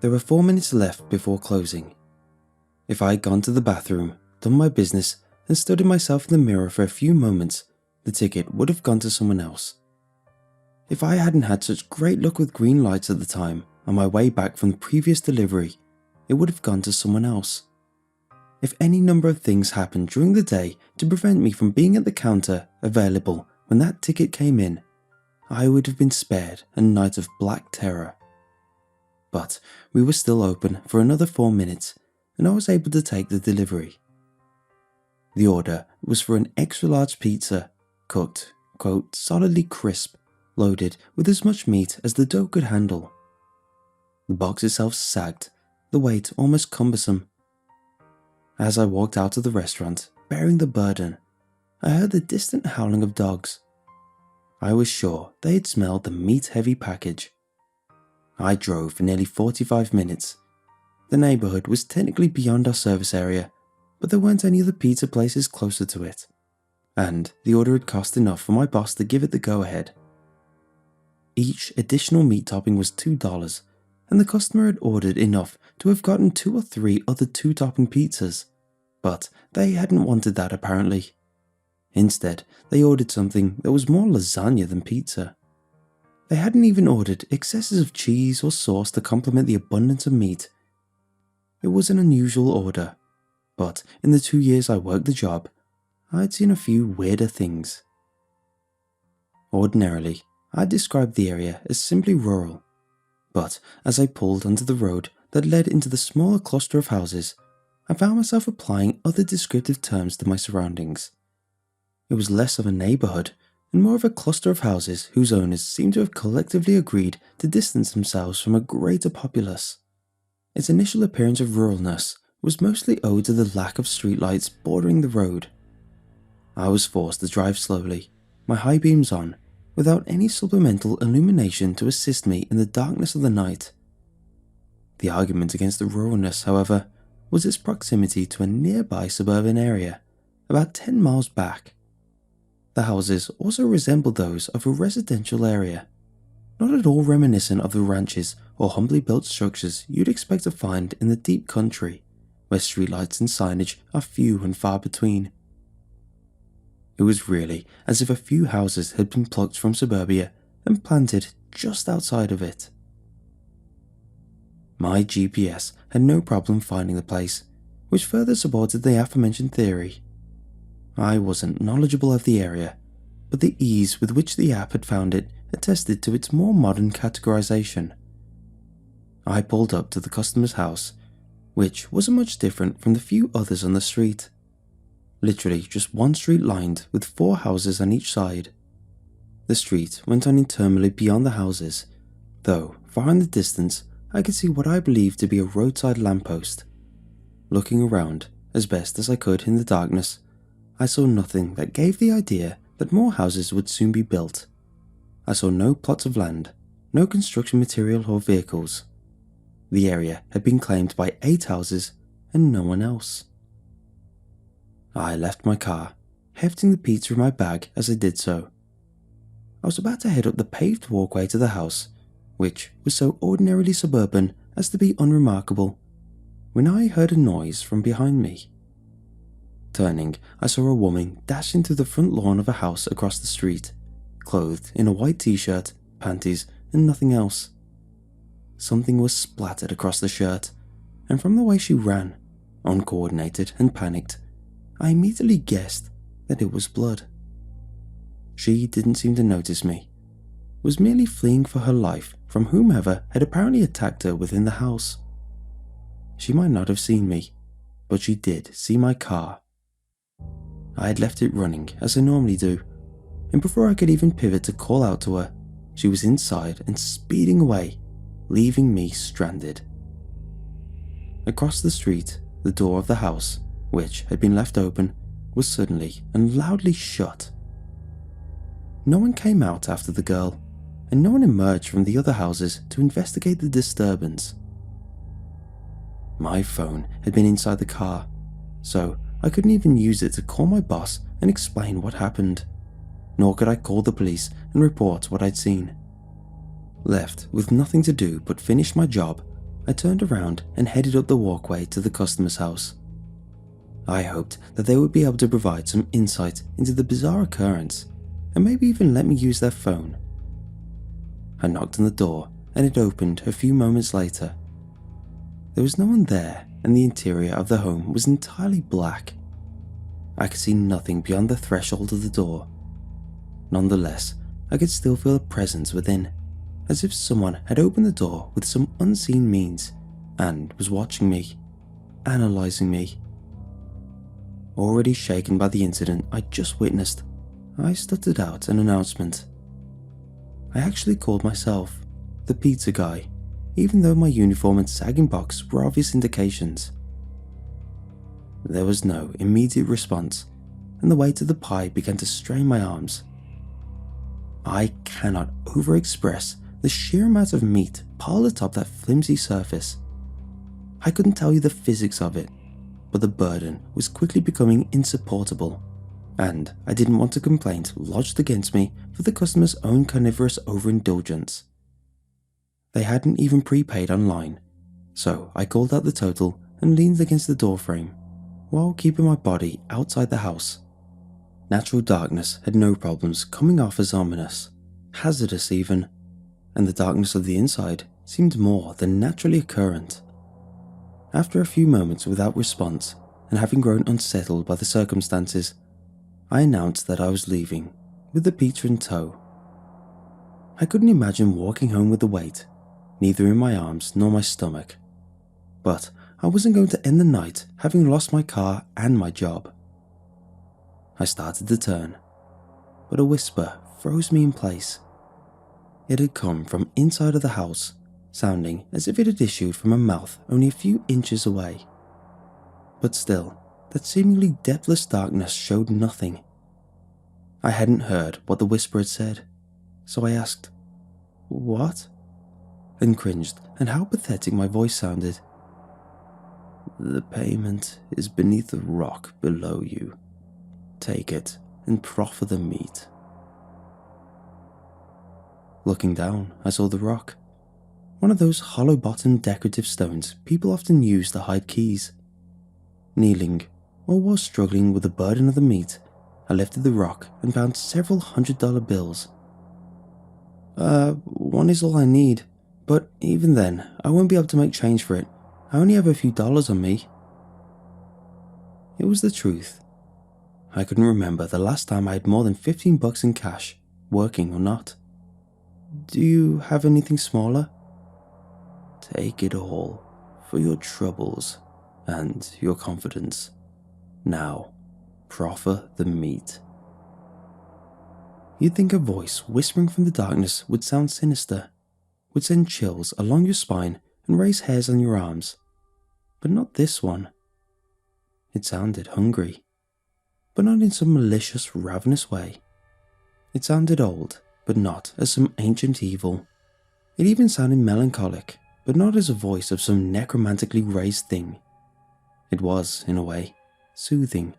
There were 4 minutes left before closing. If I had gone to the bathroom, done my business, and studied myself in the mirror for a few moments, the ticket would have gone to someone else. If I hadn't had such great luck with green lights at the time on my way back from the previous delivery, it would have gone to someone else. If any number of things happened during the day to prevent me from being at the counter available when that ticket came in, I would have been spared a night of black terror. But we were still open for another 4 minutes, and I was able to take the delivery. The order was for an extra large pizza, cooked, quote, solidly crisp, loaded with as much meat as the dough could handle. The box itself sagged, the weight almost cumbersome. As I walked out of the restaurant, bearing the burden, I heard the distant howling of dogs. I was sure they had smelled the meat-heavy package. I drove for nearly 45 minutes. The neighbourhood was technically beyond our service area, but there weren't any other pizza places closer to it, and the order had cost enough for my boss to give it the go-ahead. Each additional meat topping was $2, and the customer had ordered enough to have gotten 2 or 3 other 2-topping pizzas, but they hadn't wanted that apparently. Instead, they ordered something that was more lasagna than pizza. They hadn't even ordered excesses of cheese or sauce to complement the abundance of meat. It was an unusual order, but in the 2 years I worked the job, I'd seen a few weirder things. Ordinarily, I'd describe the area as simply rural, but as I pulled onto the road that led into the smaller cluster of houses, I found myself applying other descriptive terms to my surroundings. It was less of a neighbourhood and more of a cluster of houses whose owners seemed to have collectively agreed to distance themselves from a greater populace. Its initial appearance of ruralness was mostly owed to the lack of streetlights bordering the road. I was forced to drive slowly, my high beams on, without any supplemental illumination to assist me in the darkness of the night. The argument against the ruralness, however, was its proximity to a nearby suburban area, about 10 miles back. The houses also resembled those of a residential area, not at all reminiscent of the ranches or humbly built structures you'd expect to find in the deep country, where streetlights and signage are few and far between. It was really as if a few houses had been plucked from suburbia and planted just outside of it. My GPS had no problem finding the place, which further supported the aforementioned theory. I wasn't knowledgeable of the area, but the ease with which the app had found it attested to its more modern categorization. I pulled up to the customer's house, which wasn't much different from the few others on the street. Literally just one street lined with 4 houses on each side. The street went on interminably beyond the houses, though far in the distance I could see what I believed to be a roadside lamppost. Looking around as best as I could in the darkness, I saw nothing that gave the idea that more houses would soon be built. I saw no plots of land, no construction material or vehicles. The area had been claimed by 8 houses and no one else. I left my car, hefting the pizza in my bag as I did so. I was about to head up the paved walkway to the house, which was so ordinarily suburban as to be unremarkable, when I heard a noise from behind me. Turning, I saw a woman dash into the front lawn of a house across the street, clothed in a white t-shirt, panties, and nothing else. Something was splattered across the shirt, and from the way she ran, uncoordinated and panicked, I immediately guessed that it was blood. She didn't seem to notice me, was merely fleeing for her life from whomever had apparently attacked her within the house. She might not have seen me, but she did see my car. I had left it running as I normally do, and before I could even pivot to call out to her, she was inside and speeding away, leaving me stranded. Across the street, the door of the house, which had been left open, was suddenly and loudly shut. No one came out after the girl, and no one emerged from the other houses to investigate the disturbance. My phone had been inside the car, so I couldn't even use it to call my boss and explain what happened, nor could I call the police and report what I'd seen. Left with nothing to do but finish my job, I turned around and headed up the walkway to the customer's house. I hoped that they would be able to provide some insight into the bizarre occurrence and maybe even let me use their phone. I knocked on the door and it opened a few moments later. There was no one there and the interior of the home was entirely black. I could see nothing beyond the threshold of the door. Nonetheless, I could still feel a presence within, as if someone had opened the door with some unseen means and was watching me, analysing me. Already shaken by the incident I just witnessed, I stuttered out an announcement. I actually called myself the pizza guy, even though my uniform and sagging box were obvious indications. There was no immediate response, and the weight of the pie began to strain my arms. I cannot overexpress the sheer amount of meat piled atop that flimsy surface. I couldn't tell you the physics of it, but the burden was quickly becoming insupportable, and I didn't want a complaint lodged against me for the customer's own carnivorous overindulgence. They hadn't even prepaid online, so I called out the total and leaned against the doorframe, while keeping my body outside the house. Natural darkness had no problems coming off as ominous, hazardous even, and the darkness of the inside seemed more than naturally occurrent. After a few moments without response, and having grown unsettled by the circumstances, I announced that I was leaving, with the pizza in tow. I couldn't imagine walking home with the weight, neither in my arms nor my stomach. But I wasn't going to end the night having lost my car and my job. I started to turn, but a whisper froze me in place. It had come from inside of the house, sounding as if it had issued from a mouth only a few inches away. But still, that seemingly depthless darkness showed nothing. I hadn't heard what the whisper had said, so I asked, "What?" and cringed at how pathetic my voice sounded. "The payment is beneath the rock below you. Take it and proffer the meat." Looking down, I saw the rock. One of those hollow-bottomed decorative stones people often use to hide keys. Kneeling, or while struggling with the burden of the meat, I lifted the rock and found several $100 bills. One is all I need, but even then, I won't be able to make change for it. I only have a few dollars on me." It was the truth. I couldn't remember the last time I had more than $15 in cash, working or not. "Do you have anything smaller?" "Take it all, for your troubles and your confidence. Now, proffer the meat." You'd think a voice whispering from the darkness would sound sinister, would send chills along your spine and raise hairs on your arms. But not this one. It sounded hungry, but not in some malicious, ravenous way. It sounded old, but not as some ancient evil. It even sounded melancholic, but not as a voice of some necromantically raised thing. It was, in a way, soothing,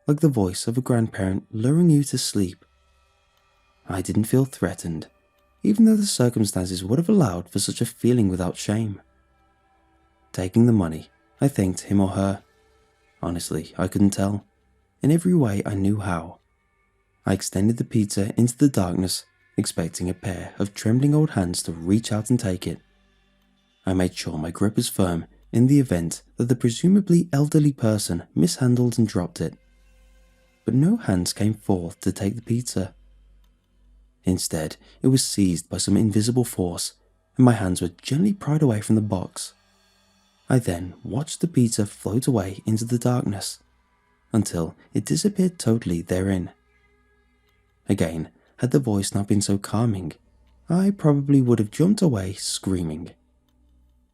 like the voice of a grandparent luring you to sleep. I didn't feel threatened, even though the circumstances would have allowed for such a feeling without shame. Taking the money, I thanked him or her. Honestly, I couldn't tell. In every way I knew how. I extended the pizza into the darkness, expecting a pair of trembling old hands to reach out and take it. I made sure my grip was firm in the event that the presumably elderly person mishandled and dropped it. But no hands came forth to take the pizza. Instead, it was seized by some invisible force, and my hands were gently pried away from the box. I then watched the pizza float away into the darkness, until it disappeared totally therein. Again, had the voice not been so calming, I probably would have jumped away screaming.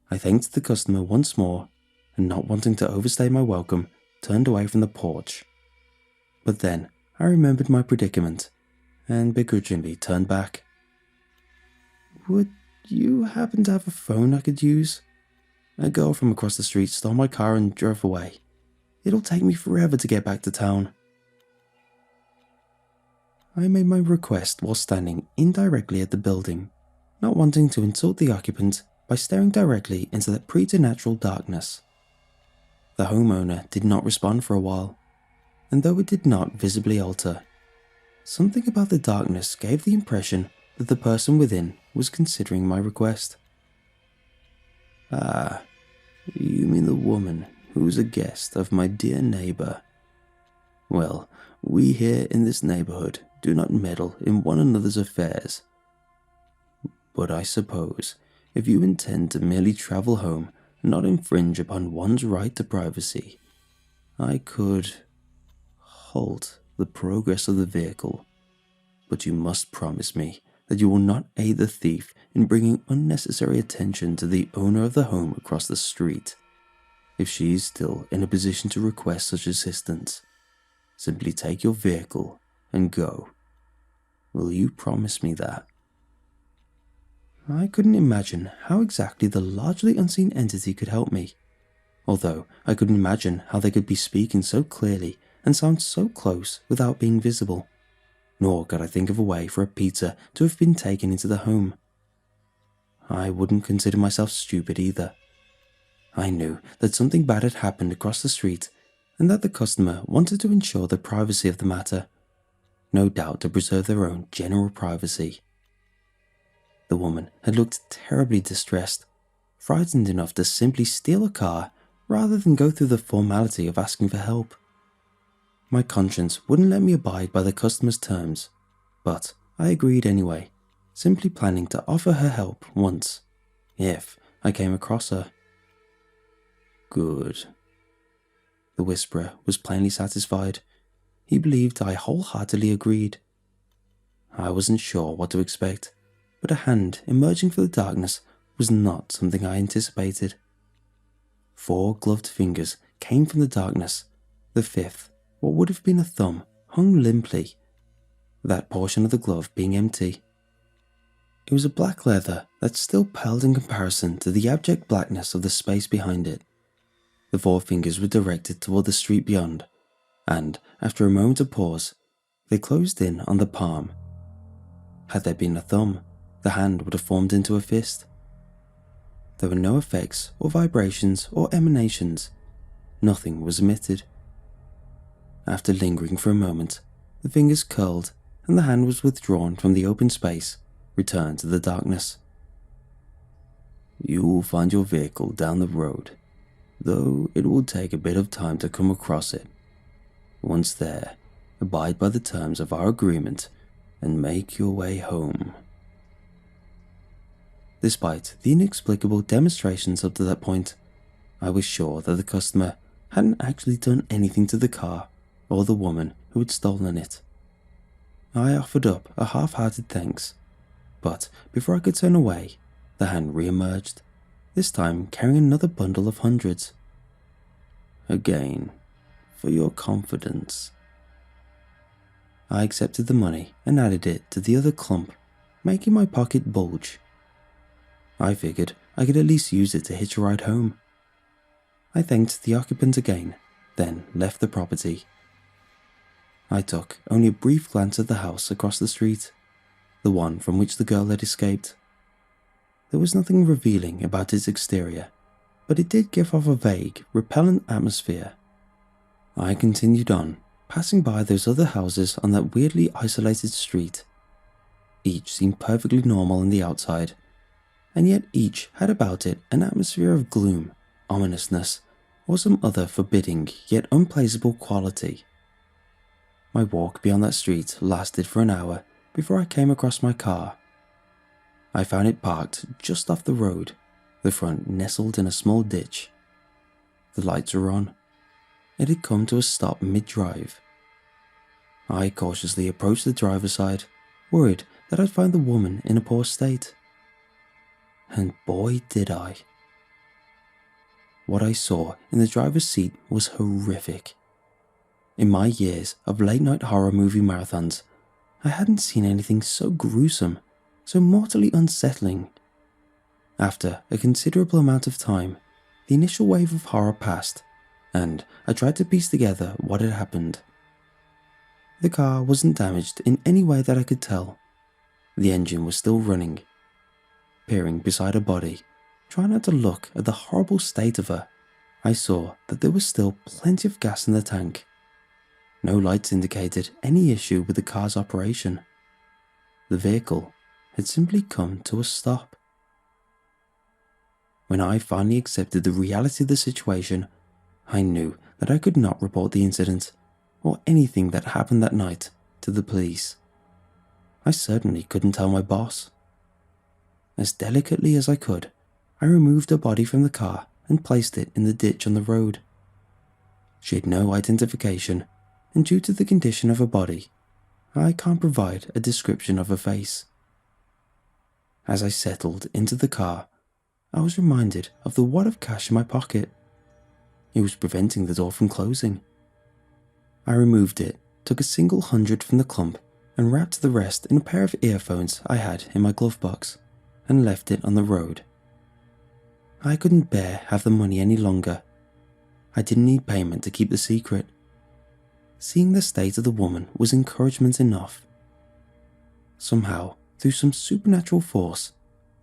I thanked the customer once more, and not wanting to overstay my welcome, turned away from the porch. But then I remembered my predicament, and begrudgingly turned back. "Would you happen to have a phone I could use? A girl from across the street stole my car and drove away. It'll take me forever to get back to town." I made my request while standing indirectly at the building, not wanting to insult the occupant by staring directly into that preternatural darkness. The homeowner did not respond for a while, and though it did not visibly alter, something about the darkness gave the impression that the person within was considering my request. "Ah, you mean the woman who was a guest of my dear neighbour. Well, we here in this neighbourhood do not meddle in one another's affairs. But I suppose if you intend to merely travel home and not infringe upon one's right to privacy, I could halt the progress of the vehicle. But you must promise me that you will not aid the thief in bringing unnecessary attention to the owner of the home across the street. If she is still in a position to request such assistance, simply take your vehicle and go. Will you promise me that?" I couldn't imagine how exactly the largely unseen entity could help me, although I couldn't imagine how they could be speaking so clearly and sound so close without being visible, nor could I think of a way for a pizza to have been taken into the home. I wouldn't consider myself stupid either. I knew that something bad had happened across the street and that the customer wanted to ensure the privacy of the matter, no doubt to preserve their own general privacy. The woman had looked terribly distressed, frightened enough to simply steal a car rather than go through the formality of asking for help. My conscience wouldn't let me abide by the customer's terms, but I agreed anyway, simply planning to offer her help once, if I came across her. "Good." The whisperer was plainly satisfied. He believed I wholeheartedly agreed. I wasn't sure what to expect, but a hand emerging from the darkness was not something I anticipated. 4 gloved fingers came from the darkness. The fifth, what would have been a thumb, hung limply, that portion of the glove being empty. It was a black leather that still paled in comparison to the abject blackness of the space behind it. The 4 fingers were directed toward the street beyond, and, after a moment of pause, they closed in on the palm. Had there been a thumb, the hand would have formed into a fist. There were no effects or vibrations or emanations. Nothing was emitted. After lingering for a moment, the fingers curled and the hand was withdrawn from the open space, returned to the darkness. "You will find your vehicle down the road, though it will take a bit of time to come across it. Once there, abide by the terms of our agreement and make your way home." Despite the inexplicable demonstrations up to that point, I was sure that the customer hadn't actually done anything to the car or the woman who had stolen it. I offered up a half-hearted thanks, but before I could turn away, the hand re-emerged, this time carrying another bundle of hundreds. "Again, for your confidence." I accepted the money and added it to the other clump, making my pocket bulge. I figured I could at least use it to hitch a ride home. I thanked the occupant again, then left the property. I took only a brief glance at the house across the street, the one from which the girl had escaped. There was nothing revealing about its exterior, but it did give off a vague, repellent atmosphere. I continued on, passing by those other houses on that weirdly isolated street. Each seemed perfectly normal on the outside, and yet each had about it an atmosphere of gloom, ominousness, or some other forbidding yet unplaceable quality. My walk beyond that street lasted for an hour before I came across my car. I found it parked just off the road, the front nestled in a small ditch. The lights were on. It had come to a stop mid-drive. I cautiously approached the driver's side, worried that I'd find the woman in a poor state. And boy did I. What I saw in the driver's seat was horrific. In my years of late-night horror movie marathons, I hadn't seen anything so gruesome, so mortally unsettling. After a considerable amount of time, the initial wave of horror passed, and I tried to piece together what had happened. The car wasn't damaged in any way that I could tell. The engine was still running. Peering beside her body, Trying not to look at the horrible state of her, I saw that there was still plenty of gas in the tank. No lights indicated any issue with the car's operation. The vehicle had simply come to a stop. When I finally accepted the reality of the situation, I knew that I could not report the incident or anything that happened that night to the police. I certainly couldn't tell my boss. As delicately as I could, I removed her body from the car and placed it in the ditch on the road. She had no identification, and due to the condition of her body, I can't provide a description of her face. As I settled into the car, I was reminded of the wad of cash in my pocket. It was preventing the door from closing. I removed it, took a single $100 from the clump, and wrapped the rest in a pair of earphones I had in my glove box, and left it on the road. I couldn't bear have the money any longer. I didn't need payment to keep the secret. Seeing the state of the woman was encouragement enough. Somehow, through some supernatural force,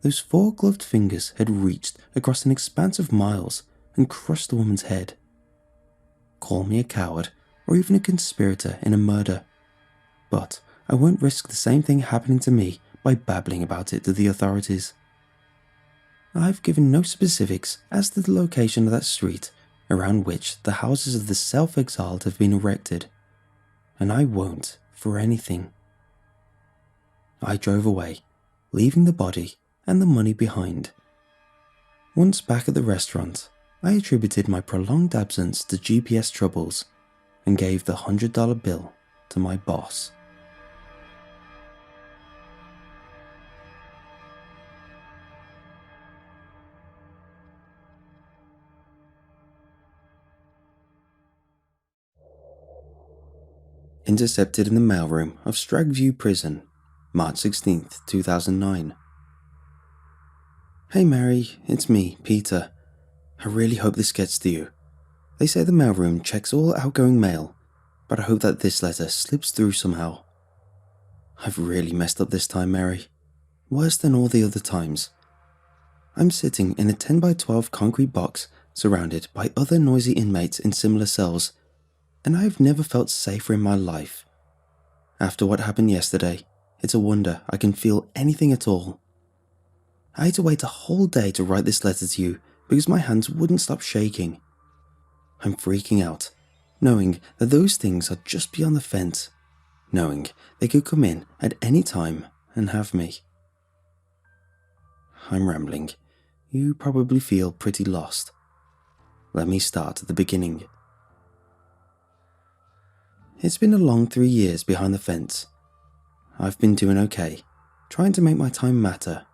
those four gloved fingers had reached across an expanse of miles and crushed the woman's head. Call me a coward or even a conspirator in a murder, but I won't risk the same thing happening to me by babbling about it to the authorities. I've given no specifics as to the location of that street around which the houses of the self-exiled have been erected, and I won't for anything. I drove away, leaving the body and the money behind. Once back at the restaurant, I attributed my prolonged absence to GPS troubles and gave the $100 bill to my boss. Intercepted in the mailroom of Stragview Prison, March 16th, 2009. Hey Mary, it's me, Peter. I really hope this gets to you. They say the mailroom checks all outgoing mail, but I hope that this letter slips through somehow. I've really messed up this time, Mary. Worse than all the other times. I'm sitting in a 10 by 12 concrete box surrounded by other noisy inmates in similar cells, and I've never felt safer in my life. After what happened yesterday, it's a wonder I can feel anything at all. I had to wait a whole day to write this letter to you because my hands wouldn't stop shaking. I'm freaking out, knowing that those things are just beyond the fence, knowing they could come in at any time and have me. I'm rambling. You probably feel pretty lost. Let me start at the beginning. It's been a long 3 years behind the fence. I've been doing okay, trying to make my time matter,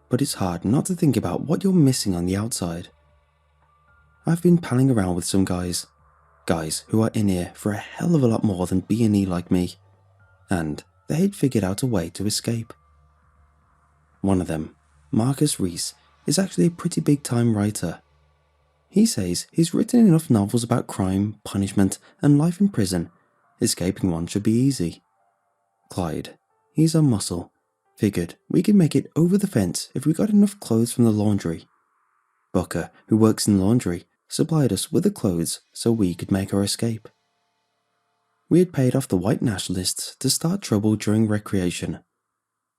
but it's hard not to think about what you're missing on the outside. I've been palling around with some guys who are in here for a hell of a lot more than B&E like me, and they had figured out a way to escape. One of them, Marcus Reese, is actually a pretty big-time writer. He says he's written enough novels about crime, punishment, and life in prison. Escaping one should be easy. Clyde, he's our muscle, figured we could make it over the fence if we got enough clothes from the laundry. Booker, who works in laundry, supplied us with the clothes so we could make our escape. We had paid off the white nationalists to start trouble during recreation.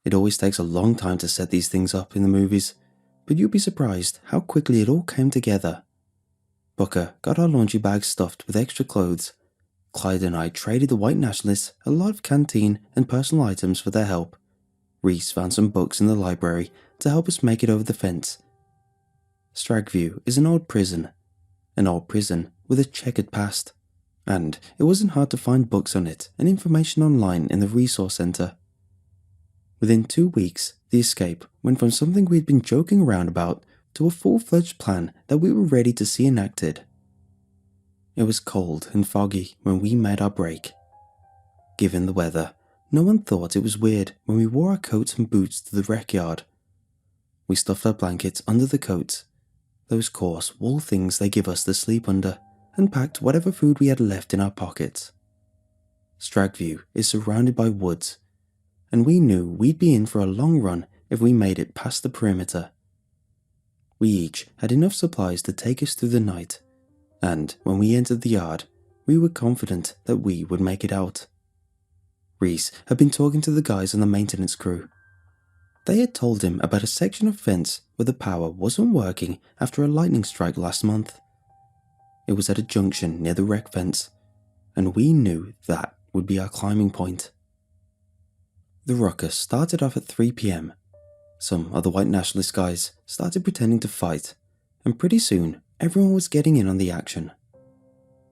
It always takes a long time to set these things up in the movies, but you'd be surprised how quickly it all came together. Booker got our laundry bags stuffed with extra clothes. Clyde and I traded the white nationalists a lot of canteen and personal items for their help. Reese found some books in the library to help us make it over the fence. Stragview is an old prison with a checkered past, and it wasn't hard to find books on it and information online in the resource center. Within 2 weeks, the escape went from something we'd been joking around about to a full-fledged plan that we were ready to see enacted. It was cold and foggy when we made our break. Given the weather, no one thought it was weird when we wore our coats and boots to the rec yard. We stuffed our blankets under the coats, those coarse wool things they give us to sleep under, and packed whatever food we had left in our pockets. Stragview is surrounded by woods, and we knew we'd be in for a long run if we made it past the perimeter. We each had enough supplies to take us through the night, and when we entered the yard, we were confident that we would make it out. Reese had been talking to the guys on the maintenance crew. They had told him about a section of fence where the power wasn't working after a lightning strike last month. It was at a junction near the wreck fence, and we knew that would be our climbing point. The ruckus started off at 3 PM. Some of the white nationalist guys started pretending to fight, and pretty soon everyone was getting in on the action.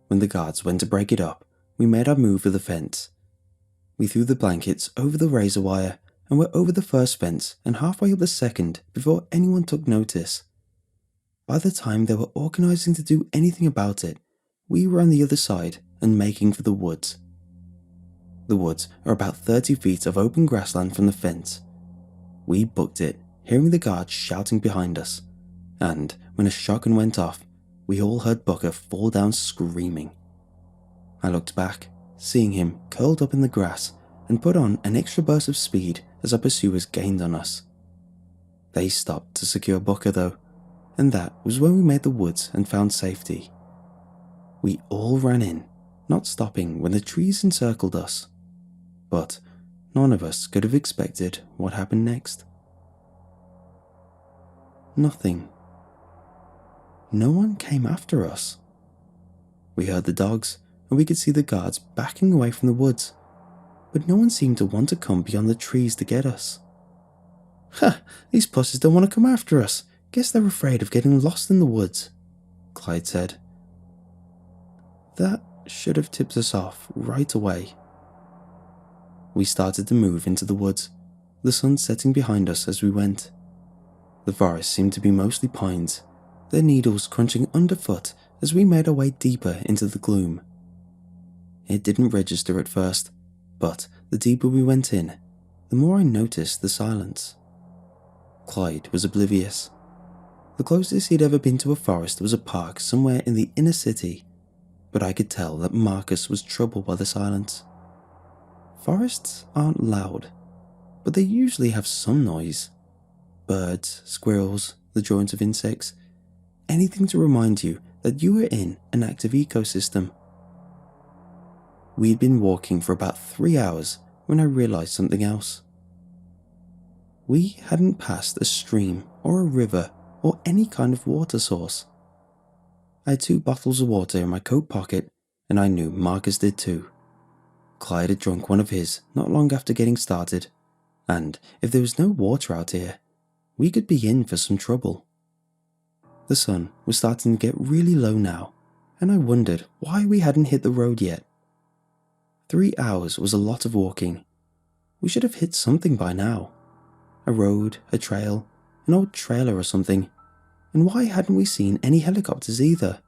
When the guards went to break it up, we made our move for the fence. We threw the blankets over the razor wire and were over the first fence and halfway up the second before anyone took notice. By the time they were organising to do anything about it, we were on the other side and making for the woods. The woods are about 30 feet of open grassland from the fence. We booked it, hearing the guards shouting behind us, and when a shotgun went off, we all heard Booker fall down screaming. I looked back, seeing him curled up in the grass, and put on an extra burst of speed as our pursuers gained on us. They stopped to secure Booker though, and that was when we made the woods and found safety. We all ran in, not stopping when the trees encircled us. But none of us could have expected what happened next. Nothing. No one came after us. We heard the dogs, and we could see the guards backing away from the woods, but no one seemed to want to come beyond the trees to get us. "Ha! These pussies don't want to come after us. Guess they're afraid of getting lost in the woods," Clyde said. That should have tipped us off right away. We started to move into the woods, the sun setting behind us as we went. The forest seemed to be mostly pines, their needles crunching underfoot as we made our way deeper into the gloom. It didn't register at first, but the deeper we went in, the more I noticed the silence. Clyde was oblivious. The closest he'd ever been to a forest was a park somewhere in the inner city, but I could tell that Marcus was troubled by the silence. Forests aren't loud, but they usually have some noise. Birds, squirrels, the drones of insects, anything to remind you that you were in an active ecosystem. We'd been walking for about 3 hours when I realised something else. We hadn't passed a stream or a river or any kind of water source. I had 2 bottles of water in my coat pocket, and I knew Marcus did too. Clyde had drunk one of his not long after getting started, and if there was no water out here, we could be in for some trouble. The sun was starting to get really low now, and I wondered why we hadn't hit the road yet. 3 hours was a lot of walking. We should have hit something by now. A road, a trail, an old trailer or something. And why hadn't we seen any helicopters either?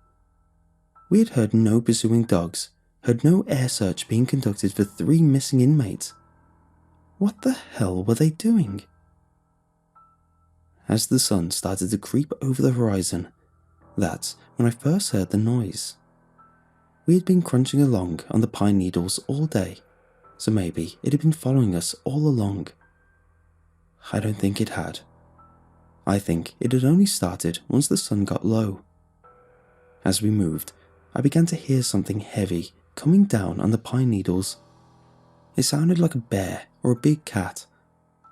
We had heard no pursuing dogs, heard no air search being conducted for 3 missing inmates. What the hell were they doing? As the sun started to creep over the horizon, that's when I first heard the noise. We had been crunching along on the pine needles all day, so maybe it had been following us all along. I don't think it had. I think it had only started once the sun got low. As we moved, I began to hear something heavy coming down on the pine needles. It sounded like a bear or a big cat,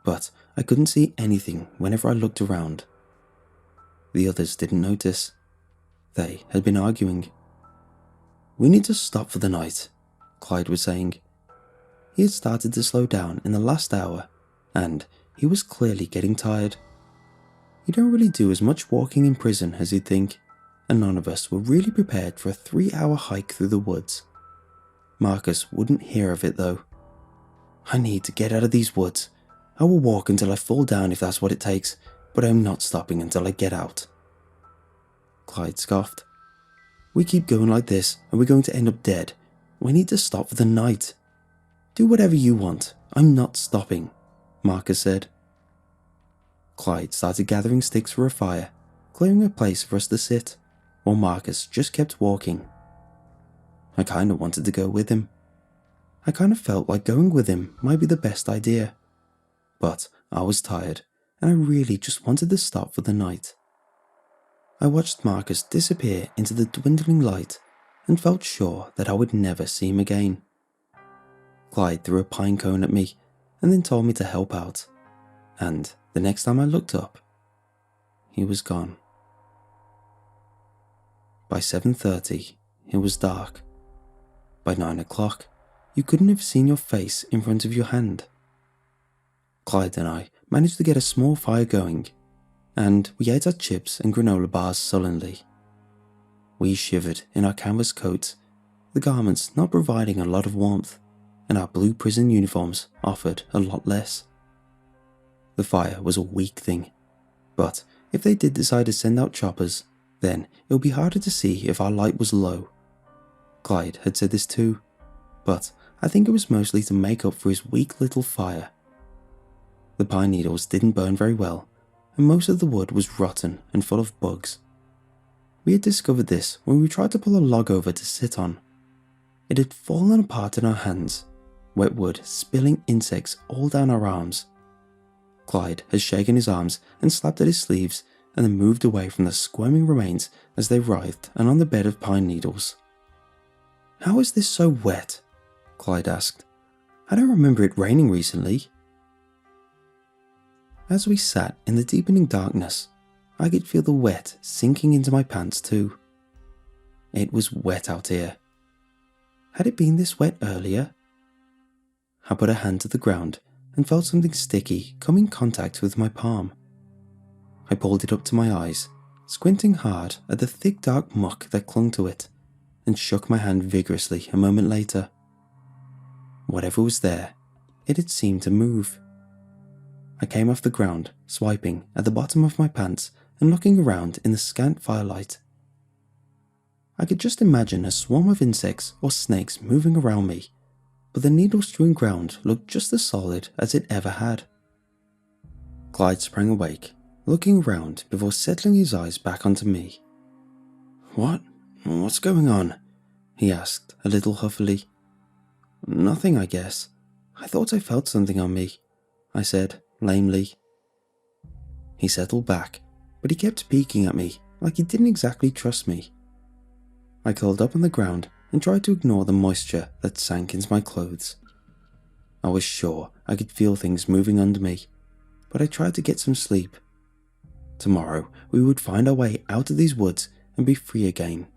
but I couldn't see anything whenever I looked around. The others didn't notice. They had been arguing. "We need to stop for the night," Clyde was saying. He had started to slow down in the last hour, and he was clearly getting tired. You don't really do as much walking in prison as you'd think, and none of us were really prepared for a 3-hour hike through the woods. Marcus wouldn't hear of it though. "I need to get out of these woods. I will walk until I fall down if that's what it takes, but I'm not stopping until I get out." Clyde scoffed. "We keep going like this and we're going to end up dead. We need to stop for the night." "Do whatever you want. I'm not stopping," Marcus said. Clyde started gathering sticks for a fire, clearing a place for us to sit, while Marcus just kept walking. I kinda wanted to go with him. I kinda felt like going with him might be the best idea. But I was tired, and I really just wanted to stop for the night. I watched Marcus disappear into the dwindling light and felt sure that I would never see him again. Clyde threw a pine cone at me and then told me to help out, and the next time I looked up, he was gone. By 7:30, it was dark. By 9 o'clock, you couldn't have seen your face in front of your hand. Clyde and I managed to get a small fire going, and we ate our chips and granola bars sullenly. We shivered in our canvas coats, the garments not providing a lot of warmth, and our blue prison uniforms offered a lot less. The fire was a weak thing, but if they did decide to send out choppers, then it would be harder to see if our light was low. Clyde had said this too, but I think it was mostly to make up for his weak little fire. The pine needles didn't burn very well, and most of the wood was rotten and full of bugs. We had discovered this when we tried to pull a log over to sit on. It had fallen apart in our hands, wet wood spilling insects all down our arms. Clyde had shaken his arms and slapped at his sleeves and then moved away from the squirming remains as they writhed and on the bed of pine needles. "How is this so wet?" Clyde asked. "I don't remember it raining recently." As we sat in the deepening darkness, I could feel the wet sinking into my pants too. It was wet out here. Had it been this wet earlier? I put a hand to the ground and felt something sticky come in contact with my palm. I pulled it up to my eyes, squinting hard at the thick dark muck that clung to it, and shook my hand vigorously a moment later. Whatever was there, it had seemed to move. I came off the ground, swiping at the bottom of my pants and looking around in the scant firelight. I could just imagine a swarm of insects or snakes moving around me, but the needle-strewn ground looked just as solid as it ever had. Clyde sprang awake, looking around before settling his eyes back onto me. What's going on?" he asked, a little huffily. "Nothing, I guess. I thought I felt something on me," I said, lamely. He settled back, but he kept peeking at me like he didn't exactly trust me. I curled up on the ground and tried to ignore the moisture that sank into my clothes. I was sure I could feel things moving under me, but I tried to get some sleep. Tomorrow we would find our way out of these woods and be free again.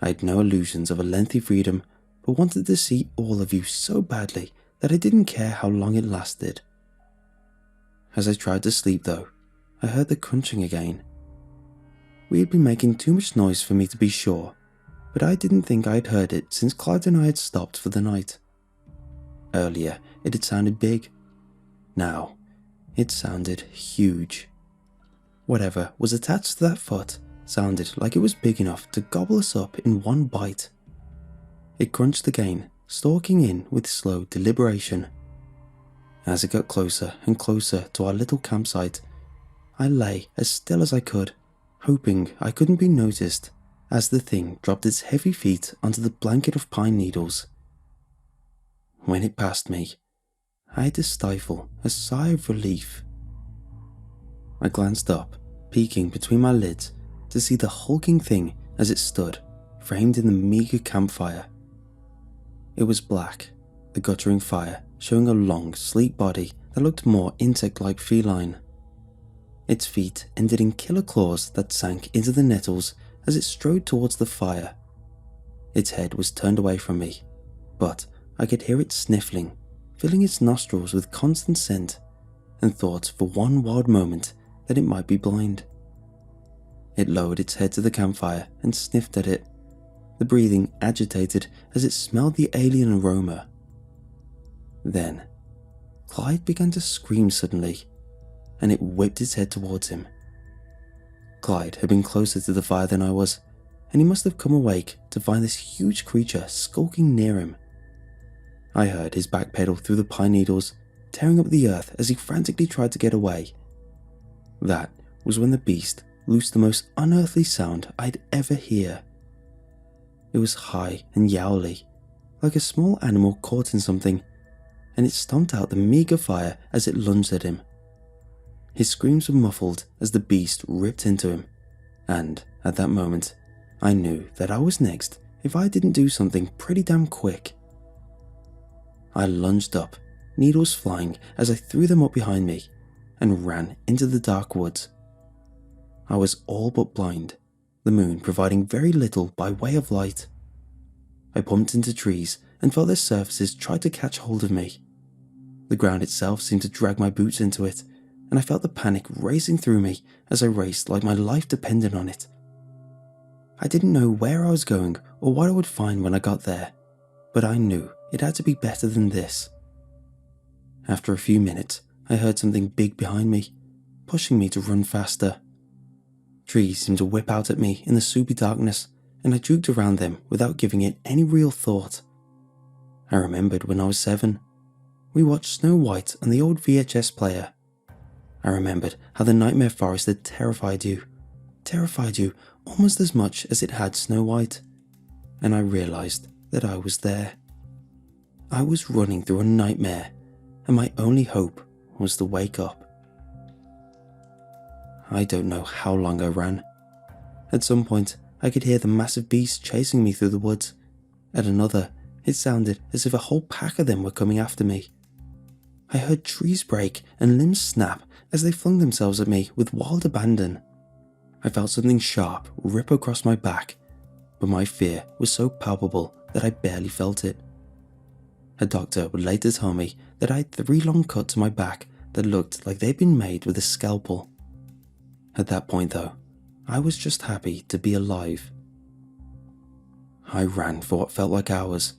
I had no illusions of a lengthy freedom, but wanted to see all of you so badly that I didn't care how long it lasted. As I tried to sleep though, I heard the crunching again. We had been making too much noise for me to be sure, but I didn't think I had heard it since Clyde and I had stopped for the night. Earlier it had sounded big. Now it sounded huge. Whatever was attached to that foot sounded like it was big enough to gobble us up in one bite. It crunched again, stalking in with slow deliberation. As it got closer and closer to our little campsite, I lay as still as I could, hoping I couldn't be noticed as the thing dropped its heavy feet onto the blanket of pine needles. When it passed me, I had to stifle a sigh of relief. I glanced up, peeking between my lids to see the hulking thing as it stood, framed in the meager campfire. It was black, the guttering fire showing a long, sleek body that looked more insect-like feline. Its feet ended in killer claws that sank into the nettles as it strode towards the fire. Its head was turned away from me, but I could hear it sniffling, filling its nostrils with constant scent, and thought for one wild moment that it might be blind. It lowered its head to the campfire and sniffed at it, the breathing agitated as it smelled the alien aroma. Then, Clyde began to scream suddenly, and it whipped its head towards him. Clyde had been closer to the fire than I was, and he must have come awake to find this huge creature skulking near him. I heard his back pedal through the pine needles, tearing up the earth as he frantically tried to get away. That was when the beast loosed the most unearthly sound I'd ever hear. It was high and yowly, like a small animal caught in something, and it stomped out the meager fire as it lunged at him. His screams were muffled as the beast ripped into him, And at that moment, I knew that I was next if I didn't do something pretty damn quick. I lunged up, needles flying as I threw them up behind me, and ran into the dark woods. I was all but blind, the moon providing very little by way of light. I bumped into trees and felt their surfaces try to catch hold of me. The ground itself seemed to drag my boots into it, and I felt the panic racing through me as I raced like my life depended on it. I didn't know where I was going or what I would find when I got there, but I knew it had to be better than this. After a few minutes, I heard something big behind me, pushing me to run faster. Trees seemed to whip out at me in the soupy darkness, and I juked around them without giving it any real thought. I remembered when I was 7. We watched Snow White on the old VHS player. I remembered how the nightmare forest had terrified you almost as much as it had Snow White, and I realized that I was there. I was running through a nightmare, and my only hope was to wake up. I don't know how long I ran. At some point, I could hear the massive beast chasing me through the woods. At another, it sounded as if a whole pack of them were coming after me. I heard trees break and limbs snap as they flung themselves at me with wild abandon. I felt something sharp rip across my back, but my fear was so palpable that I barely felt it. A doctor would later tell me that I had 3 long cuts to my back that looked like they'd been made with a scalpel. At that point though, I was just happy to be alive. I ran for what felt like hours.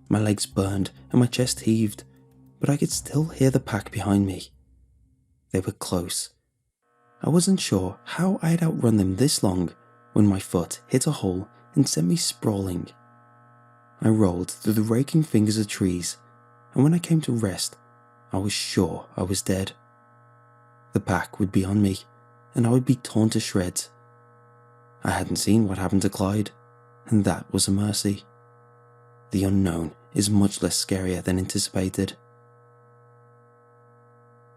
My legs burned and my chest heaved, but I could still hear the pack behind me. They were close. I wasn't sure how I had outrun them this long when my foot hit a hole and sent me sprawling. I rolled through the raking fingers of trees, and when I came to rest, I was sure I was dead. The pack would be on me, and I would be torn to shreds. I hadn't seen what happened to Clyde, and that was a mercy. The unknown is much less scarier than anticipated.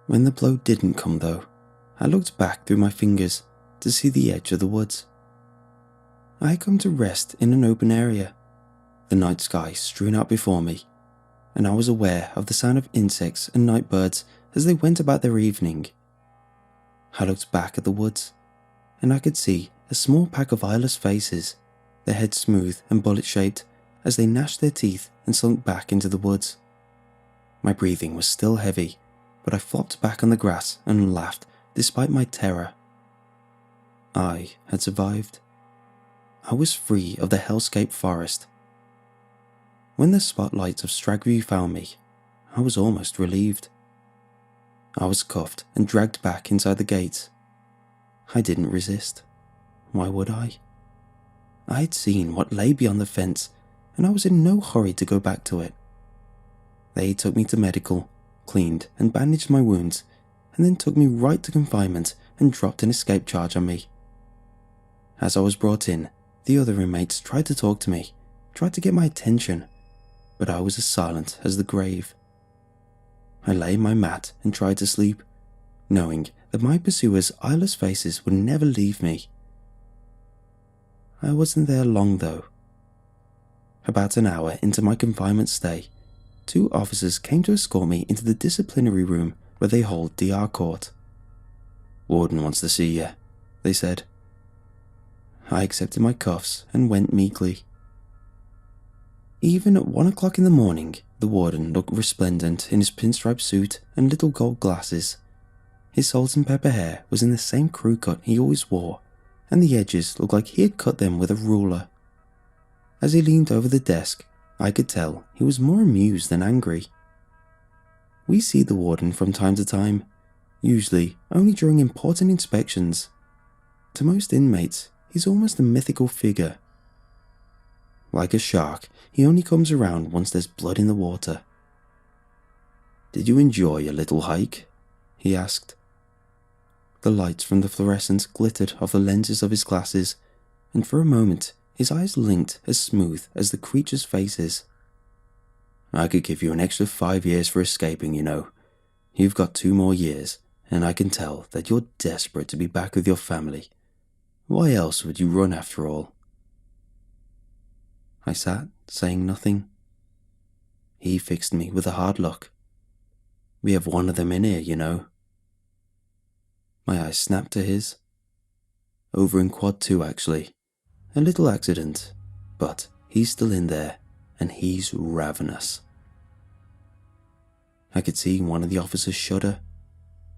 When the blow didn't come though, I looked back through my fingers to see the edge of the woods. I had come to rest in an open area, the night sky strewn out before me, and I was aware of the sound of insects and night birds as they went about their evening. I looked back at the woods, and I could see a small pack of eyeless faces, their heads smooth and bullet-shaped as they gnashed their teeth and slunk back into the woods. My breathing was still heavy, but I flopped back on the grass and laughed despite my terror. I had survived. I was free of the hellscape forest. When the spotlights of Stragview found me, I was almost relieved. I was cuffed and dragged back inside the gates. I didn't resist. Why would I? I had seen what lay beyond the fence, and I was in no hurry to go back to it. They took me to medical, cleaned and bandaged my wounds, and then took me right to confinement and dropped an escape charge on me. As I was brought in, the other inmates tried to talk to me, tried to get my attention, but I was as silent as the grave. I lay in my mat and tried to sleep, knowing that my pursuers' eyeless faces would never leave me. I wasn't there long though. About an hour into my confinement stay, 2 officers came to escort me into the disciplinary room where they hold DR court. "Warden wants to see you," they said. I accepted my cuffs and went meekly. Even at 1 o'clock in the morning, the warden looked resplendent in his pinstripe suit and little gold glasses. His salt and pepper hair was in the same crew cut he always wore, and the edges looked like he had cut them with a ruler. As he leaned over the desk, I could tell he was more amused than angry. We see the warden from time to time, usually only during important inspections. To most inmates, he's almost a mythical figure. Like a shark, he only comes around once there's blood in the water. "Did you enjoy your little hike?" he asked. The lights from the fluorescents glittered off the lenses of his glasses, and for a moment his eyes linked as smooth as the creature's faces. "I could give you an extra 5 years for escaping, you know. You've got 2 more years, and I can tell that you're desperate to be back with your family. Why else would you run after all? I sat, saying nothing. He fixed me with a hard look. We have one of them in here, you know. My eyes snapped to his. Over in Quad 2, actually. A little accident, but he's still in there, and he's ravenous. I could see one of the officers shudder.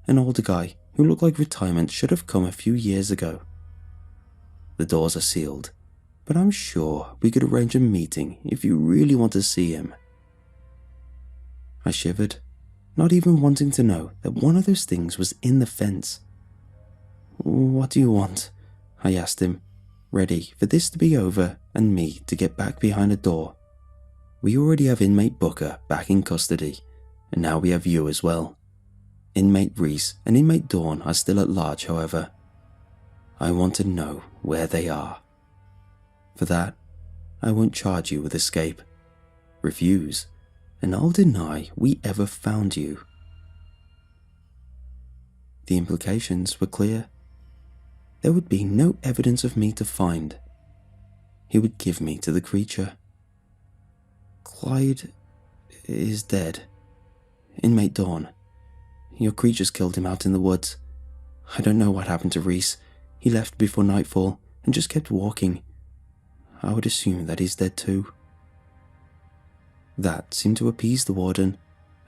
An older guy who looked like retirement should have come a few years ago. The doors are sealed, but I'm sure we could arrange a meeting if you really want to see him. I shivered, not even wanting to know that one of those things was in the fence. What do you want? I asked him, ready for this to be over and me to get back behind a door. We already have inmate Booker back in custody, and now we have you as well. Inmate Reese and inmate Dawn are still at large, however. I want to know where they are. For that, I won't charge you with escape. Refuse, and I'll deny we ever found you. The implications were clear. There would be no evidence of me to find. He would give me to the creature. Clyde is dead. Inmate Dawn, your creatures killed him out in the woods. I don't know what happened to Reese. He left before nightfall and just kept walking. I would assume that he's dead too. That seemed to appease the warden,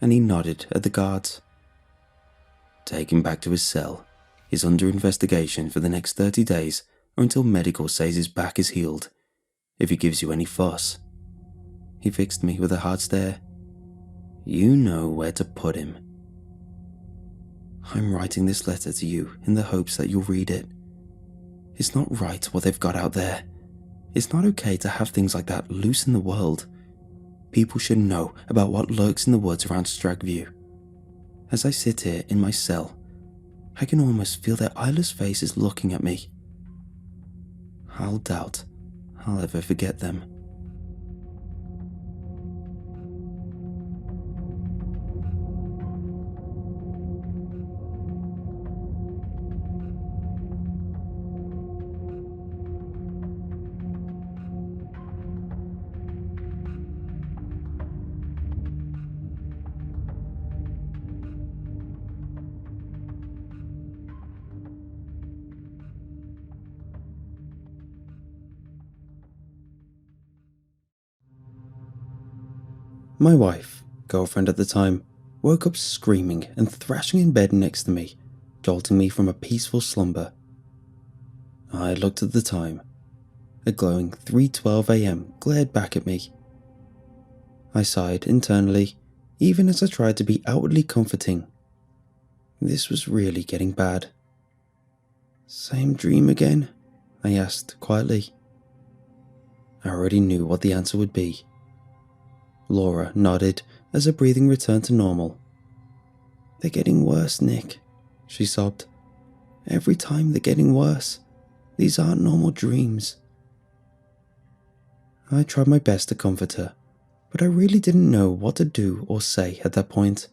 and he nodded at the guards. Take him back to his cell. He's under investigation for the next 30 days or until medical says his back is healed. If he gives you any fuss. He fixed me with a hard stare. You know where to put him. I'm writing this letter to you in the hopes that you'll read it. It's not right what they've got out there. It's not okay to have things like that loose in the world. People should know about what lurks in the woods around Stragview. As I sit here in my cell, I can almost feel their eyeless faces looking at me. I'll doubt I'll ever forget them. My wife, girlfriend at the time, woke up screaming and thrashing in bed next to me, jolting me from a peaceful slumber. I looked at the time. A glowing 3:12 a.m. glared back at me. I sighed internally, even as I tried to be outwardly comforting. This was really getting bad. Same dream again? I asked quietly. I already knew what the answer would be. Laura nodded as her breathing returned to normal. They're getting worse, Nick, she sobbed. Every time they're getting worse. These aren't normal dreams. I tried my best to comfort her, but I really didn't know what to do or say at that point.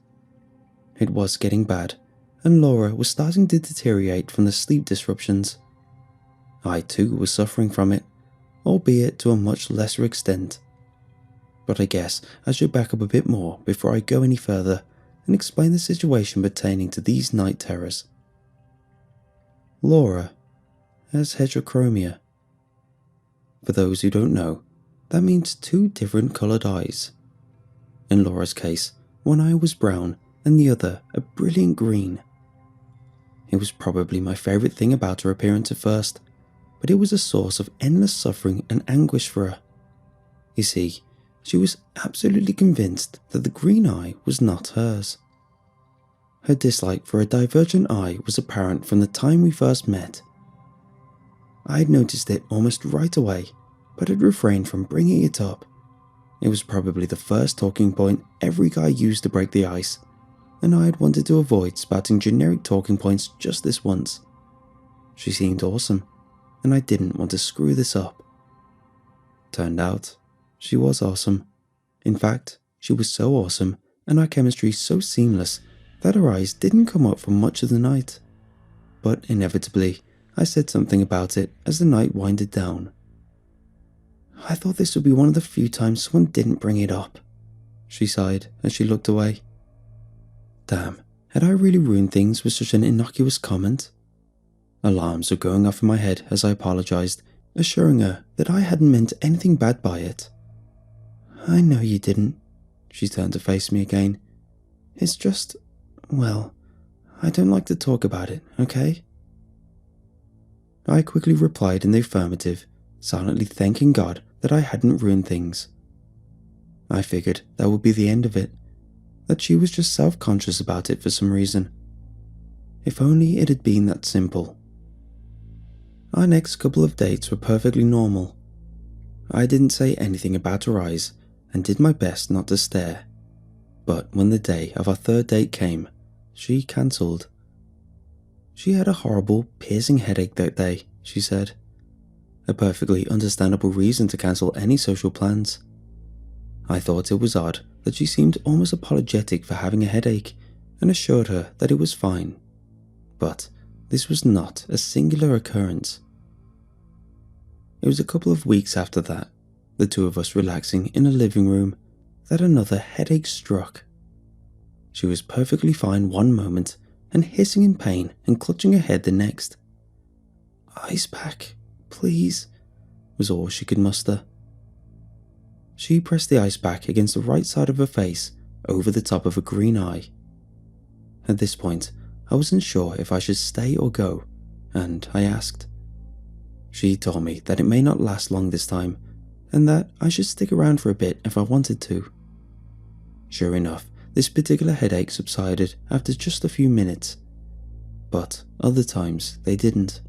It was getting bad, and Laura was starting to deteriorate from the sleep disruptions. I too was suffering from it, albeit to a much lesser extent. But I guess I should back up a bit more before I go any further and explain the situation pertaining to these night terrors. Laura has heterochromia. For those who don't know, that means 2 different coloured eyes. In Laura's case, one eye was brown and the other a brilliant green. It was probably my favourite thing about her appearance at first, but it was a source of endless suffering and anguish for her. You see, she was absolutely convinced that the green eye was not hers. Her dislike for a divergent eye was apparent from the time we first met. I had noticed it almost right away, but had refrained from bringing it up. It was probably the first talking point every guy used to break the ice, and I had wanted to avoid spouting generic talking points just this once. She seemed awesome, and I didn't want to screw this up. Turned out, she was awesome. In fact, she was so awesome and our chemistry so seamless that her eyes didn't come up for much of the night. But inevitably, I said something about it as the night winded down. I thought this would be one of the few times someone didn't bring it up, she sighed as she looked away. Damn, had I really ruined things with such an innocuous comment? Alarms were going off in my head as I apologized, assuring her that I hadn't meant anything bad by it. I know you didn't, she turned to face me again. It's just, well, I don't like to talk about it, okay? I quickly replied in the affirmative, silently thanking God that I hadn't ruined things. I figured that would be the end of it, that she was just self-conscious about it for some reason. If only it had been that simple. Our next couple of dates were perfectly normal. I didn't say anything about her eyes and did my best not to stare. But when the day of our third date came, she cancelled. She had a horrible, piercing headache that day, she said. A perfectly understandable reason to cancel any social plans. I thought it was odd that she seemed almost apologetic for having a headache and assured her that it was fine. But this was not a singular occurrence. It was a couple of weeks after that, the two of us relaxing in a living room, that another headache struck. She was perfectly fine one moment and hissing in pain and clutching her head the next. Ice pack, please, was all she could muster. She pressed the ice pack against the right side of her face over the top of her green eye. At this point, I wasn't sure if I should stay or go, and I asked. She told me that it may not last long this time, and that I should stick around for a bit if I wanted to. Sure enough, this particular headache subsided after just a few minutes, but other times they didn't.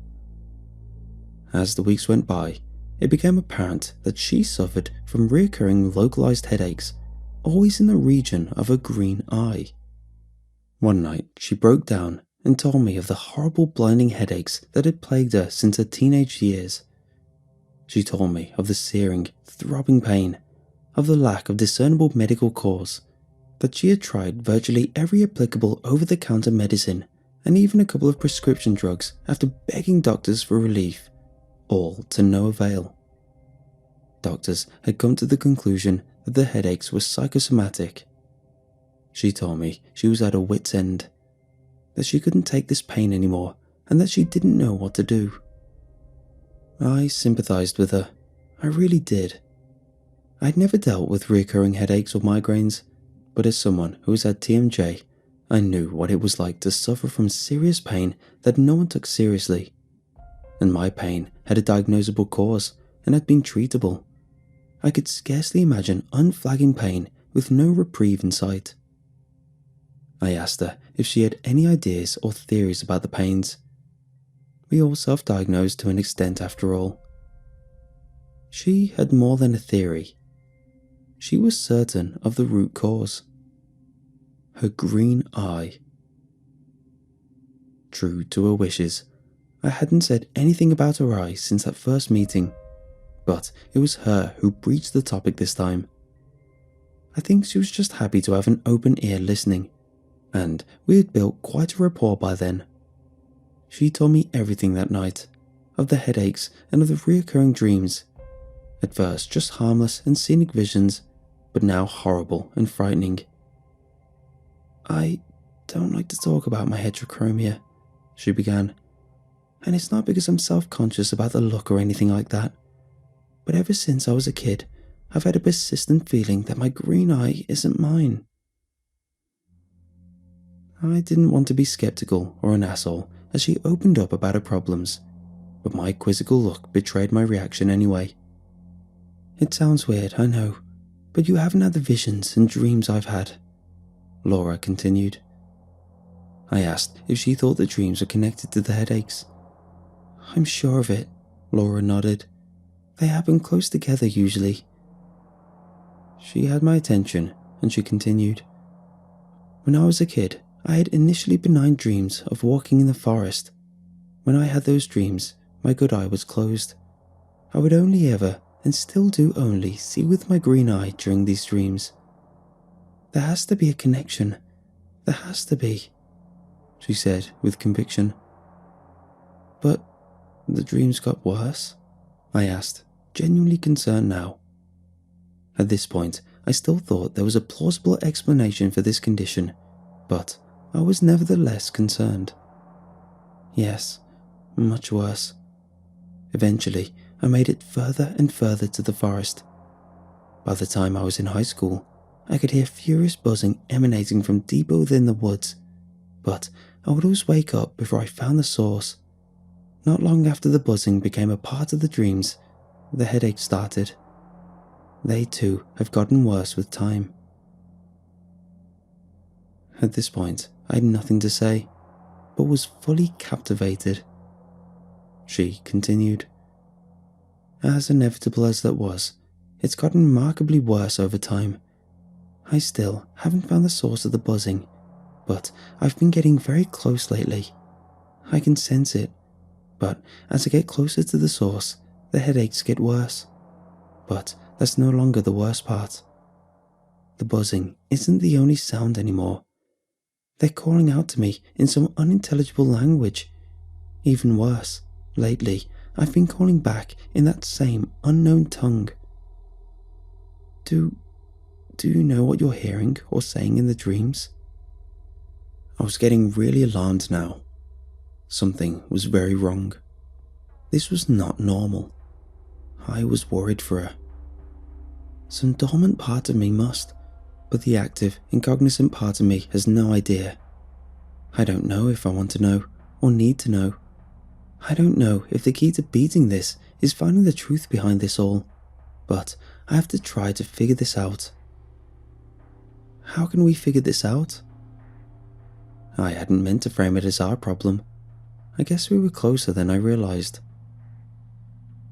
As the weeks went by, it became apparent that she suffered from recurring localized headaches, always in the region of her green eye. One night, she broke down and told me of the horrible blinding headaches that had plagued her since her teenage years. She told me of the searing, throbbing pain, of the lack of discernible medical cause, that she had tried virtually every applicable over-the-counter medicine and even a couple of prescription drugs after begging doctors for relief, all to no avail. Doctors had come to the conclusion that the headaches were psychosomatic. She told me she was at her wit's end, that she couldn't take this pain anymore and that she didn't know what to do. I sympathized with her. I really did. I'd never dealt with recurring headaches or migraines, but as someone who has had TMJ, I knew what it was like to suffer from serious pain that no one took seriously. And my pain had a diagnosable cause and had been treatable. I could scarcely imagine unflagging pain with no reprieve in sight. I asked her if she had any ideas or theories about the pains. We all self-diagnosed to an extent after all. She had more than a theory. She was certain of the root cause. Her green eye. True to her wishes, I hadn't said anything about her eye since that first meeting, but it was her who breached the topic this time. I think she was just happy to have an open ear listening, and we had built quite a rapport by then. She told me everything that night, of the headaches and of the reoccurring dreams. At first just harmless and scenic visions, but now horrible and frightening. I don't like to talk about my heterochromia, she began, and it's not because I'm self-conscious about the look or anything like that, but ever since I was a kid, I've had a persistent feeling that my green eye isn't mine. I didn't want to be skeptical or an asshole as she opened up about her problems, but my quizzical look betrayed my reaction anyway. It sounds weird, I know, but you haven't had the visions and dreams I've had, Laura continued. I asked if she thought the dreams were connected to the headaches. I'm sure of it, Laura nodded. They happen close together usually. She had my attention and she continued. When I was a kid, I had initially benign dreams of walking in the forest. When I had those dreams, my good eye was closed. I would only ever, and still do only, see with my green eye during these dreams. There has to be a connection. There has to be, she said with conviction. But The dreams got worse? I asked, genuinely concerned now. At this point, I still thought there was a plausible explanation for this condition, but I was nevertheless concerned. Yes, much worse. Eventually, I made it further and further to the forest. By the time I was in high school, I could hear furious buzzing emanating from deep within the woods, but I would always wake up before I found the source. Not long after the buzzing became a part of the dreams, the headache started. They too have gotten worse with time. At this point, I had nothing to say, but was fully captivated. She continued. As inevitable as that was, it's gotten remarkably worse over time. I still haven't found the source of the buzzing, but I've been getting very close lately. I can sense it, but as I get closer to the source, the headaches get worse. But that's no longer the worst part. The buzzing isn't the only sound anymore. They're calling out to me in some unintelligible language. Even worse, lately I've been calling back in that same unknown tongue. Do you know what you're hearing or saying in the dreams? I was getting really alarmed now. Something was very wrong. This was not normal. I was worried for her. Some dormant part of me must, but the active and cognizant part of me has no idea. I don't know if I want to know or need to know. I don't know if the key to beating this is finding the truth behind this all, but I have to try to figure this out. How can we figure this out? I hadn't meant to frame it as our problem. I guess we were closer than I realized.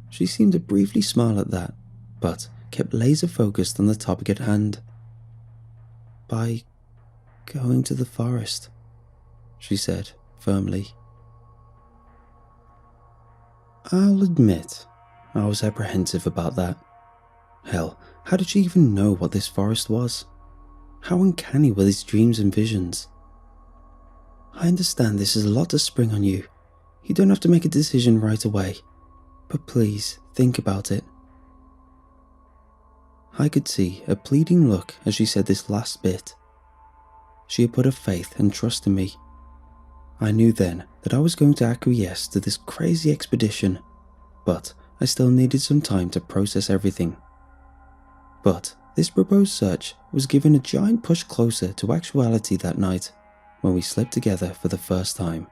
She seemed to briefly smile at that, but kept laser focused on the topic at hand. By going to the forest, she said firmly. I'll admit, I was apprehensive about that. Hell, how did she even know what this forest was? How uncanny were these dreams and visions? I understand this is a lot to spring on you. You don't have to make a decision right away, but please think about it. I could see a pleading look as she said this last bit. She had put her faith and trust in me. I knew then that I was going to acquiesce to this crazy expedition, but I still needed some time to process everything. But this proposed search was given a giant push closer to actuality that night when we slept together for the first time.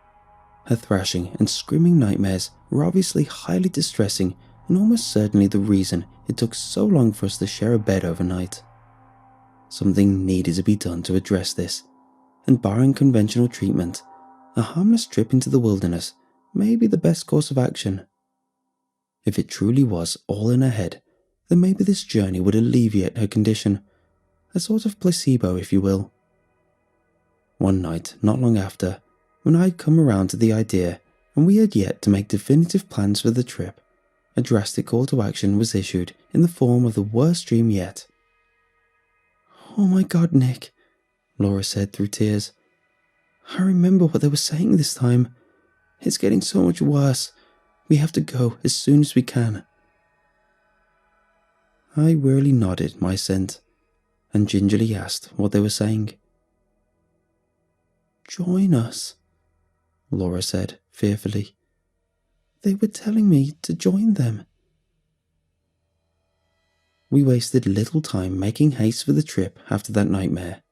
Her thrashing and screaming nightmares were obviously highly distressing and almost certainly the reason it took so long for us to share a bed overnight. Something needed to be done to address this, and barring conventional treatment, a harmless trip into the wilderness may be the best course of action. If it truly was all in her head, then maybe this journey would alleviate her condition, a sort of placebo if you will. One night, not long after, when I had come around to the idea and we had yet to make definitive plans for the trip, a drastic call to action was issued in the form of the worst dream yet. "Oh my God, Nick," Laura said through tears. "I remember what they were saying this time. It's getting so much worse. We have to go as soon as we can." I wearily nodded my assent and gingerly asked what they were saying. "Join us," Laura said fearfully. "They were telling me to join them." We wasted little time making haste for the trip after that nightmare.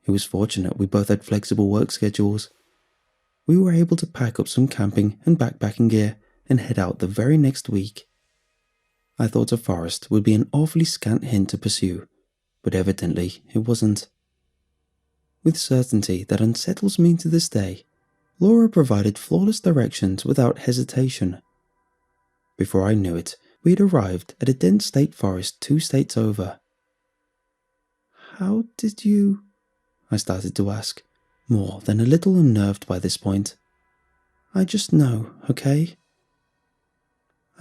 It was fortunate we both had flexible work schedules. We were able to pack up some camping and backpacking gear and head out the very next week. I thought a forest would be an awfully scant hint to pursue, but evidently it wasn't. With certainty that unsettles me to this day, Laura provided flawless directions without hesitation. Before I knew it, we had arrived at a dense state forest 2 states over. "How did you—" I started to ask, more than a little unnerved by this point. "I just know, okay?"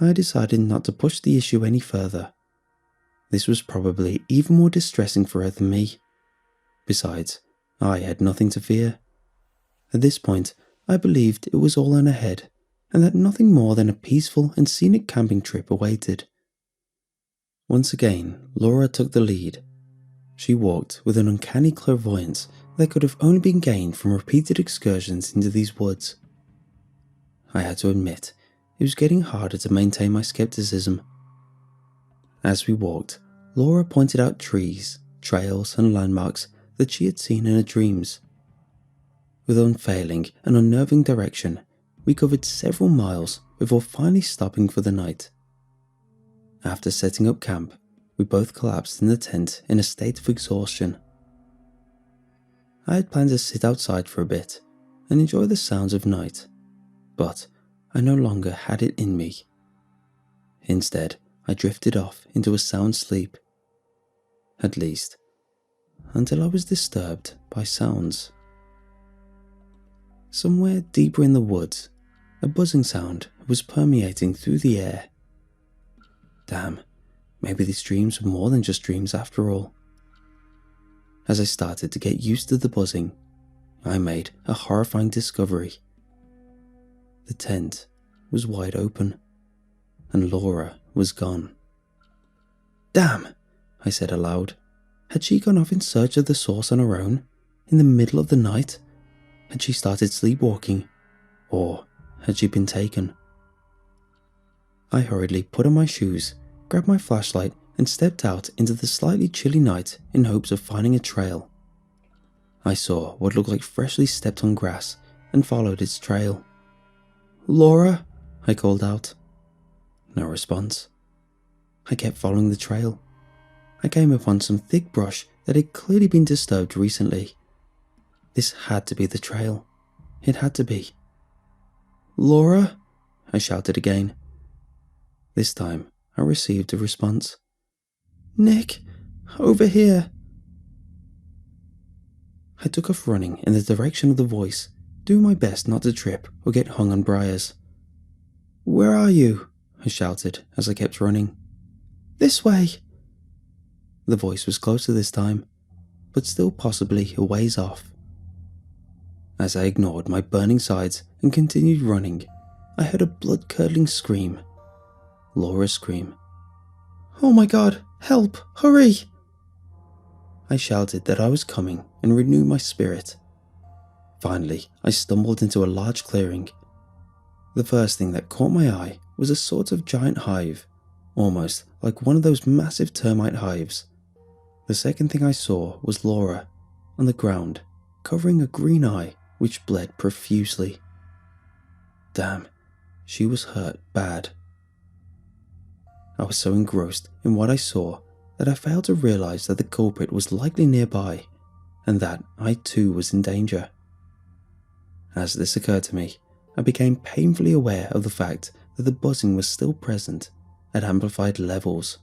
I decided not to push the issue any further. This was probably even more distressing for her than me. Besides, I had nothing to fear. At this point, I believed it was all in her head, and that nothing more than a peaceful and scenic camping trip awaited. Once again, Laura took the lead. She walked with an uncanny clairvoyance that could have only been gained from repeated excursions into these woods. I had to admit, it was getting harder to maintain my skepticism. As we walked, Laura pointed out trees, trails, and landmarks that she had seen in her dreams. With unfailing and unnerving direction, we covered several miles before finally stopping for the night. After setting up camp, we both collapsed in the tent in a state of exhaustion. I had planned to sit outside for a bit and enjoy the sounds of night, but I no longer had it in me. Instead, I drifted off into a sound sleep. At least, until I was disturbed by sounds. Somewhere deeper in the woods, a buzzing sound was permeating through the air. Damn, maybe these dreams were more than just dreams after all. As I started to get used to the buzzing, I made a horrifying discovery. The tent was wide open, and Laura was gone. Damn, I said aloud. Had she gone off in search of the source on her own, in the middle of the night? Had she started sleepwalking, or had she been taken? I hurriedly put on my shoes, grabbed my flashlight, and stepped out into the slightly chilly night in hopes of finding a trail. I saw what looked like freshly stepped on grass and followed its trail. Laura, I called out. No response. I kept following the trail. I came upon some thick brush that had clearly been disturbed recently. This had to be the trail. It had to be. Laura, I shouted again. This time I received a response. Nick, over here. I took off running in the direction of the voice, doing my best not to trip or get hung on briars. Where are you? I shouted as I kept running. This way. The voice was closer this time, but still possibly a ways off. As I ignored my burning sides and continued running, I heard a blood-curdling scream. Laura's scream. Oh my God, help, hurry! I shouted that I was coming and renewed my spirit. Finally, I stumbled into a large clearing. The first thing that caught my eye was a sort of giant hive, almost like one of those massive termite hives. The second thing I saw was Laura, on the ground, covering a green eye which bled profusely. Damn, she was hurt bad. I was so engrossed in what I saw that I failed to realize that the culprit was likely nearby, and that I too was in danger. As this occurred to me, I became painfully aware of the fact that the buzzing was still present at amplified levels.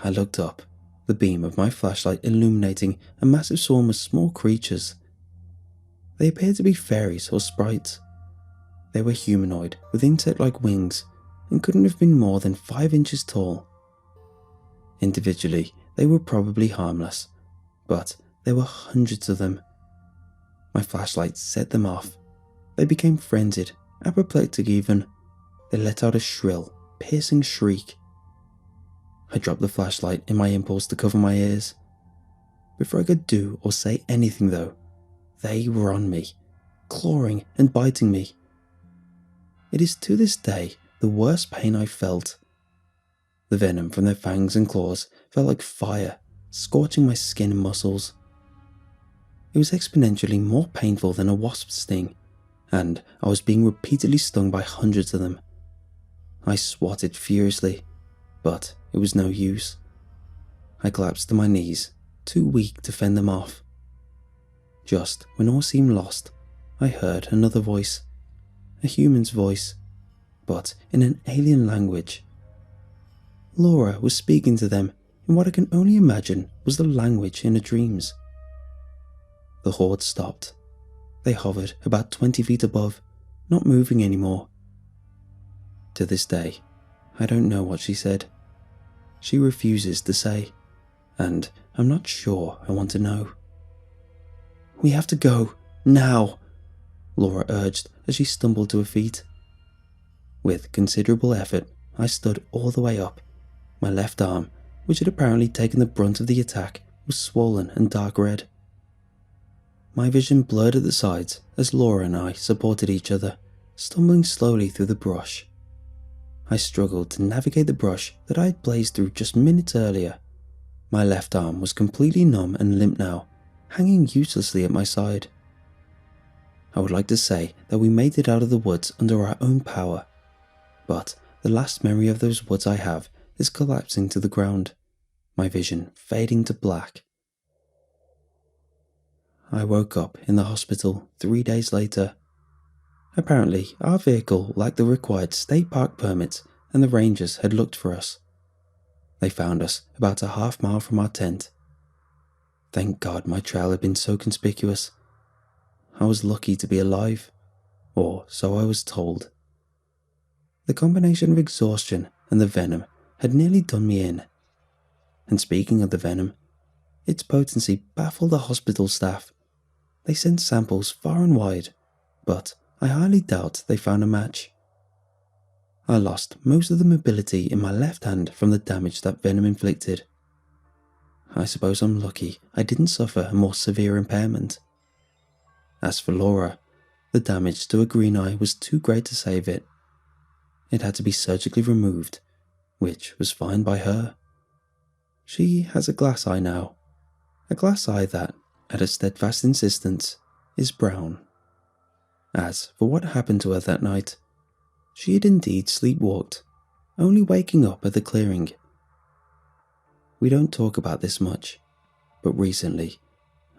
I looked up, the beam of my flashlight illuminating a massive swarm of small creatures. They appeared to be fairies or sprites. They were humanoid with insect-like wings and couldn't have been more than 5 inches tall. Individually, they were probably harmless, but there were hundreds of them. My flashlight set them off. They became frenzied, apoplectic even. They let out a shrill, piercing shriek. I dropped the flashlight in my impulse to cover my ears. Before I could do or say anything though, they were on me, clawing and biting me. It is to this day the worst pain I felt. The venom from their fangs and claws felt like fire, scorching my skin and muscles. It was exponentially more painful than a wasp's sting, and I was being repeatedly stung by hundreds of them. I swatted furiously, but it was no use. I collapsed to my knees, too weak to fend them off. Just when all seemed lost, I heard another voice, a human's voice, but in an alien language. Laura was speaking to them in what I can only imagine was the language in her dreams. The horde stopped. They hovered about 20 feet above, not moving anymore. To this day, I don't know what she said. She refuses to say, and I'm not sure I want to know. We have to go, now, Laura urged as she stumbled to her feet. With considerable effort, I stood all the way up. My left arm, which had apparently taken the brunt of the attack, was swollen and dark red. My vision blurred at the sides as Laura and I supported each other, stumbling slowly through the brush. I struggled to navigate the brush that I had blazed through just minutes earlier. My left arm was completely numb and limp now, hanging uselessly at my side. I would like to say that we made it out of the woods under our own power, but the last memory of those woods I have is collapsing to the ground, my vision fading to black. I woke up in the hospital 3 days later. Apparently, our vehicle lacked the required state park permits and the rangers had looked for us. They found us about a half-mile from our tent. Thank God my trail had been so conspicuous. I was lucky to be alive, or so I was told. The combination of exhaustion and the venom had nearly done me in. And speaking of the venom, its potency baffled the hospital staff. They sent samples far and wide, but I highly doubt they found a match. I lost most of the mobility in my left hand from the damage that venom inflicted. I suppose I'm lucky I didn't suffer a more severe impairment. As for Laura, the damage to her green eye was too great to save it. It had to be surgically removed, which was fine by her. She has a glass eye now, a glass eye that, at a steadfast insistence, is brown. As for what happened to her that night, she had indeed sleepwalked, only waking up at the clearing. We don't talk about this much, but recently,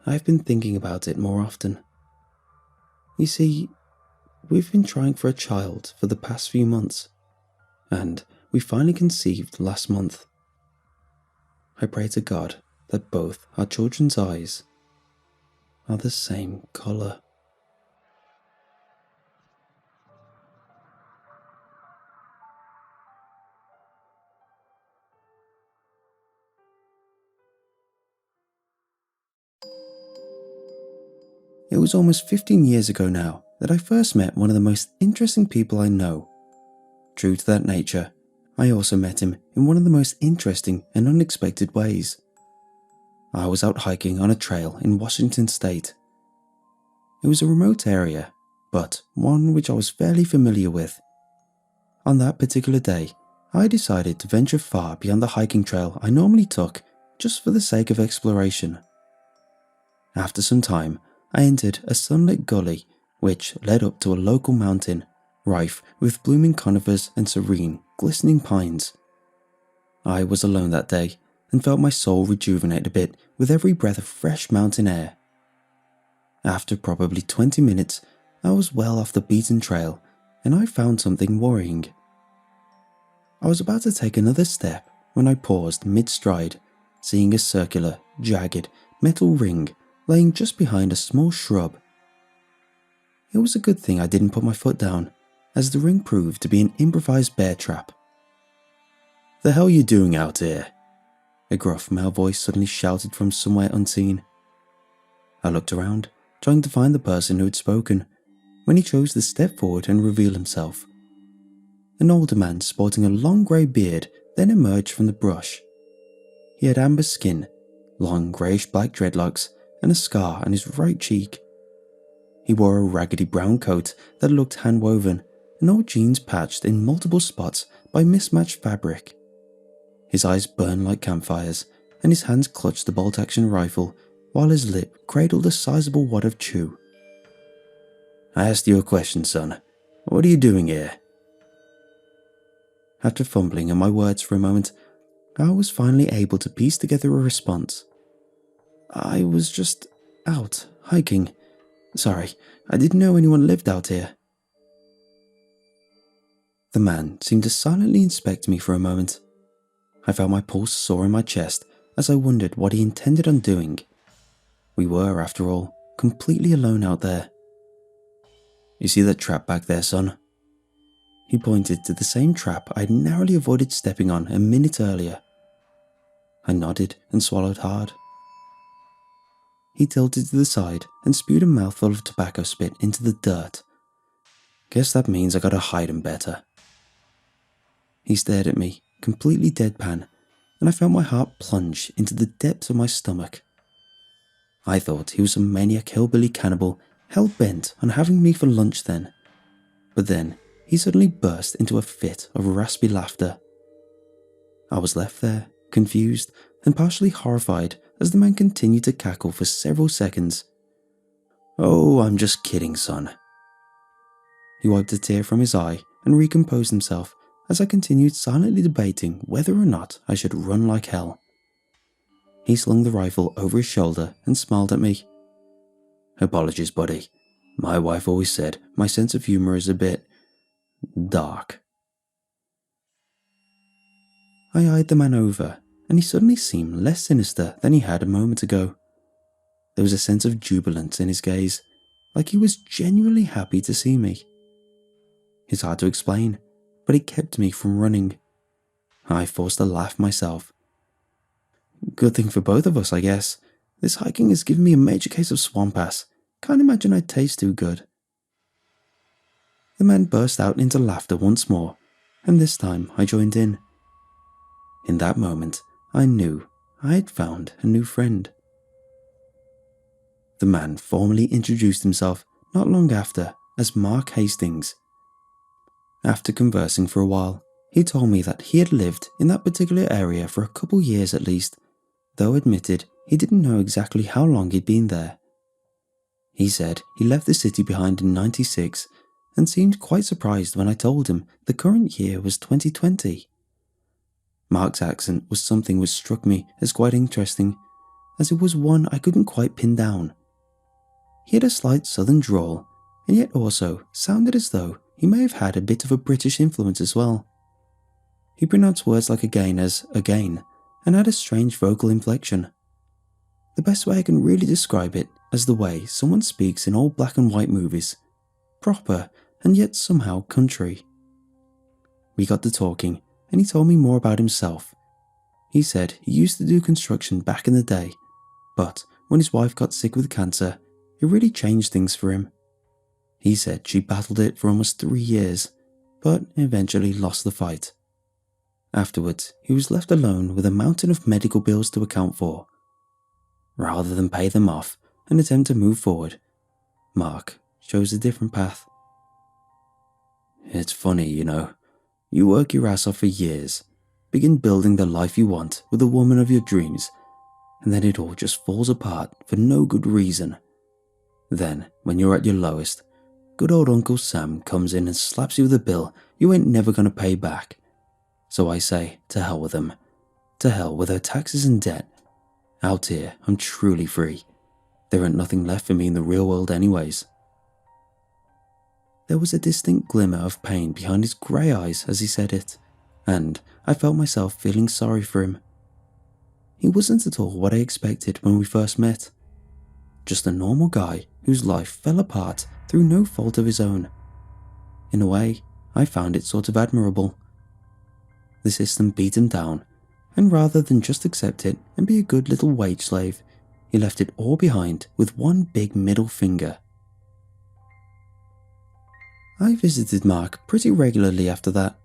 I've been thinking about it more often. You see, we've been trying for a child for the past few months, and we finally conceived last month. I pray to God that both our children's eyes are the same colour. It was almost 15 years ago now that I first met one of the most interesting people I know. True to that nature, I also met him in one of the most interesting and unexpected ways. I was out hiking on a trail in Washington State. It was a remote area, but one which I was fairly familiar with. On that particular day, I decided to venture far beyond the hiking trail I normally took just for the sake of exploration. After some time, I entered a sunlit gully which led up to a local mountain, rife with blooming conifers and serene, glistening pines. I was alone that day and felt my soul rejuvenate a bit with every breath of fresh mountain air. After probably 20 minutes, I was well off the beaten trail and I found something worrying. I was about to take another step when I paused mid-stride, seeing a circular, jagged, metal ring laying just behind a small shrub. It was a good thing I didn't put my foot down, as the ring proved to be an improvised bear trap. "The hell you doing out here?" a gruff male voice suddenly shouted from somewhere unseen. I looked around, trying to find the person who had spoken, when he chose to step forward and reveal himself. An older man sporting a long grey beard then emerged from the brush. He had amber skin, long greyish-black dreadlocks, and a scar on his right cheek. He wore a raggedy brown coat that looked hand-woven, and old jeans patched in multiple spots by mismatched fabric. His eyes burned like campfires, and his hands clutched the bolt-action rifle, while his lip cradled a sizable wad of chew. "I asked you a question, son. What are you doing here?" After fumbling at my words for a moment, I was finally able to piece together a response. "I was just out hiking. Sorry, I didn't know anyone lived out here." The man seemed to silently inspect me for a moment. I felt my pulse soar in my chest as I wondered what he intended on doing. We were, after all, completely alone out there. "You see that trap back there, son?" He pointed to the same trap I'd narrowly avoided stepping on a minute earlier. I nodded and swallowed hard. He tilted to the side and spewed a mouthful of tobacco spit into the dirt. "Guess that means I gotta hide him better." He stared at me, completely deadpan, and I felt my heart plunge into the depths of my stomach. I thought he was some maniac hillbilly cannibal hell-bent on having me for lunch then. But then he suddenly burst into a fit of raspy laughter. I was left there, confused and partially horrified as the man continued to cackle for several seconds. "Oh, I'm just kidding, son." He wiped a tear from his eye and recomposed himself as I continued silently debating whether or not I should run like hell. He slung the rifle over his shoulder and smiled at me. "Apologies, buddy. My wife always said my sense of humor is a bit dark." I eyed the man over, and he suddenly seemed less sinister than he had a moment ago. There was a sense of jubilance in his gaze, like he was genuinely happy to see me. It's hard to explain, but it kept me from running. I forced a laugh myself. Good thing for both of us, I guess. This hiking has given me a major case of swamp ass. Can't imagine I'd taste too good. The man burst out into laughter once more, and this time I joined in. In that moment, I knew I had found a new friend. The man formally introduced himself not long after as Mark Hastings. After conversing for a while, he told me that he had lived in that particular area for a couple years at least, though admitted he didn't know exactly how long he'd been there. He said he left the city behind in '96 and seemed quite surprised when I told him the current year was 2020. Mark's accent was something which struck me as quite interesting, as it was one I couldn't quite pin down. He had a slight southern drawl, and yet also sounded as though he may have had a bit of a British influence as well. He pronounced words like again as again, and had a strange vocal inflection. The best way I can really describe it as the way someone speaks in old black and white movies. Proper, and yet somehow country. We got to talking, and he told me more about himself. He said he used to do construction back in the day, but when his wife got sick with cancer, it really changed things for him. He said she battled it for almost 3 years, but eventually lost the fight. Afterwards, he was left alone with a mountain of medical bills to account for. Rather than pay them off and attempt to move forward, Mark chose a different path. "It's funny, you know. You work your ass off for years, begin building the life you want with the woman of your dreams, and then it all just falls apart for no good reason. Then, when you're at your lowest, good old Uncle Sam comes in and slaps you with a bill you ain't never gonna pay back. So I say, to hell with them. To hell with her taxes and debt. Out here, I'm truly free. There ain't nothing left for me in the real world anyways." There was a distinct glimmer of pain behind his grey eyes as he said it, and I felt myself feeling sorry for him. He wasn't at all what I expected when we first met. Just a normal guy whose life fell apart through no fault of his own. In a way, I found it sort of admirable. The system beat him down, and rather than just accept it and be a good little wage slave, he left it all behind with one big middle finger. I visited Mark pretty regularly after that,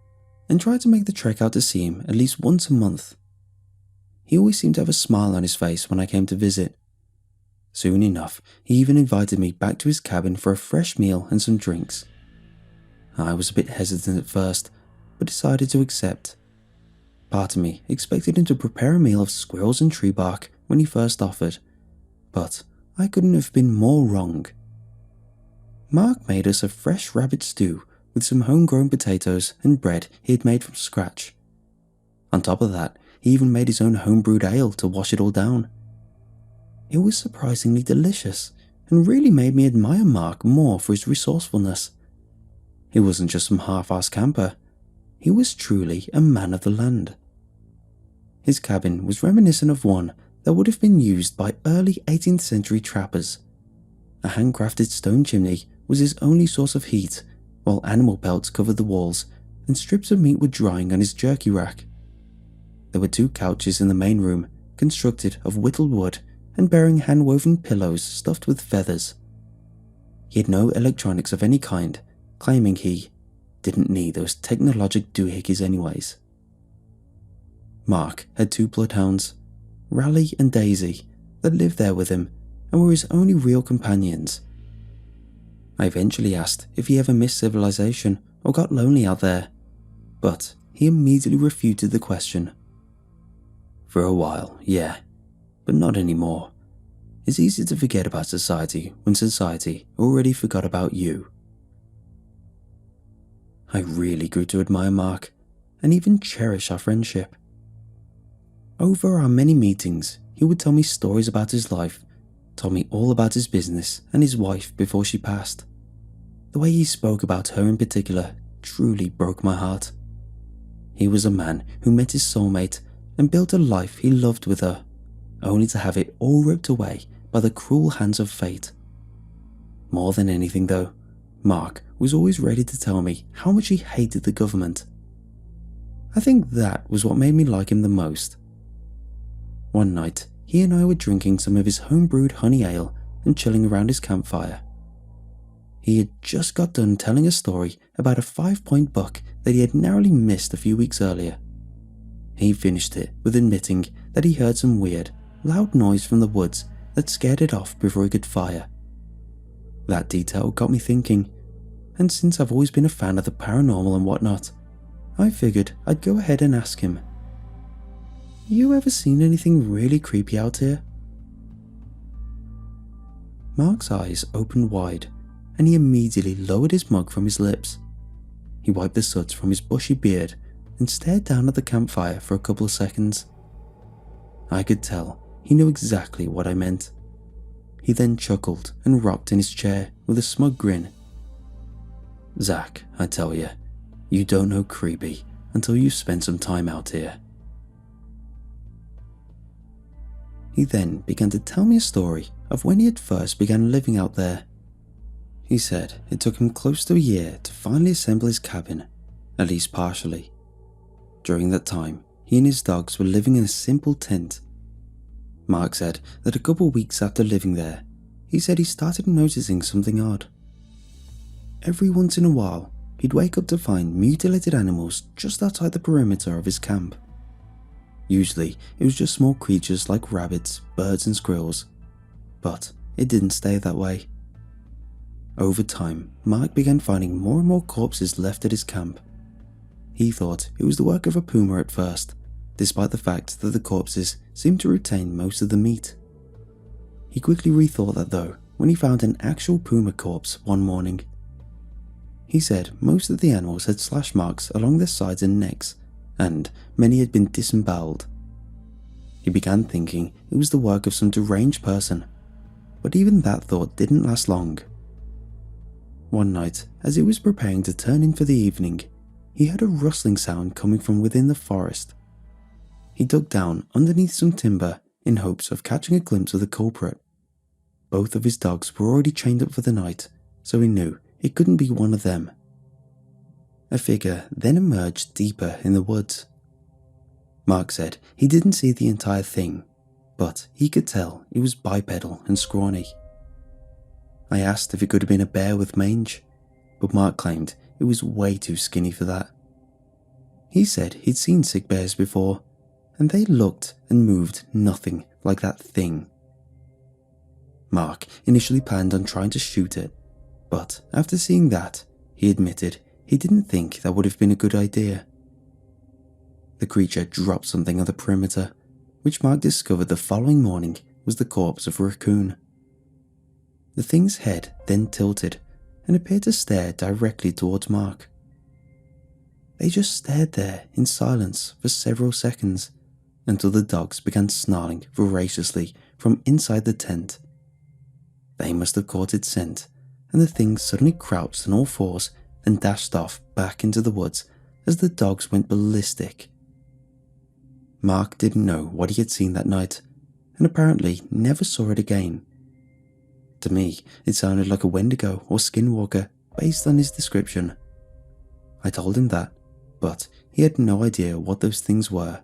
and tried to make the trek out to see him at least once a month. He always seemed to have a smile on his face when I came to visit. Soon enough, he even invited me back to his cabin for a fresh meal and some drinks. I was a bit hesitant at first, but decided to accept. Part of me expected him to prepare a meal of squirrels and tree bark when he first offered, but I couldn't have been more wrong. Mark made us a fresh rabbit stew with some homegrown potatoes and bread he had made from scratch. On top of that, he even made his own homebrewed ale to wash it all down. It was surprisingly delicious and really made me admire Mark more for his resourcefulness. He wasn't just some half-assed camper. He was truly a man of the land. His cabin was reminiscent of one that would have been used by early 18th century trappers. A handcrafted stone chimney was his only source of heat, while animal pelts covered the walls and strips of meat were drying on his jerky rack. There were 2 couches in the main room, constructed of whittled wood and bearing hand-woven pillows stuffed with feathers. He had no electronics of any kind, claiming he didn't need those technologic doohickeys anyways. Mark had 2 bloodhounds, Raleigh and Daisy, that lived there with him and were his only real companions. I eventually asked if he ever missed civilization or got lonely out there, but he immediately refuted the question. For a while, yeah, but not anymore. It's easy to forget about society when society already forgot about you. I really grew to admire Mark and even cherish our friendship. Over our many meetings, he would tell me stories about his life, told me all about his business and his wife before she passed. The way he spoke about her in particular truly broke my heart. He was a man who met his soulmate and built a life he loved with her, only to have it all ripped away by the cruel hands of fate. More than anything though, Mark was always ready to tell me how much he hated the government. I think that was what made me like him the most. One night, he and I were drinking some of his home-brewed honey ale and chilling around his campfire. He had just got done telling a story about a 5-point buck that he had narrowly missed a few weeks earlier. He finished it with admitting that he heard some weird, loud noise from the woods that scared it off before he could fire. That detail got me thinking, and since I've always been a fan of the paranormal and whatnot, I figured I'd go ahead and ask him. You ever seen anything really creepy out here? Mark's eyes opened wide, and he immediately lowered his mug from his lips. He wiped the soot from his bushy beard and stared down at the campfire for a couple of seconds. I could tell he knew exactly what I meant. He then chuckled and rocked in his chair with a smug grin. Zach, I tell you, you don't know creepy until you've spent some time out here. He then began to tell me a story of when he had first began living out there. He said it took him close to a year to finally assemble his cabin, at least partially. During that time, he and his dogs were living in a simple tent. Mark said that a couple weeks after living there, he said he started noticing something odd. Every once in a while, he'd wake up to find mutilated animals just outside the perimeter of his camp. Usually, it was just small creatures like rabbits, birds and squirrels, but it didn't stay that way. Over time, Mark began finding more and more corpses left at his camp. He thought it was the work of a puma at first, despite the fact that the corpses seemed to retain most of the meat. He quickly rethought that though, when he found an actual puma corpse one morning. He said most of the animals had slash marks along their sides and necks, and many had been disemboweled. He began thinking it was the work of some deranged person, but even that thought didn't last long. One night, as he was preparing to turn in for the evening, he heard a rustling sound coming from within the forest. He dug down underneath some timber in hopes of catching a glimpse of the culprit. Both of his dogs were already chained up for the night, so he knew it couldn't be one of them. A figure then emerged deeper in the woods. Mark said he didn't see the entire thing, but he could tell it was bipedal and scrawny. I asked if it could have been a bear with mange, but Mark claimed it was way too skinny for that. He said he'd seen sick bears before, and they looked and moved nothing like that thing. Mark initially planned on trying to shoot it, but after seeing that, he admitted he didn't think that would have been a good idea. The creature dropped something on the perimeter, which Mark discovered the following morning was the corpse of a raccoon. The thing's head then tilted and appeared to stare directly towards Mark. They just stared there in silence for several seconds until the dogs began snarling voraciously from inside the tent. They must have caught its scent, and the thing suddenly crouched on all fours and dashed off back into the woods as the dogs went ballistic. Mark didn't know what he had seen that night, and apparently never saw it again. To me, it sounded like a Wendigo or skinwalker based on his description. I told him that, but he had no idea what those things were.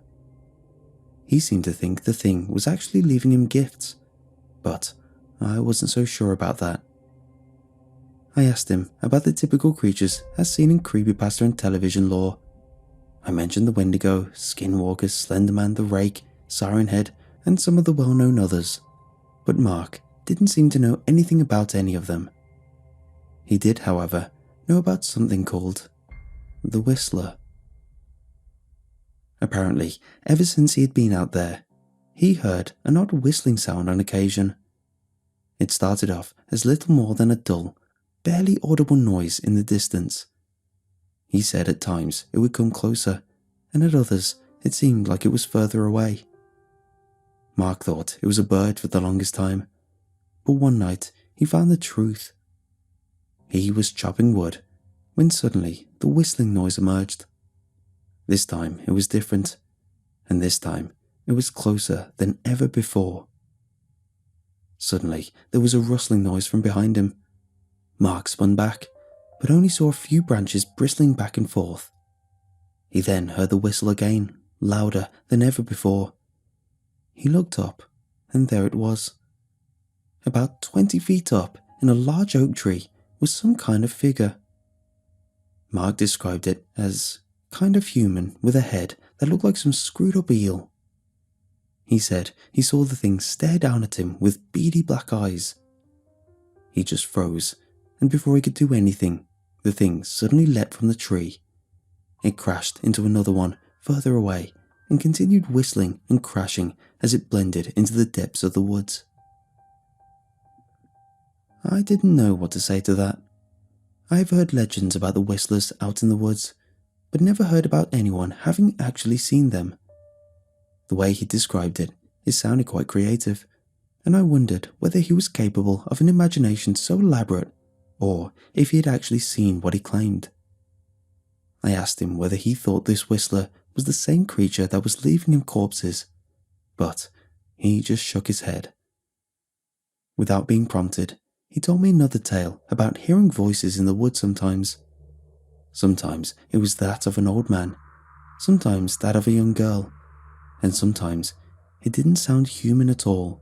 He seemed to think the thing was actually leaving him gifts, but I wasn't so sure about that. I asked him about the typical creatures as seen in creepypasta and television lore. I mentioned the Wendigo, Skinwalker, Slenderman, the Rake, Siren Head, and some of the well-known others, but Mark didn't seem to know anything about any of them. He did, however, know about something called the Whistler. Apparently, ever since he had been out there, he heard an odd whistling sound on occasion. It started off as little more than a dull, barely audible noise in the distance. He said at times it would come closer, and at others it seemed like it was further away. Mark thought it was a bird for the longest time, but one night he found the truth. He was chopping wood when suddenly the whistling noise emerged. This time it was different, and this time it was closer than ever before. Suddenly there was a rustling noise from behind him. Mark spun back, but only saw a few branches bristling back and forth. He then heard the whistle again, louder than ever before. He looked up, and there it was. About 20 feet up in a large oak tree was some kind of figure. Mark described it as kind of human with a head that looked like some screwed up eel. He said he saw the thing stare down at him with beady black eyes. He just froze, and before he could do anything, the thing suddenly leapt from the tree. It crashed into another one further away and continued whistling and crashing as it blended into the depths of the woods. I didn't know what to say to that. I've heard legends about the whistlers out in the woods, but never heard about anyone having actually seen them. The way he described it sounded quite creative, and I wondered whether he was capable of an imagination so elaborate, or if he had actually seen what he claimed. I asked him whether he thought this whistler was the same creature that was leaving him corpses, but he just shook his head. Without being prompted, he told me another tale about hearing voices in the woods sometimes. Sometimes it was that of an old man, sometimes that of a young girl, and sometimes it didn't sound human at all.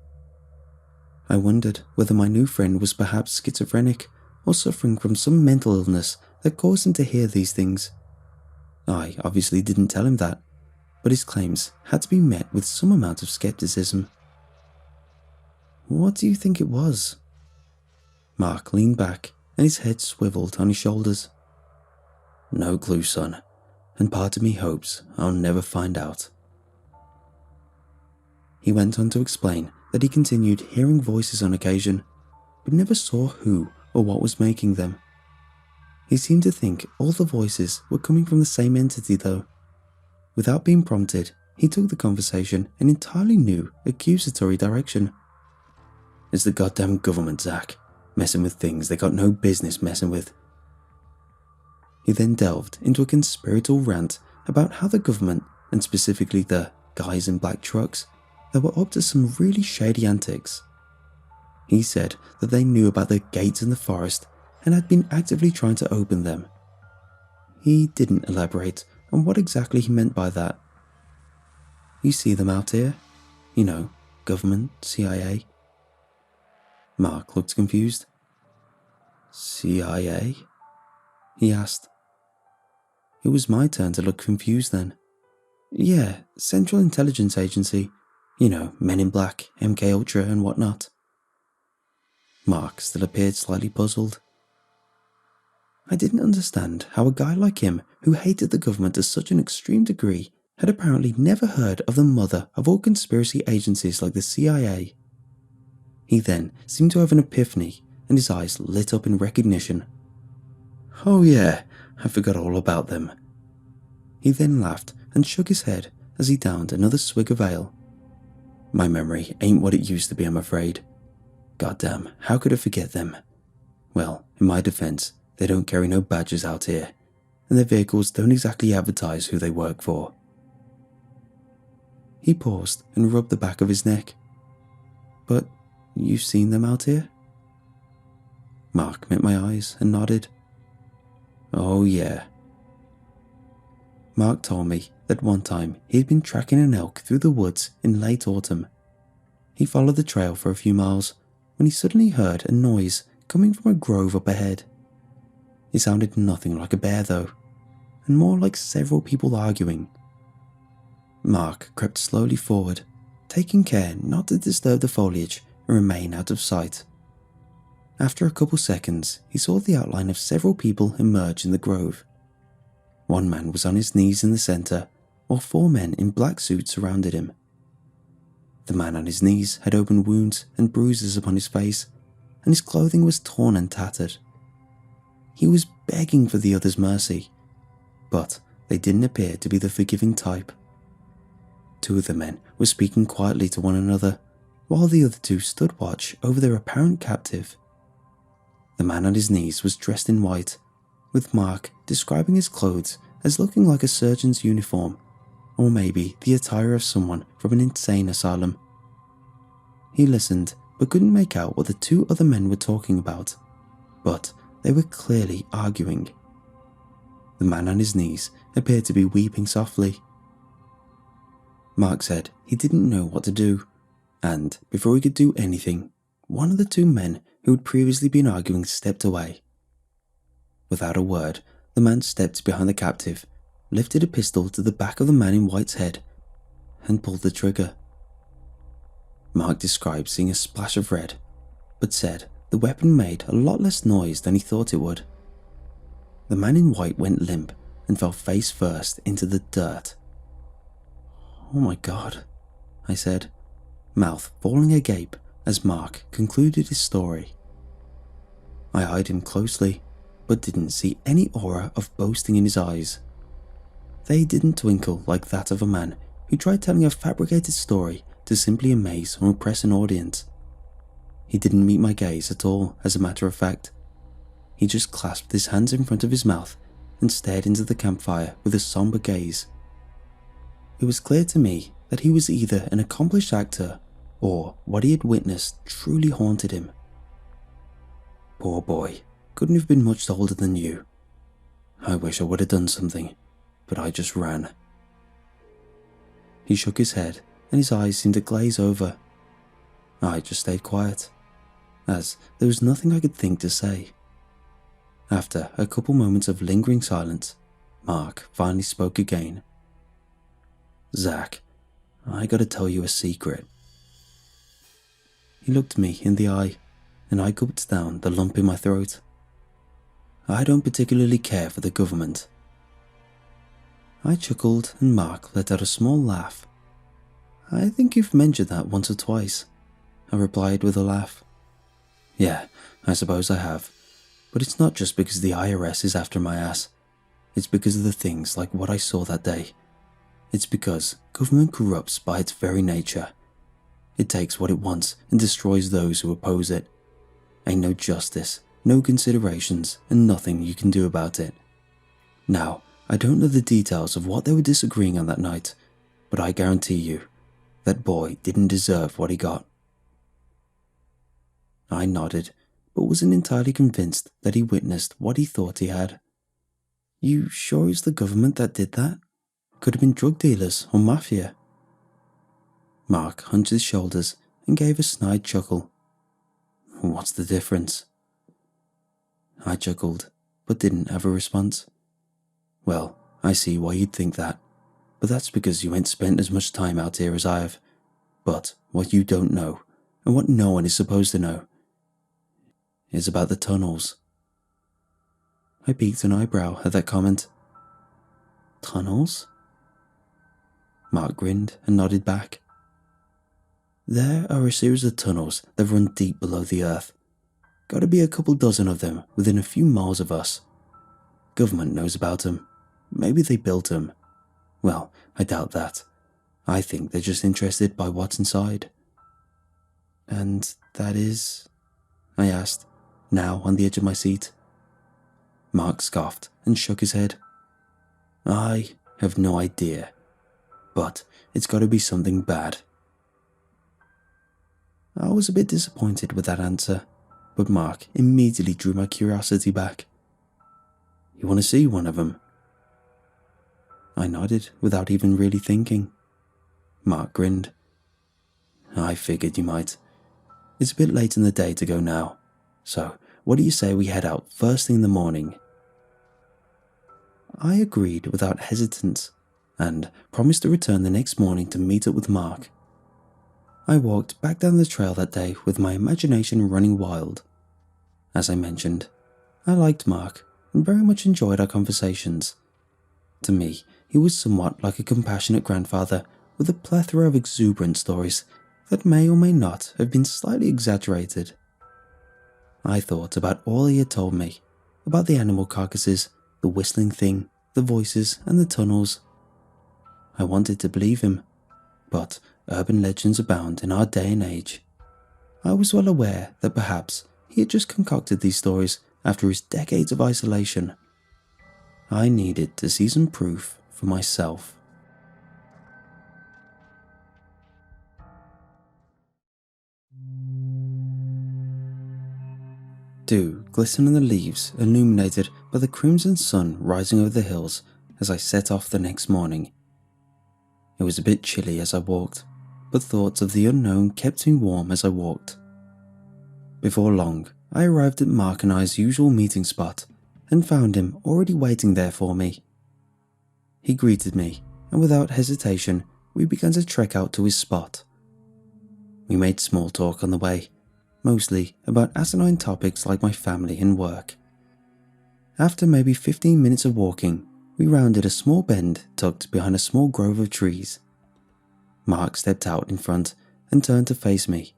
I wondered whether my new friend was perhaps schizophrenic or suffering from some mental illness that caused him to hear these things. I obviously didn't tell him that, but his claims had to be met with some amount of skepticism. What do you think it was? Mark leaned back and his head swiveled on his shoulders. No clue, son, and part of me hopes I'll never find out. He went on to explain that he continued hearing voices on occasion, but never saw who or what was making them. He seemed to think all the voices were coming from the same entity though. Without being prompted, he took the conversation in an entirely new, accusatory direction. It's the goddamn government, Zach, messing with things they got no business messing with. He then delved into a conspiratorial rant about how the government, and specifically the guys in black trucks, that were up to some really shady antics. He said that they knew about the gates in the forest and had been actively trying to open them. He didn't elaborate on what exactly he meant by that. You see them out here? You know, government, CIA. Mark looked confused. CIA? He asked. It was my turn to look confused then. Yeah, Central Intelligence Agency. You know, Men in Black, MK Ultra and whatnot. Mark still appeared slightly puzzled. I didn't understand how a guy like him, who hated the government to such an extreme degree, had apparently never heard of the mother of all conspiracy agencies like the CIA. He then seemed to have an epiphany, and his eyes lit up in recognition. Oh yeah, I forgot all about them. He then laughed and shook his head as he downed another swig of ale. My memory ain't what it used to be, I'm afraid. Goddamn, how could I forget them? Well, in my defense, they don't carry no badges out here, and their vehicles don't exactly advertise who they work for. He paused and rubbed the back of his neck. But you've seen them out here? Mark met my eyes and nodded. Oh yeah. Mark told me that one time he had been tracking an elk through the woods in late autumn. He followed the trail for a few miles when he suddenly heard a noise coming from a grove up ahead. It sounded nothing like a bear though, and more like several people arguing. Mark crept slowly forward, taking care not to disturb the foliage and remain out of sight. After a couple seconds, he saw the outline of several people emerge in the grove. One man was on his knees in the center, while 4 men in black suits surrounded him. The man on his knees had open wounds and bruises upon his face, and his clothing was torn and tattered. He was begging for the others' mercy, but they didn't appear to be the forgiving type. 2 of the men were speaking quietly to one another, while the other 2 stood watch over their apparent captive. The man on his knees was dressed in white, with Mark describing his clothes as looking like a surgeon's uniform, or maybe the attire of someone from an insane asylum. He listened, but couldn't make out what the 2 other men were talking about, but they were clearly arguing. The man on his knees appeared to be weeping softly. Mark said he didn't know what to do, and before he could do anything, one of the 2 men who had previously been arguing stepped away. Without a word, the man stepped behind the captive, lifted a pistol to the back of the man in white's head, and pulled the trigger. Mark described seeing a splash of red, but said the weapon made a lot less noise than he thought it would. The man in white went limp and fell face first into the dirt. "Oh my God," I said, mouth falling agape as Mark concluded his story. I eyed him closely, but didn't see any aura of boasting in his eyes. They didn't twinkle like that of a man who tried telling a fabricated story to simply amaze or impress an audience. He didn't meet my gaze at all, as a matter of fact. He just clasped his hands in front of his mouth and stared into the campfire with a somber gaze. It was clear to me that he was either an accomplished actor or what he had witnessed truly haunted him. "Poor boy, couldn't have been much older than you. I wish I would have done something, but I just ran." He shook his head and his eyes seemed to glaze over. I just stayed quiet, as there was nothing I could think to say. After a couple moments of lingering silence, Mark finally spoke again. "Zach, I gotta tell you a secret." He looked me in the eye, and I gulped down the lump in my throat. "I don't particularly care for the government." I chuckled and Mark let out a small laugh. "I think you've mentioned that once or twice," I replied with a laugh. "Yeah, I suppose I have, but it's not just because the IRS is after my ass. It's because of the things like what I saw that day. It's because government corrupts by its very nature. It takes what it wants and destroys those who oppose it. Ain't no justice, no considerations, and nothing you can do about it. Now, I don't know the details of what they were disagreeing on that night, but I guarantee you, that boy didn't deserve what he got." I nodded, but wasn't entirely convinced that he witnessed what he thought he had. "You sure it's the government that did that? Could have been drug dealers or mafia." Mark hunched his shoulders and gave a snide chuckle. "What's the difference?" I chuckled, but didn't have a response. "Well, I see why you'd think that, but that's because you ain't spent as much time out here as I have. But what you don't know, and what no one is supposed to know, is about the tunnels." I peeked an eyebrow at that comment. "Tunnels?" Mark grinned and nodded back. "There are a series of tunnels that run deep below the earth. Gotta be a couple dozen of them within a few miles of us. Government knows about them. Maybe they built them. Well, I doubt that. I think they're just interested by what's inside." "And that is?" I asked, now on the edge of my seat. Mark scoffed and shook his head. "I have no idea, but it's got to be something bad." I was a bit disappointed with that answer, but Mark immediately drew my curiosity back. "You want to see one of them?" I nodded without even really thinking. Mark grinned. "I figured you might. It's a bit late in the day to go now, so what do you say we head out first thing in the morning, I agreed without hesitance and promised to return the next morning to meet up with Mark. I walked back down the trail that day with my imagination running wild. As I mentioned, I liked Mark and very much enjoyed our conversations. To me, he was somewhat like a compassionate grandfather with a plethora of exuberant stories that may or may not have been slightly exaggerated. I thought about all he had told me, about the animal carcasses, the whistling thing, the voices, and the tunnels. I wanted to believe him, but urban legends abound in our day and age. I was well aware that perhaps he had just concocted these stories after his decades of isolation. I needed to see some proof for myself. Dew glistened on the leaves, illuminated by the crimson sun rising over the hills as I set off the next morning. It was a bit chilly as I walked, but thoughts of the unknown kept me warm as I walked. Before long, I arrived at Mark and I's usual meeting spot and found him already waiting there for me. He greeted me, and without hesitation, we began to trek out to his spot. We made small talk on the way, mostly about asinine topics like my family and work. After maybe 15 minutes of walking, we rounded a small bend tucked behind a small grove of trees. Mark stepped out in front and turned to face me.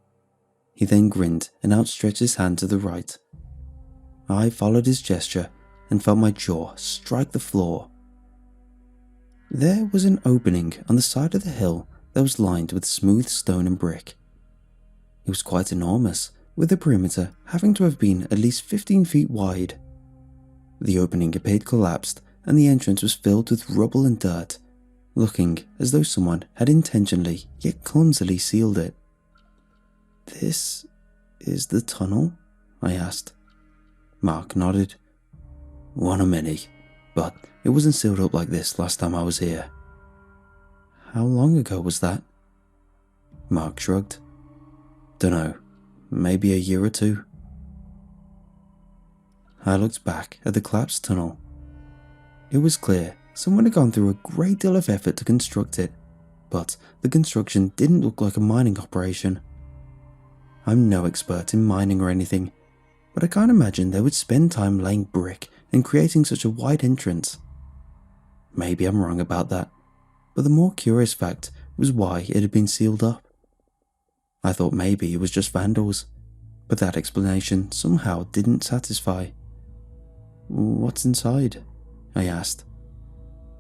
He then grinned and outstretched his hand to the right. I followed his gesture and felt my jaw strike the floor. There was an opening on the side of the hill that was lined with smooth stone and brick. It was quite enormous, with the perimeter having to have been at least 15 feet wide. The opening appeared collapsed and the entrance was filled with rubble and dirt, looking as though someone had intentionally yet clumsily sealed it. "This is the tunnel?" I asked. Mark nodded. "One of many, but it wasn't sealed up like this last time I was here." "How long ago was that?" Mark shrugged. "Dunno, maybe a year or two." I looked back at the collapsed tunnel. It was clear someone had gone through a great deal of effort to construct it, but the construction didn't look like a mining operation. I'm no expert in mining or anything, but I can't imagine they would spend time laying brick and creating such a wide entrance. Maybe I'm wrong about that, but the more curious fact was why it had been sealed up. I thought maybe it was just vandals, but that explanation somehow didn't satisfy. "What's inside?" I asked.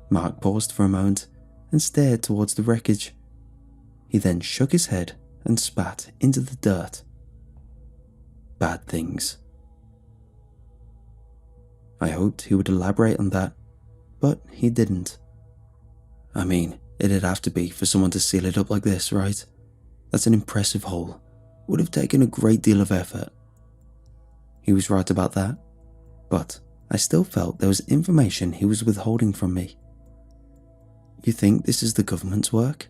Mark paused for a moment and stared towards the wreckage. He then shook his head and spat into the dirt. "Bad things." I hoped he would elaborate on that, but he didn't. I mean, it'd have to be for someone to seal it up like this, right? That's an impressive hole. Would have taken a great deal of effort. He was right about that, but I still felt there was information he was withholding from me. "You think this is the government's work?"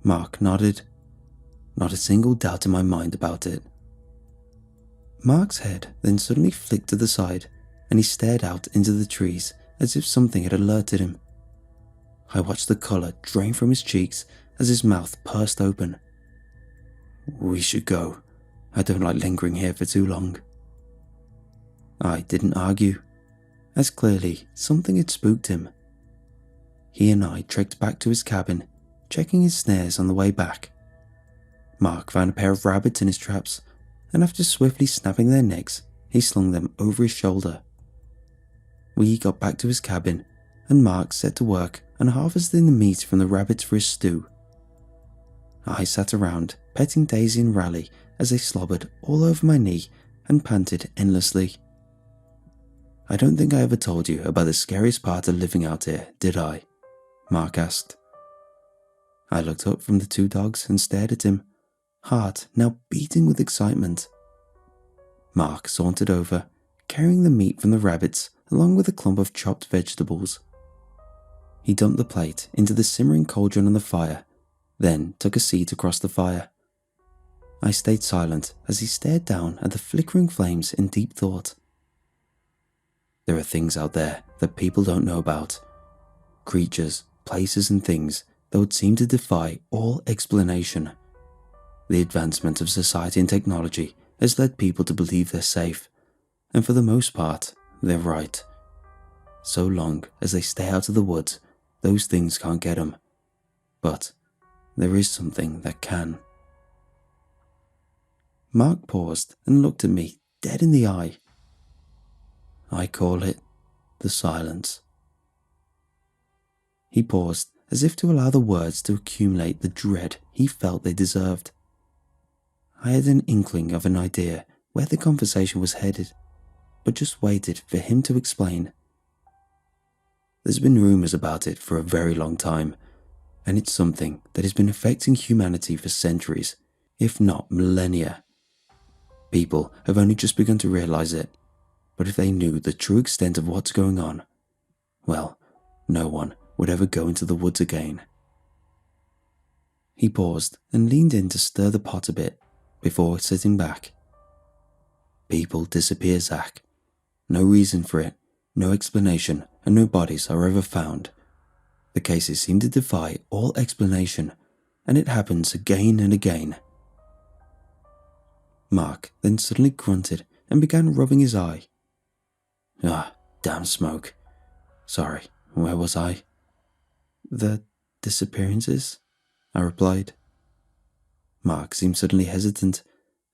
Mark nodded. Not a single doubt in my mind about it. Mark's head then suddenly flicked to the side and he stared out into the trees as if something had alerted him. I watched the colour drain from his cheeks as his mouth pursed open. "We should go. I don't like lingering here for too long." I didn't argue, as clearly something had spooked him. He and I trekked back to his cabin, checking his snares on the way back. Mark found a pair of rabbits in his traps, and after swiftly snapping their necks, he slung them over his shoulder. We got back to his cabin, and Mark set to work on harvesting the meat from the rabbits for his stew. I sat around, petting Daisy and Raleigh as they slobbered all over my knee and panted endlessly. "I don't think I ever told you about the scariest part of living out here, did I?" Mark asked. I looked up from the two dogs and stared at him, heart now beating with excitement. Mark sauntered over, carrying the meat from the rabbits along with a clump of chopped vegetables. He dumped the plate into the simmering cauldron on the fire, then took a seat across the fire. I stayed silent as he stared down at the flickering flames in deep thought. There are things out there that people don't know about. Creatures, places and things that would seem to defy all explanation. The advancement of society and technology has led people to believe they're safe, and for the most part, they're right. So long as they stay out of the woods, those things can't get them. But there is something that can. Mark paused and looked at me dead in the eye. I call it the silence. He paused as if to allow the words to accumulate the dread he felt they deserved. I had an inkling of an idea where the conversation was headed, but just waited for him to explain. There's been rumours about it for a very long time, and it's something that has been affecting humanity for centuries, if not millennia. People have only just begun to realise it, but if they knew the true extent of what's going on, well, no one would ever go into the woods again. He paused and leaned in to stir the pot a bit before sitting back. People disappear, Zach. No reason for it, no explanation, and no bodies are ever found. The cases seem to defy all explanation, and it happens again and again. Mark then suddenly grunted and began rubbing his eye. Damn smoke. Sorry, where was I? The disappearances? I replied. Mark seemed suddenly hesitant,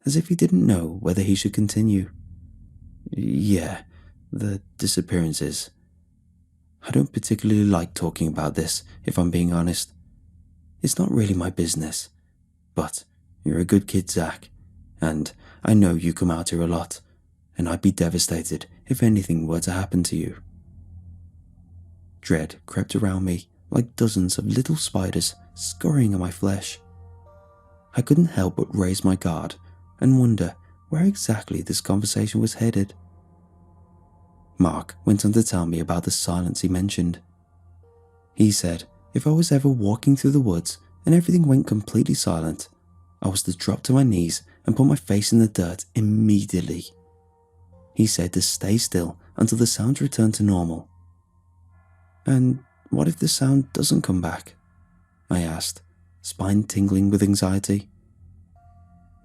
as if he didn't know whether he should continue. Yeah, the disappearances. I don't particularly like talking about this, if I'm being honest. It's not really my business. But you're a good kid, Zach, and I know you come out here a lot, and I'd be devastated if anything were to happen to you. Dread crept around me like dozens of little spiders scurrying on my flesh. I couldn't help but raise my guard and wonder where exactly this conversation was headed. Mark went on to tell me about the silence he mentioned. He said if I was ever walking through the woods and everything went completely silent, I was to drop to my knees and put my face in the dirt immediately. He said to stay still until the sounds returned to normal. And what if the sound doesn't come back? I asked, spine tingling with anxiety.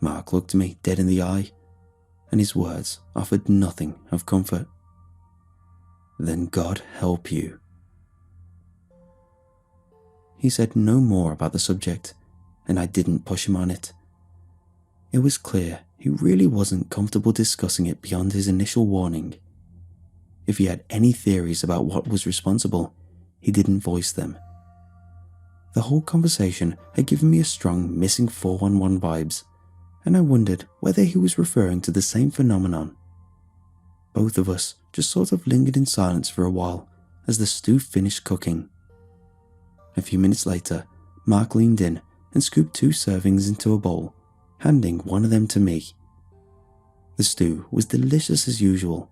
Mark looked me dead in the eye, and his words offered nothing of comfort. Then God help you. He said no more about the subject, and I didn't push him on it. It was clear he really wasn't comfortable discussing it beyond his initial warning. If he had any theories about what was responsible, he didn't voice them. The whole conversation had given me a strong missing 411 vibes, and I wondered whether he was referring to the same phenomenon. Both of us just sort of lingered in silence for a while as the stew finished cooking. A few minutes later, Mark leaned in and scooped 2 servings into a bowl, handing one of them to me. The stew was delicious as usual,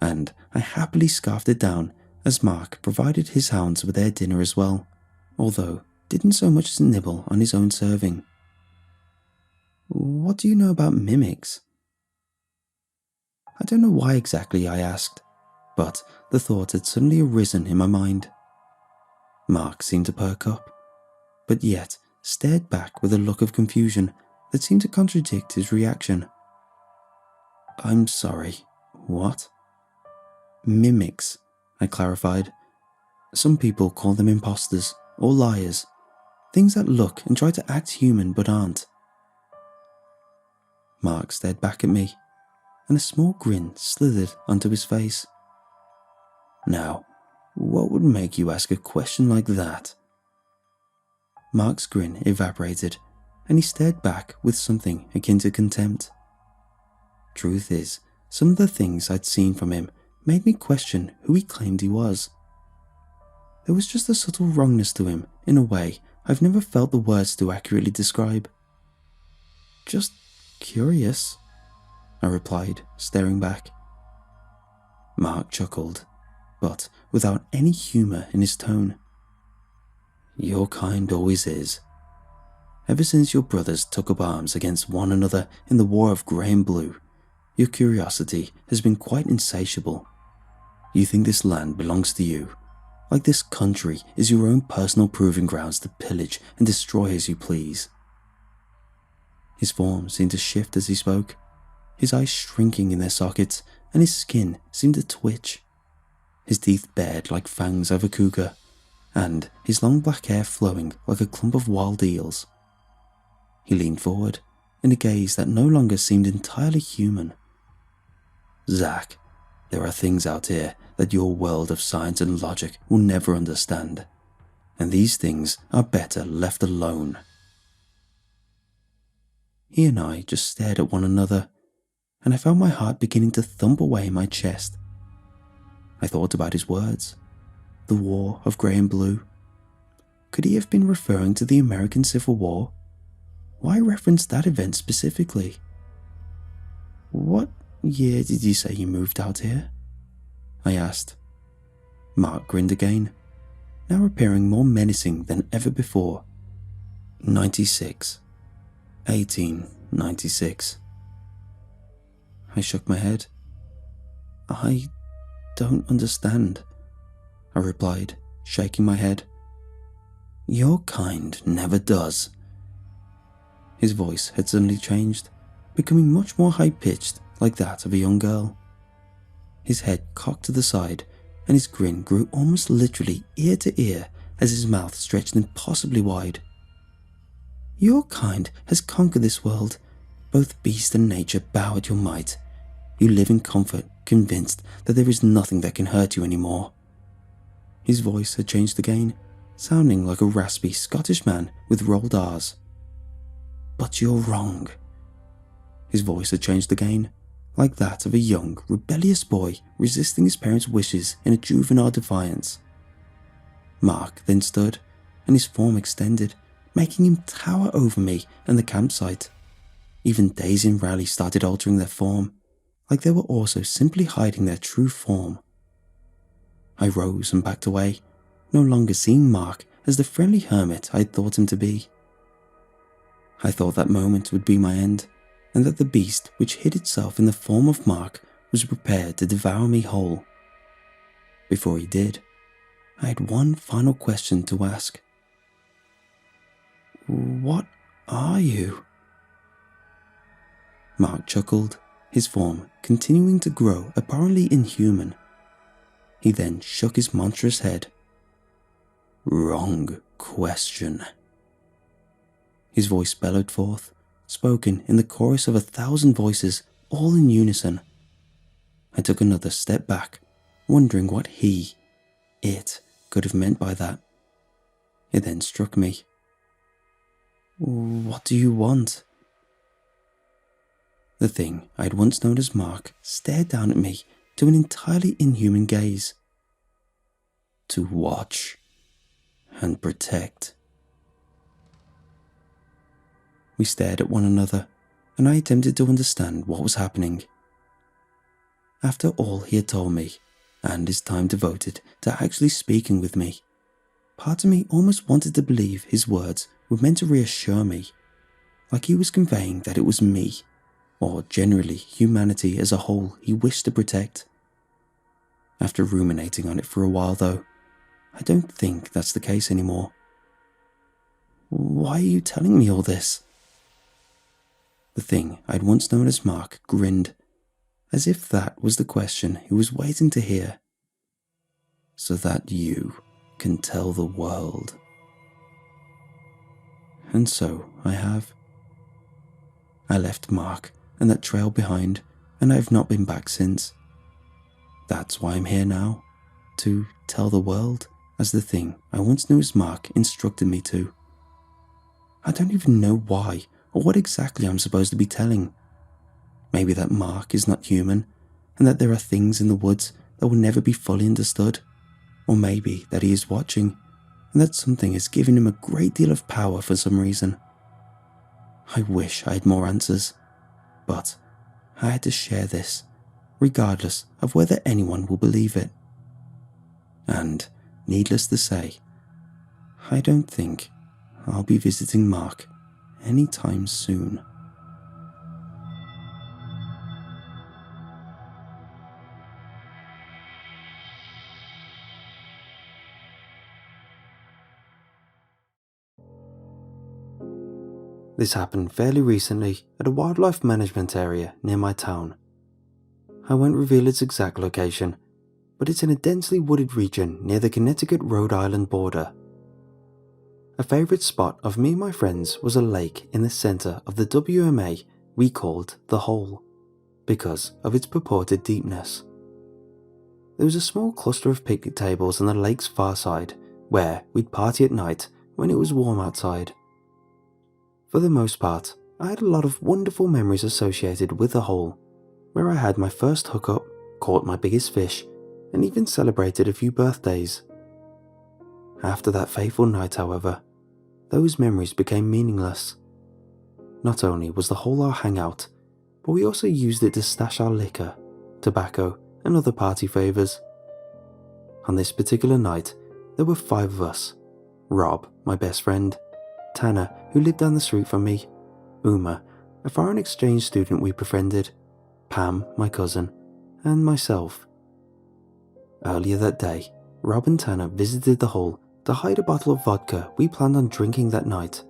and I happily scarfed it down as Mark provided his hounds with their dinner as well, although didn't so much as nibble on his own serving. What do you know about mimics? I don't know why exactly I asked, but the thought had suddenly arisen in my mind. Mark seemed to perk up, but yet stared back with a look of confusion that seemed to contradict his reaction. I'm sorry, what? Mimics, I clarified. Some people call them imposters or liars, things that look and try to act human but aren't. Mark stared back at me, and a small grin slithered onto his face. Now, what would make you ask a question like that? Mark's grin evaporated, and he stared back with something akin to contempt. Truth is, some of the things I'd seen from him made me question who he claimed he was. There was just a subtle wrongness to him in a way I've never felt the words to accurately describe. Just curious, I replied, staring back. Mark chuckled, but without any humour in his tone. Your kind always is. Ever since your brothers took up arms against one another in the War of Grey and Blue, your curiosity has been quite insatiable. You think this land belongs to you, like this country is your own personal proving grounds to pillage and destroy as you please. His form seemed to shift as he spoke, his eyes shrinking in their sockets, and his skin seemed to twitch. His teeth bared like fangs of a cougar, and his long black hair flowing like a clump of wild eels. He leaned forward in a gaze that no longer seemed entirely human. Zack, there are things out here that your world of science and logic will never understand, and these things are better left alone. He and I just stared at one another, and I felt my heart beginning to thump away in my chest. I thought about his words, the War of Grey and Blue. Could he have been referring to the American Civil War? Why reference that event specifically? What year did you say you moved out here? I asked. Mark grinned again, now appearing more menacing than ever before. 96. 1896. I shook my head. I don't understand, I replied, shaking my head. Your kind never does. His voice had suddenly changed, becoming much more high-pitched, like that of a young girl. His head cocked to the side, and his grin grew almost literally ear to ear as his mouth stretched impossibly wide. Your kind has conquered this world. Both beast and nature bow at your might. You live in comfort, convinced that there is nothing that can hurt you anymore. His voice had changed again, sounding like a raspy Scottish man with rolled R's. But you're wrong. His voice had changed again, like that of a young, rebellious boy resisting his parents' wishes in a juvenile defiance. Mark then stood, and his form extended, making him tower over me and the campsite. Even Daisy and Riley started altering their form, like they were also simply hiding their true form. I rose and backed away, no longer seeing Mark as the friendly hermit I had thought him to be. I thought that moment would be my end, and that the beast which hid itself in the form of Mark was prepared to devour me whole. Before he did, I had one final question to ask. What are you? Mark chuckled, his form continuing to grow apparently inhuman. He then shook his monstrous head. Wrong question. His voice bellowed forth, spoken in the chorus of 1,000 voices, all in unison. I took another step back, wondering what it could have meant by that. It then struck me. What do you want? The thing I had once known as Mark stared down at me to an entirely inhuman gaze. To watch and protect. We stared at one another, and I attempted to understand what was happening. After all he had told me, and his time devoted to actually speaking with me, part of me almost wanted to believe his words were meant to reassure me, like he was conveying that it was me, or generally humanity as a whole, he wished to protect. After ruminating on it for a while though, I don't think that's the case anymore. Why are you telling me all this? The thing I'd once known as Mark grinned, as if that was the question he was waiting to hear. So that you can tell the world. And so I have. I left Mark and that trail behind, and I have not been back since. That's why I'm here now, to tell the world, as the thing I once knew as Mark instructed me to. I don't even know why or what exactly I'm supposed to be telling. Maybe that Mark is not human, and that there are things in the woods that will never be fully understood. Or maybe that he is watching, and that something is giving him a great deal of power for some reason. I wish I had more answers, but I had to share this, regardless of whether anyone will believe it. And, needless to say, I don't think I'll be visiting Mark anytime soon. This happened fairly recently at a wildlife management area near my town. I won't reveal its exact location, but it's in a densely wooded region near the Connecticut-Rhode Island border. A favourite spot of me and my friends was a lake in the centre of the WMA we called the Hole, because of its purported deepness. There was a small cluster of picnic tables on the lake's far side, where we'd party at night when it was warm outside. For the most part, I had a lot of wonderful memories associated with the Hole, where I had my first hookup, caught my biggest fish, and even celebrated a few birthdays. After that fateful night, however, those memories became meaningless. Not only was the Hole our hangout, but we also used it to stash our liquor, tobacco, and other party favours. On this particular night, there were 5 of us: Rob, my best friend; Tanner, who lived down the street from me; Uma, a foreign exchange student we befriended; Pam, my cousin; and myself. Earlier that day, Rob and Tanner visited the Hole to hide a bottle of vodka we planned on drinking that night,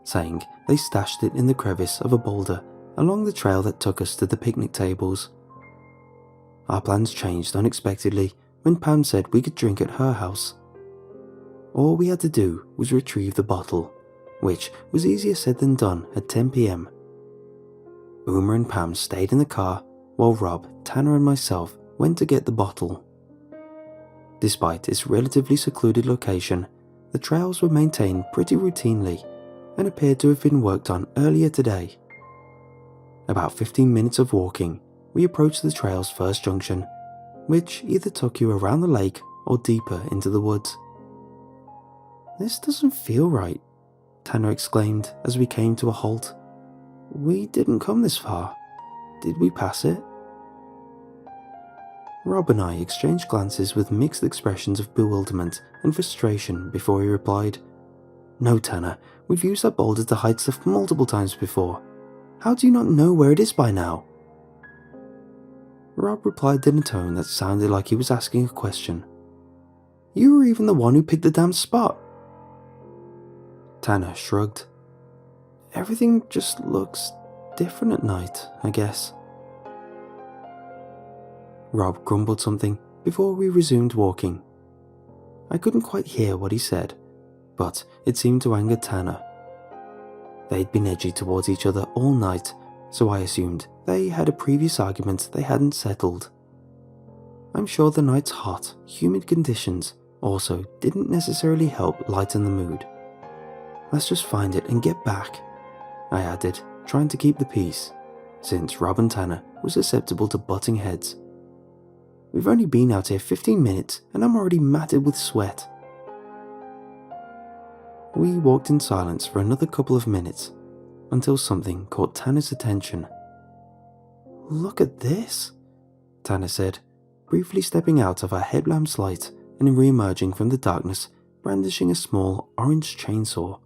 saying they stashed it in the crevice of a boulder along the trail that took us to the picnic tables. Our plans changed unexpectedly when Pam said we could drink at her house. All we had to do was retrieve the bottle, which was easier said than done at 10 p.m. Uma and Pam stayed in the car while Rob, Tanner and myself went to get the bottle. Despite its relatively secluded location, the trails were maintained pretty routinely and appeared to have been worked on earlier today. About 15 minutes of walking, we approached the trail's first junction, which either took you around the lake or deeper into the woods. "This doesn't feel right," Tanner exclaimed as we came to a halt. "We didn't come this far. Did we pass it?" Rob and I exchanged glances with mixed expressions of bewilderment and frustration before he replied, "No, Tanner, we've used that boulder to hide stuff multiple times before. How do you not know where it is by now?" Rob replied in a tone that sounded like he was asking a question. "You were even the one who picked the damn spot." Tanner shrugged. "Everything just looks different at night, I guess." Rob grumbled something before we resumed walking. I couldn't quite hear what he said, but it seemed to anger Tanner. They'd been edgy towards each other all night, so I assumed they had a previous argument they hadn't settled. I'm sure the night's hot, humid conditions also didn't necessarily help lighten the mood. "Let's just find it and get back," I added, trying to keep the peace, since Rob and Tanner were susceptible to butting heads. "We've only been out here 15 minutes and I'm already matted with sweat." We walked in silence for another couple of minutes until something caught Tanner's attention. "Look at this," Tanner said, briefly stepping out of our headlamp's light and re-emerging from the darkness brandishing a small orange chainsaw.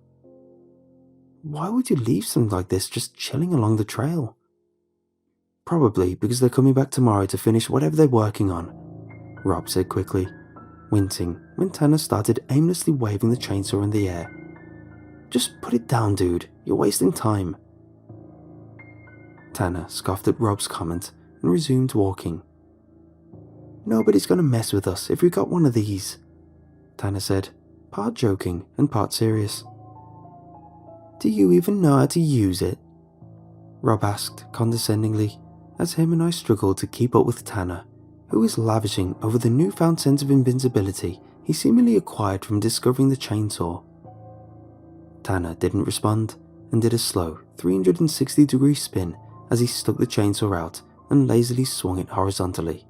"Why would you leave something like this just chilling along the trail?" "Probably because they're coming back tomorrow to finish whatever they're working on," Rob said quickly, wincing when Tanner started aimlessly waving the chainsaw in the air. "Just put it down, dude. You're wasting time." Tanner scoffed at Rob's comment and resumed walking. "Nobody's gonna mess with us if we got one of these," Tanner said, part joking and part serious. "Do you even know how to use it?" Rob asked condescendingly, as him and I struggled to keep up with Tanner, who was lavishing over the newfound sense of invincibility he seemingly acquired from discovering the chainsaw. Tanner didn't respond and did a slow 360-degree spin as he stuck the chainsaw out and lazily swung it horizontally.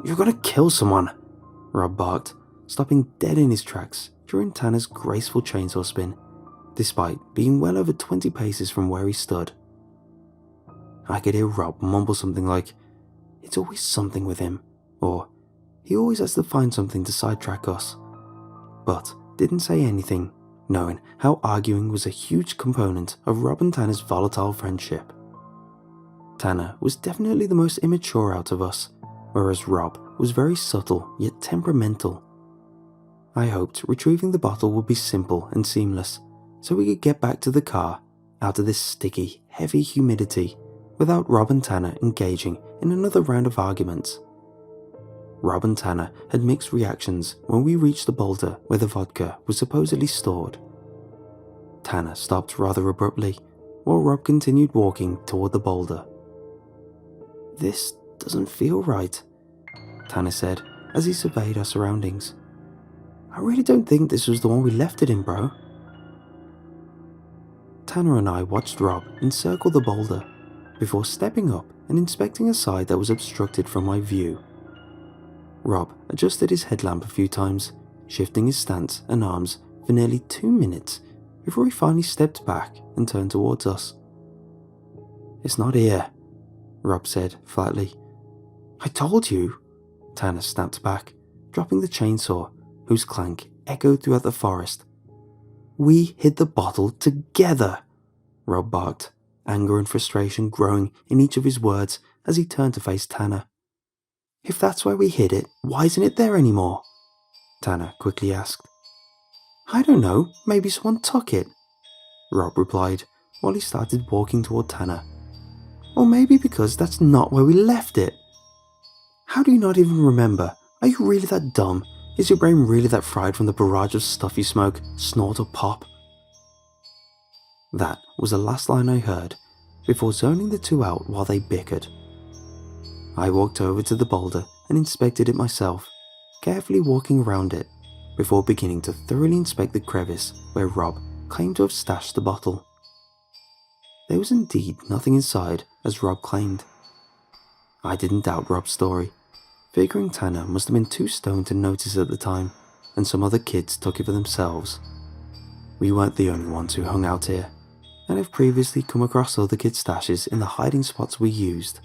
"You're gonna kill someone," Rob barked, stopping dead in his tracks during Tanner's graceful chainsaw spin, despite being well over 20 paces from where he stood. I could hear Rob mumble something like, "It's always something with him," or "He always has to find something to sidetrack us," but didn't say anything, knowing how arguing was a huge component of Rob and Tanner's volatile friendship. Tanner was definitely the most immature out of us, whereas Rob was very subtle yet temperamental. I hoped retrieving the bottle would be simple and seamless, so we could get back to the car out of this sticky, heavy humidity without Rob and Tanner engaging in another round of arguments. Rob and Tanner had mixed reactions when we reached the boulder where the vodka was supposedly stored. Tanner stopped rather abruptly, while Rob continued walking toward the boulder. "This doesn't feel right," Tanner said as he surveyed our surroundings. "I really don't think this was the one we left it in, bro." Tanner and I watched Rob encircle the boulder before stepping up and inspecting a side that was obstructed from my view. Rob adjusted his headlamp a few times, shifting his stance and arms for nearly 2 minutes before he finally stepped back and turned towards us. "It's not here," Rob said flatly. "I told you," Tanner snapped back, dropping the chainsaw, whose clank echoed throughout the forest. "We hid the bottle together," Rob barked, anger and frustration growing in each of his words as he turned to face Tanner. "If that's where we hid it, why isn't it there anymore?" Tanner quickly asked. "I don't know, maybe someone took it," Rob replied while he started walking toward Tanner. "Or maybe because that's not where we left it. How do you not even remember? Are you really that dumb? Is your brain really that fried from the barrage of stuff you smoke, snort or pop?" That was the last line I heard before zoning the two out while they bickered. I walked over to the boulder and inspected it myself, carefully walking around it before beginning to thoroughly inspect the crevice where Rob claimed to have stashed the bottle. There was indeed nothing inside as Rob claimed. I didn't doubt Rob's story, figuring Tanner must have been too stoned to notice at the time, and some other kids took it for themselves. We weren't the only ones who hung out here, and have previously come across other kids' stashes in the hiding spots we used.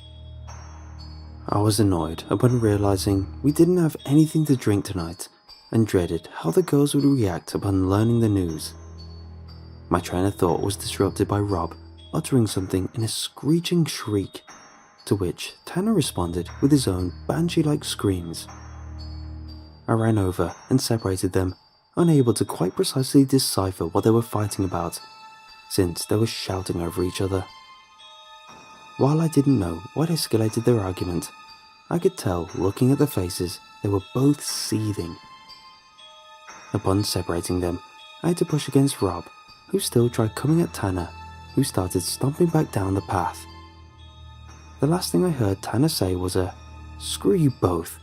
I was annoyed upon realizing we didn't have anything to drink tonight, and dreaded how the girls would react upon learning the news. My train of thought was disrupted by Rob uttering something in a screeching shriek, to which Tanner responded with his own banshee-like screams. I ran over and separated them, unable to quite precisely decipher what they were fighting about, since they were shouting over each other. While I didn't know what escalated their argument, I could tell looking at their faces they were both seething. Upon separating them, I had to push against Rob, who still tried coming at Tanner, who started stomping back down the path. The last thing I heard Tanner say was a "screw you both,"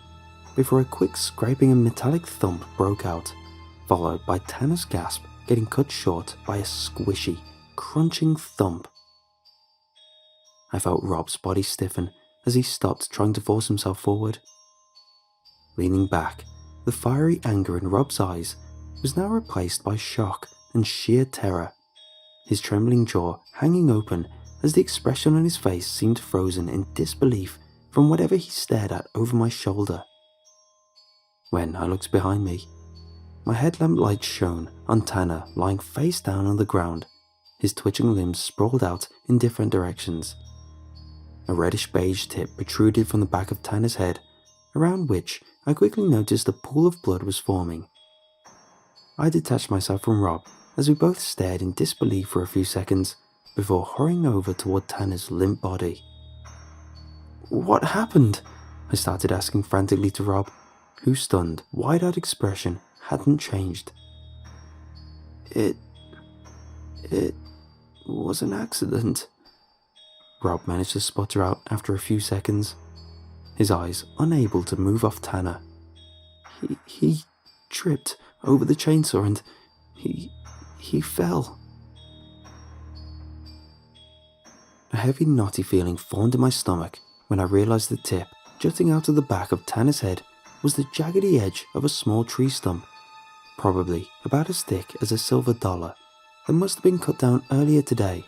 before a quick scraping and metallic thump broke out, followed by Tanner's gasp getting cut short by a squishy, crunching thump. I felt Rob's body stiffen as he stopped trying to force himself forward. Leaning back, the fiery anger in Rob's eyes was now replaced by shock and sheer terror, his trembling jaw hanging open as the expression on his face seemed frozen in disbelief from whatever he stared at over my shoulder. When I looked behind me, my headlamp light shone on Tanner lying face down on the ground, his twitching limbs sprawled out in different directions. A reddish-beige tip protruded from the back of Tanner's head, around which I quickly noticed a pool of blood was forming. I detached myself from Rob as we both stared in disbelief for a few seconds before hurrying over toward Tanner's limp body. "What happened?" I started asking frantically to Rob, whose stunned, wide-eyed expression hadn't changed. It was an accident," Rob managed to sputter out after a few seconds, his eyes unable to move off Tanner. He tripped over the chainsaw and he fell." A heavy, knotty feeling formed in my stomach when I realized the tip jutting out of the back of Tanner's head was the jaggedy edge of a small tree stump, probably about as thick as a silver dollar, that must have been cut down earlier today.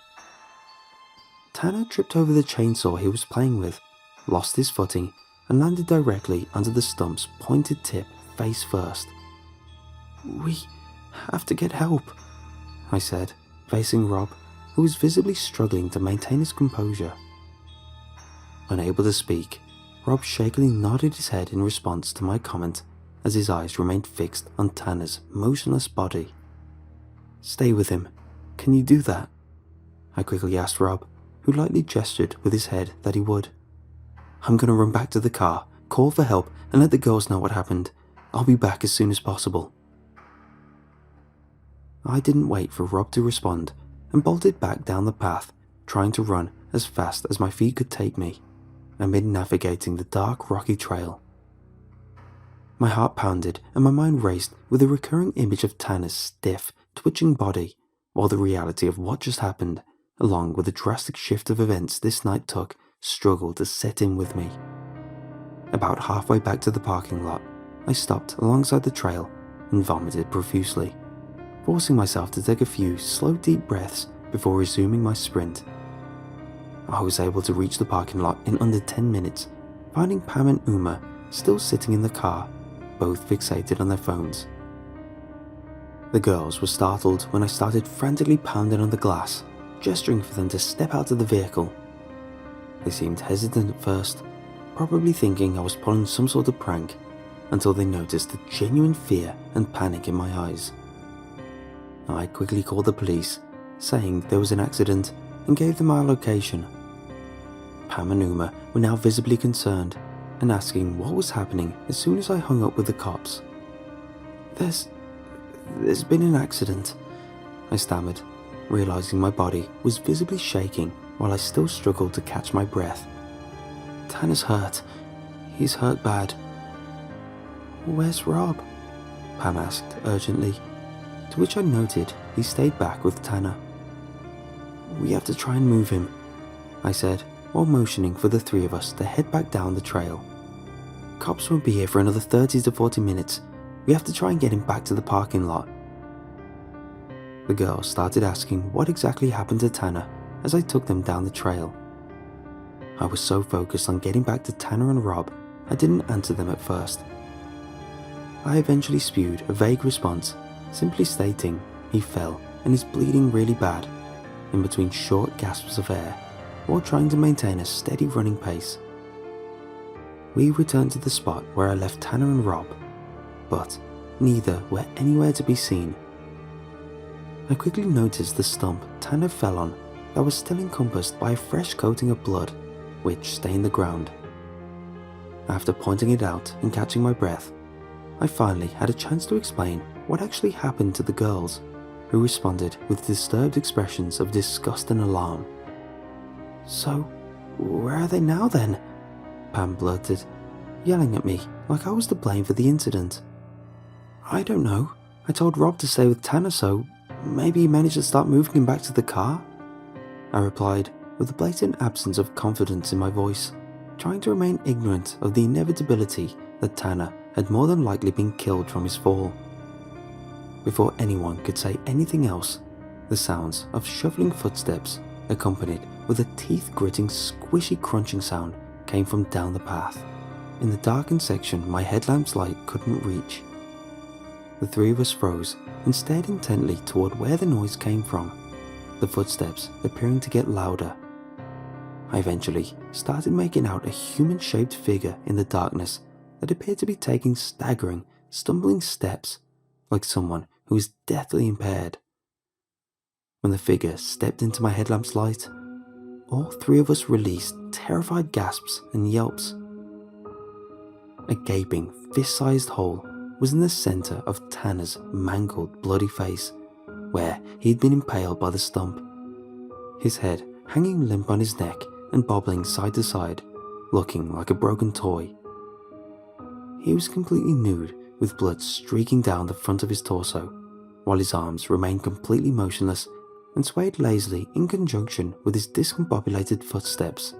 Tanner tripped over the chainsaw he was playing with, lost his footing, and landed directly under the stump's pointed tip face first. "We have to get help," I said, facing Rob, who was visibly struggling to maintain his composure. Unable to speak, Rob shakily nodded his head in response to my comment as his eyes remained fixed on Tanner's motionless body. "Stay with him. Can you do that?" I quickly asked Rob, who lightly gestured with his head that he would. I'm going to run back to the car, call for help, and let the girls know what happened. I'll be back as soon as possible. I didn't wait for Rob to respond and bolted back down the path, trying to run as fast as my feet could take me, amid navigating the dark, rocky trail. My heart pounded and my mind raced with a recurring image of Tanner's stiff, twitching body, while the reality of what just happened, along with the drastic shift of events this night took, struggled to set in with me. About halfway back to the parking lot, I stopped alongside the trail and vomited profusely, forcing myself to take a few slow, deep breaths before resuming my sprint. I was able to reach the parking lot in under 10 minutes, finding Pam and Uma still sitting in the car, both fixated on their phones. The girls were startled when I started frantically pounding on the glass, gesturing for them to step out of the vehicle. They seemed hesitant at first, probably thinking I was pulling some sort of prank, until they noticed the genuine fear and panic in my eyes. I quickly called the police, saying there was an accident, and gave them our location. Pam and Uma were now visibly concerned and asking what was happening as soon as I hung up with the cops. There's been an accident, I stammered, realizing my body was visibly shaking while I still struggled to catch my breath. Tanner's hurt. He's hurt bad. Where's Rob? Pam asked urgently, to which I noted he stayed back with Tanner. We have to try and move him, I said, while motioning for the three of us to head back down the trail. Cops won't be here for another 30 to 40 minutes. We have to try and get him back to the parking lot. The girls started asking what exactly happened to Tanner as I took them down the trail. I was so focused on getting back to Tanner and Rob, I didn't answer them at first. I eventually spewed a vague response, simply stating he fell and is bleeding really bad, in between short gasps of air, while trying to maintain a steady running pace. We returned to the spot where I left Tanner and Rob, but neither were anywhere to be seen. I quickly noticed the stump Tanner fell on that was still encompassed by a fresh coating of blood, which stained the ground. After pointing it out and catching my breath, I finally had a chance to explain what actually happened to the girls, who responded with disturbed expressions of disgust and alarm. So, where are they now then? Pam blurted, yelling at me like I was to blame for the incident. I don't know. I told Rob to stay with Tanner, so maybe he managed to start moving him back to the car? I replied, with a blatant absence of confidence in my voice, trying to remain ignorant of the inevitability that Tanner had more than likely been killed from his fall. Before anyone could say anything else, the sounds of shuffling footsteps, accompanied with a teeth-gritting, squishy crunching sound, came from down the path, in the darkened section my headlamp's light couldn't reach. The three of us froze and stared intently toward where the noise came from, the footsteps appearing to get louder. I eventually started making out a human-shaped figure in the darkness that appeared to be taking staggering, stumbling steps, like someone who was deathly impaired. When the figure stepped into my headlamp's light, all three of us released terrified gasps and yelps. A gaping, fist-sized hole was in the center of Tanner's mangled, bloody face, where he had been impaled by the stump, his head hanging limp on his neck and bobbling side to side, looking like a broken toy. He was completely nude, with blood streaking down the front of his torso, while his arms remained completely motionless and swayed lazily in conjunction with his discombobulated footsteps.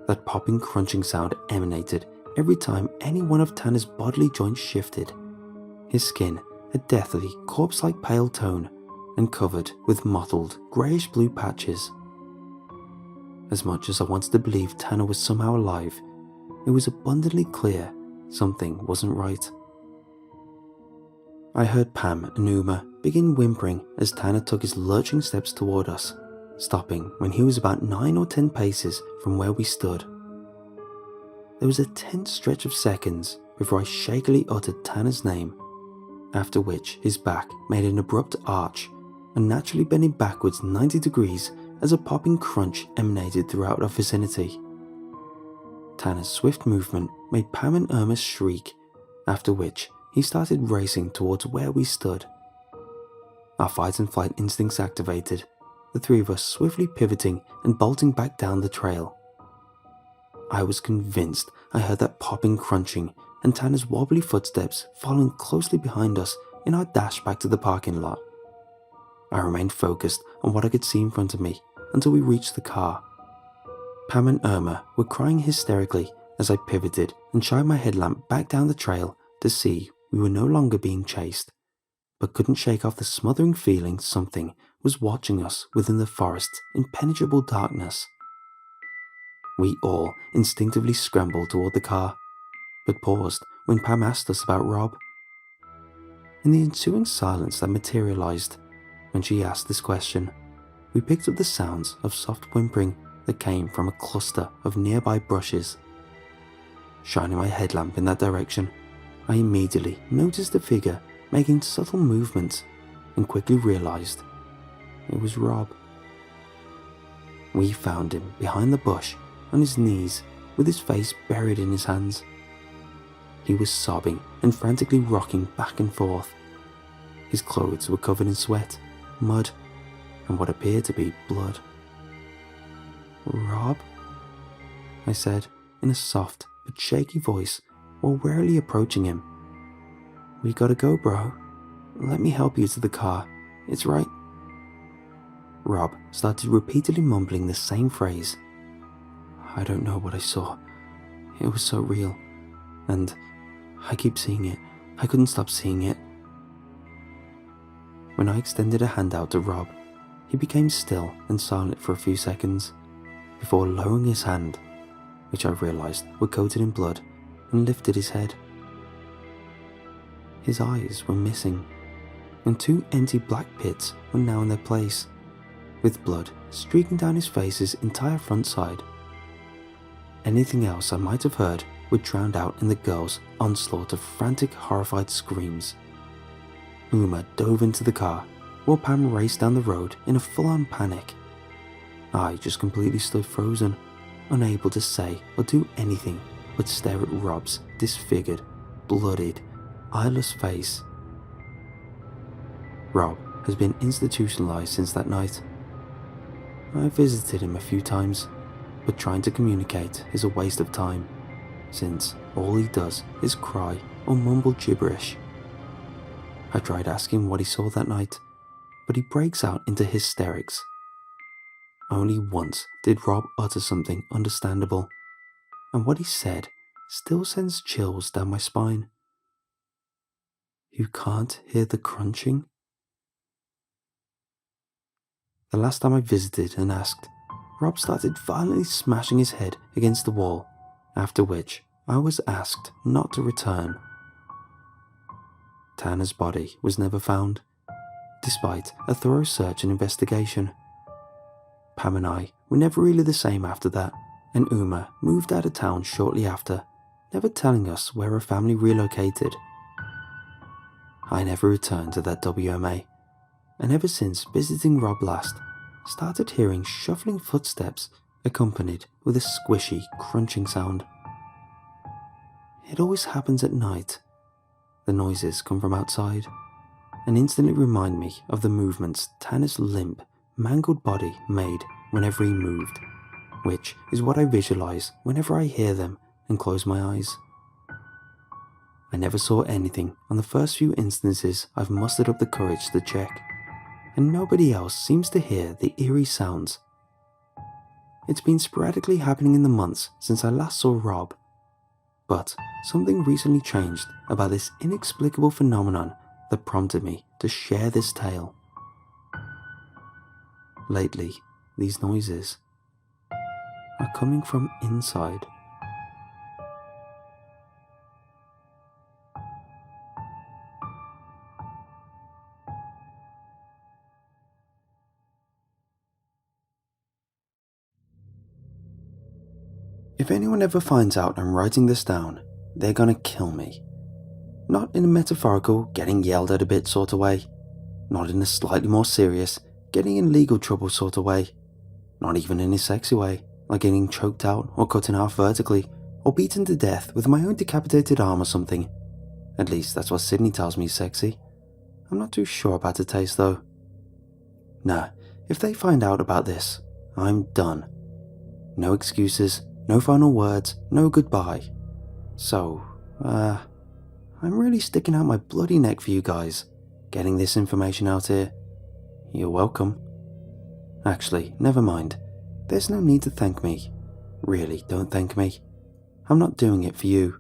That popping, crunching sound emanated every time any one of Tanner's bodily joints shifted, his skin a deathly, corpse-like pale tone and covered with mottled, greyish-blue patches. As much as I wanted to believe Tanner was somehow alive, it was abundantly clear something wasn't right. I heard Pam and Uma begin whimpering as Tanner took his lurching steps toward us, stopping when he was about 9 or 10 paces from where we stood. There was a tense stretch of seconds before I shakily uttered Tanner's name, after which his back made an abrupt arch unnaturally bending backwards 90 degrees as a popping crunch emanated throughout our vicinity. Tanner's swift movement made Pam and Irma shriek, after which he started racing towards where we stood. Our fight and flight instincts activated, the three of us swiftly pivoting and bolting back down the trail. I was convinced I heard that popping crunching and Tanner's wobbly footsteps following closely behind us in our dash back to the parking lot. I remained focused on what I could see in front of me until we reached the car. Pam and Irma were crying hysterically as I pivoted and shined my headlamp back down the trail to see we were no longer being chased, but couldn't shake off the smothering feeling something was watching us within the forest's impenetrable darkness. We all instinctively scrambled toward the car, but paused when Pam asked us about Rob. In the ensuing silence that materialized when she asked this question, we picked up the sounds of soft whimpering that came from a cluster of nearby bushes. Shining my headlamp in that direction, I immediately noticed a figure making subtle movements and quickly realized it was Rob. We found him behind the bush on his knees with his face buried in his hands. He was sobbing and frantically rocking back and forth. His clothes were covered in sweat, mud, and what appeared to be blood. "Rob?" I said in a soft but shaky voice while warily approaching him. "We gotta go, bro. Let me help you to the car. It's right." Rob started repeatedly mumbling the same phrase. "I don't know what I saw. It was so real. And I keep seeing it. I couldn't stop seeing it." When I extended a hand out to Rob, he became still and silent for a few seconds before lowering his hand, which I realized were coated in blood, and lifted his head. His eyes were missing, and two empty black pits were now in their place, with blood streaking down his face's entire front side. Anything else I might have heard were drowned out in the girl's onslaught of frantic, horrified screams. Uma dove into the car, while Pam raced down the road in a full-on panic. I just completely stood frozen, unable to say or do anything but stare at Rob's disfigured, bloodied, eyeless face. Rob has been institutionalized since that night. I visited him a few times, but trying to communicate is a waste of time, since all he does is cry or mumble gibberish. I tried asking what he saw that night, but he breaks out into hysterics. Only once did Rob utter something understandable, and what he said still sends chills down my spine. "You can't hear the crunching?" The last time I visited and asked, Rob started violently smashing his head against the wall, after which I was asked not to return. Tanner's body was never found, despite a thorough search and investigation. Pam and I were never really the same after that, and Uma moved out of town shortly after, never telling us where her family relocated. I never returned to that WMA, and ever since visiting Rob last, started hearing shuffling footsteps accompanied with a squishy, crunching sound. It always happens at night. The noises come from outside, and instantly remind me of the movements Tanner's limp, mangled body made whenever he moved, which is what I visualize whenever I hear them and close my eyes. I never saw anything on the first few instances I've mustered up the courage to check, and nobody else seems to hear the eerie sounds. It's been sporadically happening in the months since I last saw Rob, but something recently changed about this inexplicable phenomenon that prompted me to share this tale. Lately, these noises are coming from inside. If anyone ever finds out I'm writing this down, they're gonna kill me. Not in a metaphorical, getting yelled at a bit sort of way, Not in a slightly more serious, getting in legal trouble sort of way. Not even in a sexy way, like getting choked out or cut in half vertically, or beaten to death with my own decapitated arm or something. At least that's what Sydney tells me is sexy. I'm not too sure about the taste though. Nah, if they find out about this, I'm done. No excuses, no final words, no goodbye. So, I'm really sticking out my bloody neck for you guys, getting this information out here. You're welcome. Actually, never mind. There's no need to thank me. Really, don't thank me. I'm not doing it for you,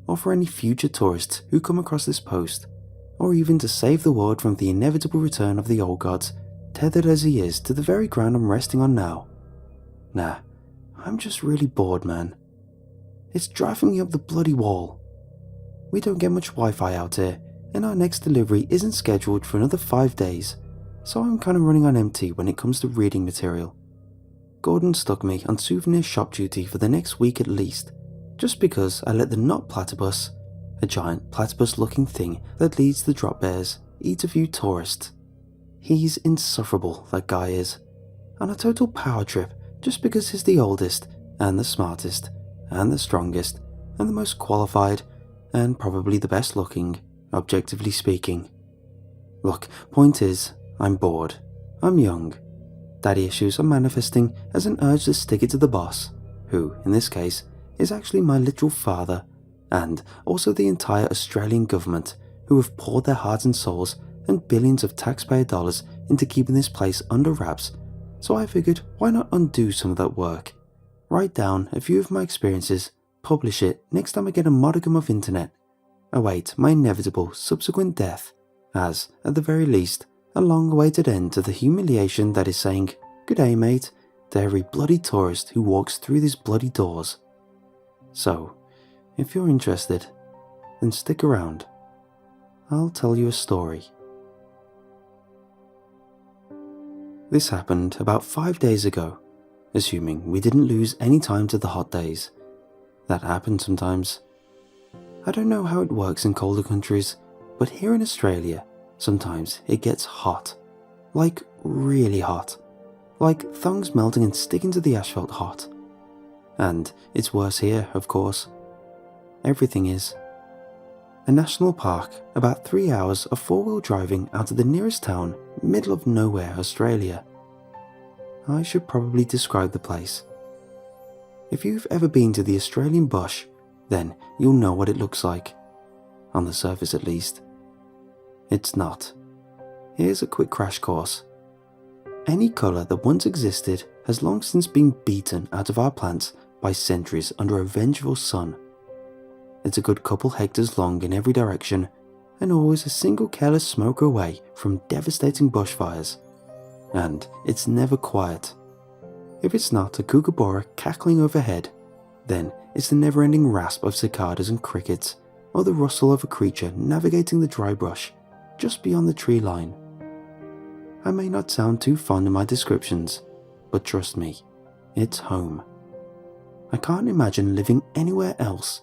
or for any future tourists who come across this post, or even to save the world from the inevitable return of the old gods, tethered as he is to the very ground I'm resting on now. Nah, I'm just really bored, man. It's driving me up the bloody wall. We don't get much Wi-Fi out here, and our next delivery isn't scheduled for another 5 days, so I'm kind of running on empty when it comes to reading material. Gordon stuck me on souvenir shop duty for the next week at least, just because I let the nut platypus, a giant platypus-looking thing that leads the drop bears, eat a few tourists. He's insufferable, that guy is. On a total power trip just because he's the oldest, and the smartest, and the strongest, and the most qualified, and probably the best looking, objectively speaking. Look, point is, I'm bored. I'm young. Daddy issues are manifesting as an urge to stick it to the boss, who, in this case, is actually my literal father, and also the entire Australian government, who have poured their hearts and souls and billions of taxpayer dollars into keeping this place under wraps, so I figured why not undo some of that work, write down a few of my experiences, publish it next time I get a modicum of internet, await my inevitable subsequent death, as, at the very least, a long-awaited end to the humiliation that is saying, "Good day, mate," to every bloody tourist who walks through these bloody doors. So, if you're interested, then stick around. I'll tell you a story. This happened about 5 days ago, assuming we didn't lose any time to the hot days. That happens sometimes. I don't know how it works in colder countries, but here in Australia, sometimes it gets hot. Like really hot. Like thongs melting and sticking to the asphalt hot. And it's worse here, of course. Everything is. A national park, about 3 hours of four-wheel driving out of the nearest town, middle of nowhere, Australia. I should probably describe the place. If you've ever been to the Australian bush, then you'll know what it looks like. On the surface at least. It's not. Here's a quick crash course. Any colour that once existed has long since been beaten out of our plants by centuries under a vengeful sun. It's a good couple hectares long in every direction, and always a single careless smoker away from devastating bushfires. And it's never quiet. If it's not a kookaburra cackling overhead, then it's the never-ending rasp of cicadas and crickets, or the rustle of a creature navigating the dry brush just beyond the tree line. I may not sound too fond of my descriptions, but trust me, it's home. I can't imagine living anywhere else.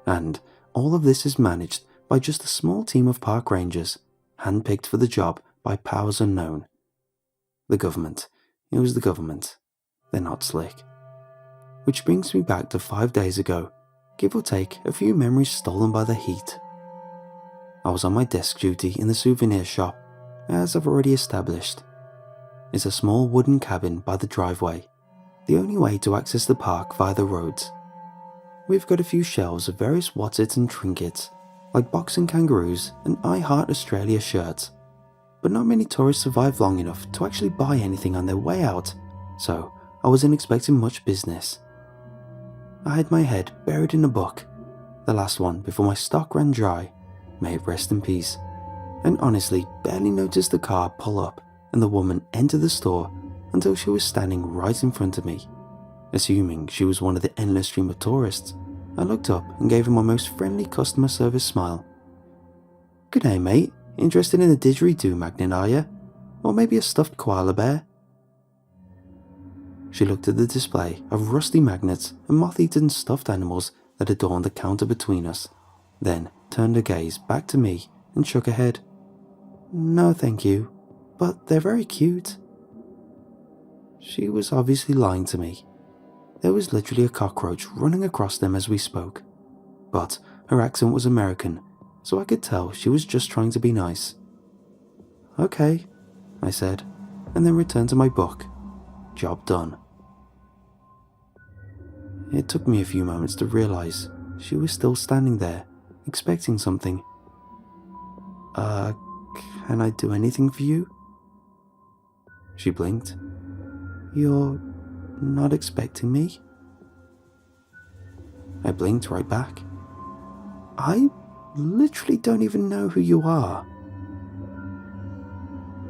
And all of this is managed by just a small team of park rangers, handpicked for the job by powers unknown. The government. It was the government. They're not slick. Which brings me back to 5 days ago, give or take a few memories stolen by the heat. I was on my desk duty in the souvenir shop, as I've already established. It's a small wooden cabin by the driveway, the only way to access the park via the roads. We've got a few shelves of various whatsits and trinkets, like boxing kangaroos and I Heart Australia shirts, but not many tourists survive long enough to actually buy anything on their way out, so I wasn't expecting much business. I had my head buried in a book, the last one before my stock ran dry, may it rest in peace, and honestly barely noticed the car pull up and the woman enter the store until she was standing right in front of me. Assuming she was one of the endless stream of tourists, I looked up and gave her my most friendly customer service smile. "Good day, mate. Interested in a didgeridoo magnet, are you? Or maybe a stuffed koala bear?" She looked at the display of rusty magnets and moth-eaten stuffed animals that adorned the counter between us, then turned her gaze back to me and shook her head. No thank you, but they're very cute. She was obviously lying to me. There was literally a cockroach running across them as we spoke, but her accent was American, so I could tell she was just trying to be nice. Okay, I said, and then returned to my book. Job done. It took me a few moments to realize she was still standing there, expecting something. Can I do anything for you? She blinked. You're not expecting me? I blinked right back. I literally don't even know who you are.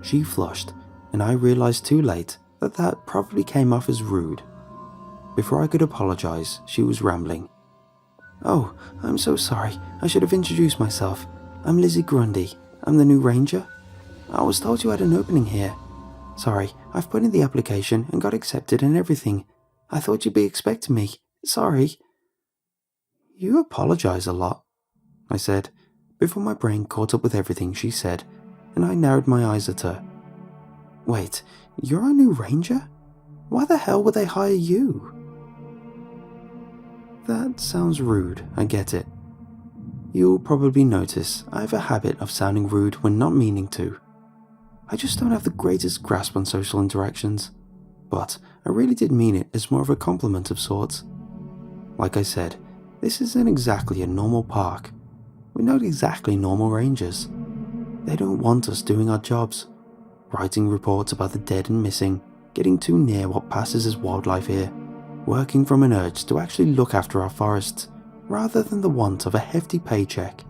She flushed, and I realized too late that probably came off as rude. Before I could apologize, she was rambling. Oh, I'm so sorry. I should have introduced myself. I'm Lizzie Grundy. I'm the new ranger. I was told you had an opening here. Sorry, I've put in the application and got accepted and everything. I thought you'd be expecting me. Sorry. You apologize a lot, I said, before my brain caught up with everything she said, and I narrowed my eyes at her. Wait, you're our new ranger? Why the hell would they hire you? That sounds rude, I get it. You'll probably notice I have a habit of sounding rude when not meaning to. I just don't have the greatest grasp on social interactions, but I really did mean it as more of a compliment of sorts. Like I said, this isn't exactly a normal park. We're not exactly normal rangers. They don't want us doing our jobs, writing reports about the dead and missing, getting too near what passes as wildlife here, working from an urge to actually look after our forests, rather than the want of a hefty paycheck.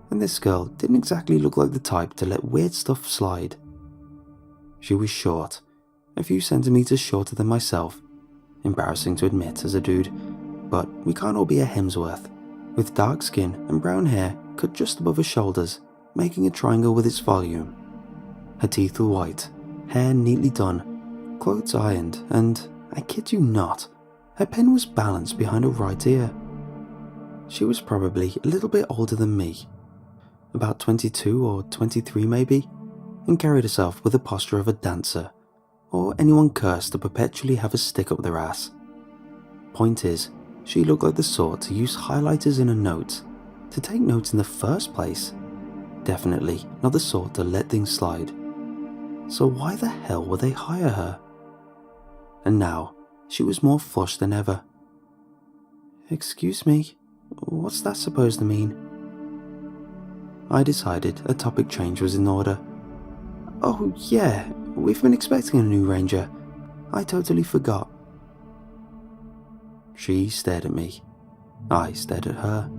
And this girl didn't exactly look like the type to let weird stuff slide. She was short, a few centimeters shorter than myself, embarrassing to admit as a dude, but we can't all be a Hemsworth, with dark skin and brown hair cut just above her shoulders, making a triangle with its volume. Her teeth were white, hair neatly done, clothes ironed, and, I kid you not, her pen was balanced behind her right ear. She was probably a little bit older than me, about 22 or 23 maybe, and carried herself with the posture of a dancer, or anyone cursed to perpetually have a stick up their ass. Point is, she looked like the sort to use highlighters in her notes, to take notes in the first place. Definitely not the sort to let things slide. So why the hell would they hire her? And now, she was more flushed than ever. Excuse me, what's that supposed to mean? I decided a topic change was in order. Oh yeah, we've been expecting a new ranger. I totally forgot. She stared at me. I stared at her.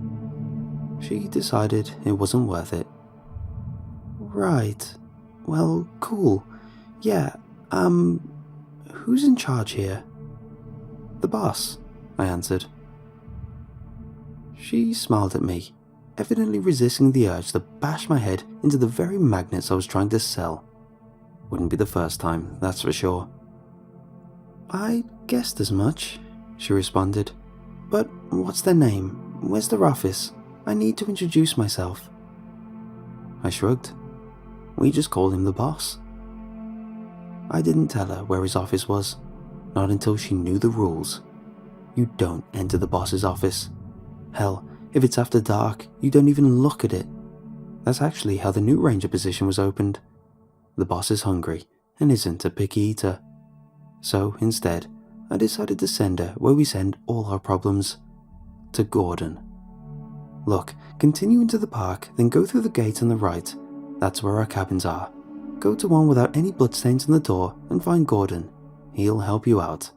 She decided it wasn't worth it. Right. Well, cool. Yeah, who's in charge here? The boss, I answered. She smiled at me, evidently resisting the urge to bash my head into the very magnets I was trying to sell. Wouldn't be the first time, that's for sure. I guessed as much, she responded. But what's their name? Where's their office? I need to introduce myself. I shrugged. We just called him the boss. I didn't tell her where his office was, not until she knew the rules. You don't enter the boss's office. Hell, if it's after dark, you don't even look at it. That's actually how the new ranger position was opened. The boss is hungry and isn't a picky eater. So instead, I decided to send her where we send all our problems. To Gordon. Look, continue into the park, then go through the gate on the right. That's where our cabins are. Go to one without any bloodstains on the door and find Gordon. He'll help you out.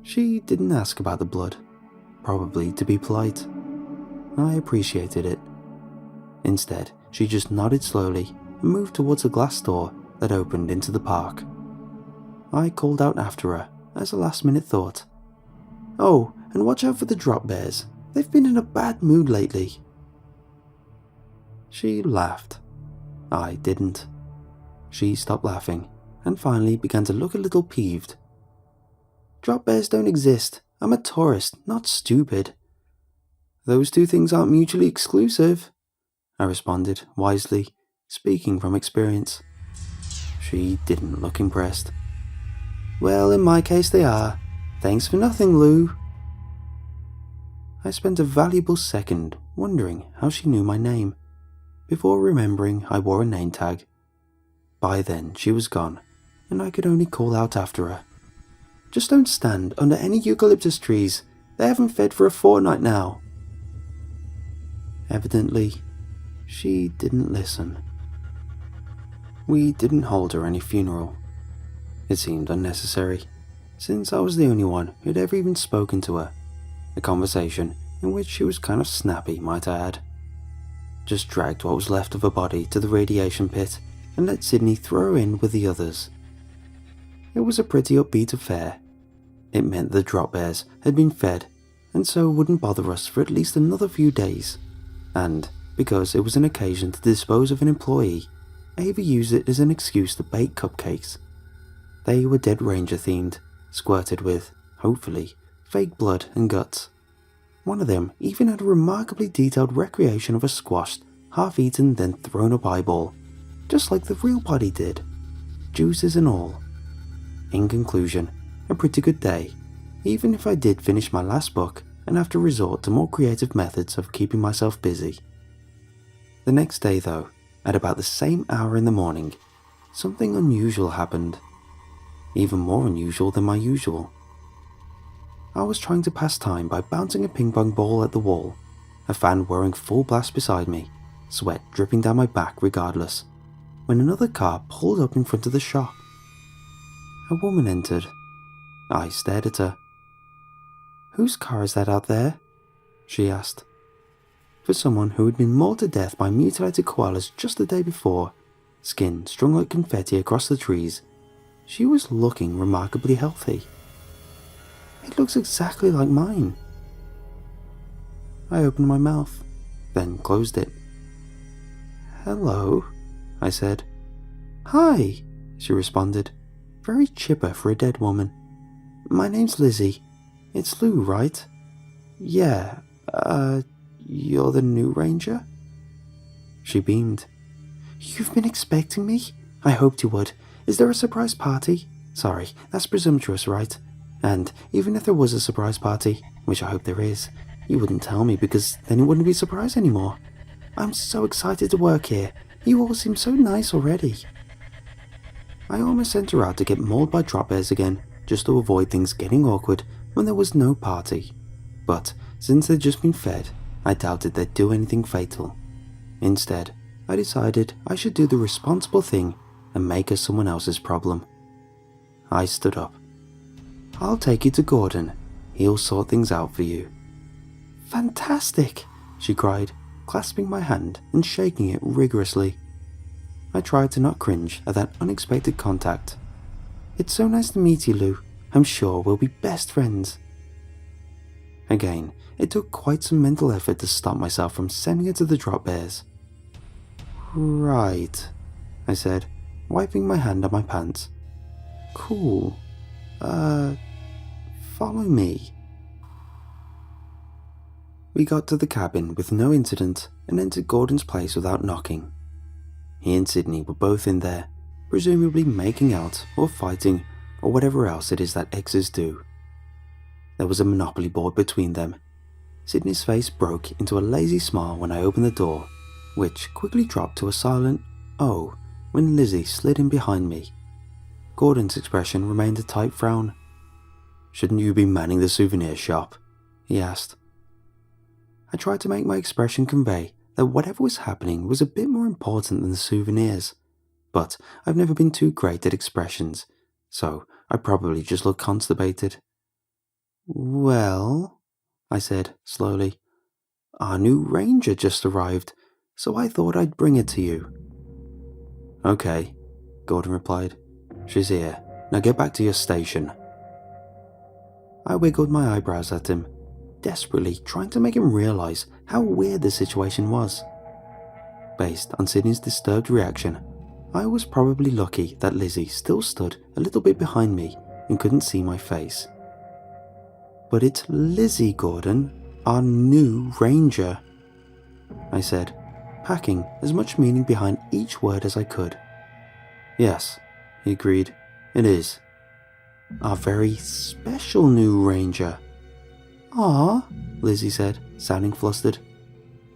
She didn't ask about the blood, probably to be polite. I appreciated it. Instead, she just nodded slowly and moved towards a glass door that opened into the park. I called out after her as a last-minute thought. Oh, and watch out for the drop bears. They've been in a bad mood lately. She laughed. I didn't. She stopped laughing and finally began to look a little peeved. Drop bears don't exist. I'm a tourist, not stupid. Those two things aren't mutually exclusive, I responded wisely, speaking from experience. She didn't look impressed. Well, in my case they are. Thanks for nothing, Lou. I spent a valuable second wondering how she knew my name, before remembering I wore a name tag. By then she was gone, and I could only call out after her. Just don't stand under any eucalyptus trees. They haven't fed for a fortnight now. Evidently, she didn't listen. We didn't hold her any funeral. It seemed unnecessary, since I was the only one who'd ever even spoken to her. A conversation in which she was kind of snappy, might I add. Just dragged what was left of her body to the radiation pit and let Sydney throw her in with the others. It was a pretty upbeat affair. It meant the drop bears had been fed and so wouldn't bother us for at least another few days. And because it was an occasion to dispose of an employee, Ava used it as an excuse to bake cupcakes. They were Dead Ranger themed, squirted with, hopefully, fake blood and guts. One of them even had a remarkably detailed recreation of a squashed, half-eaten then thrown up eyeball, just like the real body did, juices and all. In conclusion, a pretty good day, even if I did finish my last book and have to resort to more creative methods of keeping myself busy. The next day though, at about the same hour in the morning, something unusual happened. Even more unusual than my usual. I was trying to pass time by bouncing a ping pong ball at the wall, a fan whirring full blast beside me, sweat dripping down my back regardless, when another car pulled up in front of the shop. A woman entered. I stared at her. "Whose car is that out there?" she asked. For someone who had been mauled to death by mutilated koalas just the day before, skin strung like confetti across the trees, she was looking remarkably healthy. It looks exactly like mine. I opened my mouth, then closed it. "Hello," I said. "Hi," she responded, very chipper for a dead woman. "My name's Lizzie. It's Lou, right?" "Yeah, you're the new ranger?" She beamed. "You've been expecting me? I hoped you would. Is there a surprise party? Sorry, that's presumptuous, right? And even if there was a surprise party, which I hope there is, you wouldn't tell me because then it wouldn't be a surprise anymore. I'm so excited to work here. You all seem so nice already." I almost sent her out to get mauled by drop bears again, just to avoid things getting awkward when there was no party. But since they'd just been fed, I doubted they'd do anything fatal. Instead, I decided I should do the responsible thing and make her someone else's problem. I stood up. "I'll take you to Gordon. He'll sort things out for you." "Fantastic!" she cried, clasping my hand and shaking it rigorously. I tried to not cringe at that unexpected contact. "It's so nice to meet you, Lou. I'm sure we'll be best friends." Again, it took quite some mental effort to stop myself from sending her to the drop bears. "Right," I said, wiping my hand on my pants. "Cool. Follow me." We got to the cabin with no incident and entered Gordon's place without knocking. He and Sydney were both in there, presumably making out or fighting or whatever else it is that exes do. There was a Monopoly board between them. Sydney's face broke into a lazy smile when I opened the door, which quickly dropped to a silent "oh" when Lizzie slid in behind me. Gordon's expression remained a tight frown. "Shouldn't you be manning the souvenir shop?" he asked. I tried to make my expression convey that whatever was happening was a bit more important than the souvenirs, but I've never been too great at expressions, so I probably just looked constipated. "Well," I said slowly, "our new ranger just arrived, so I thought I'd bring it to you." "Okay," Gordon replied. "She's here. Now get back to your station." I wiggled my eyebrows at him, desperately trying to make him realize how weird the situation was. Based on Sydney's disturbed reaction, I was probably lucky that Lizzie still stood a little bit behind me and couldn't see my face. "But it's Lizzie, Gordon, our new ranger," I said, packing as much meaning behind each word as I could. "Yes," he agreed, "it is. Our very special new ranger." "Ah," Lizzie said, sounding flustered.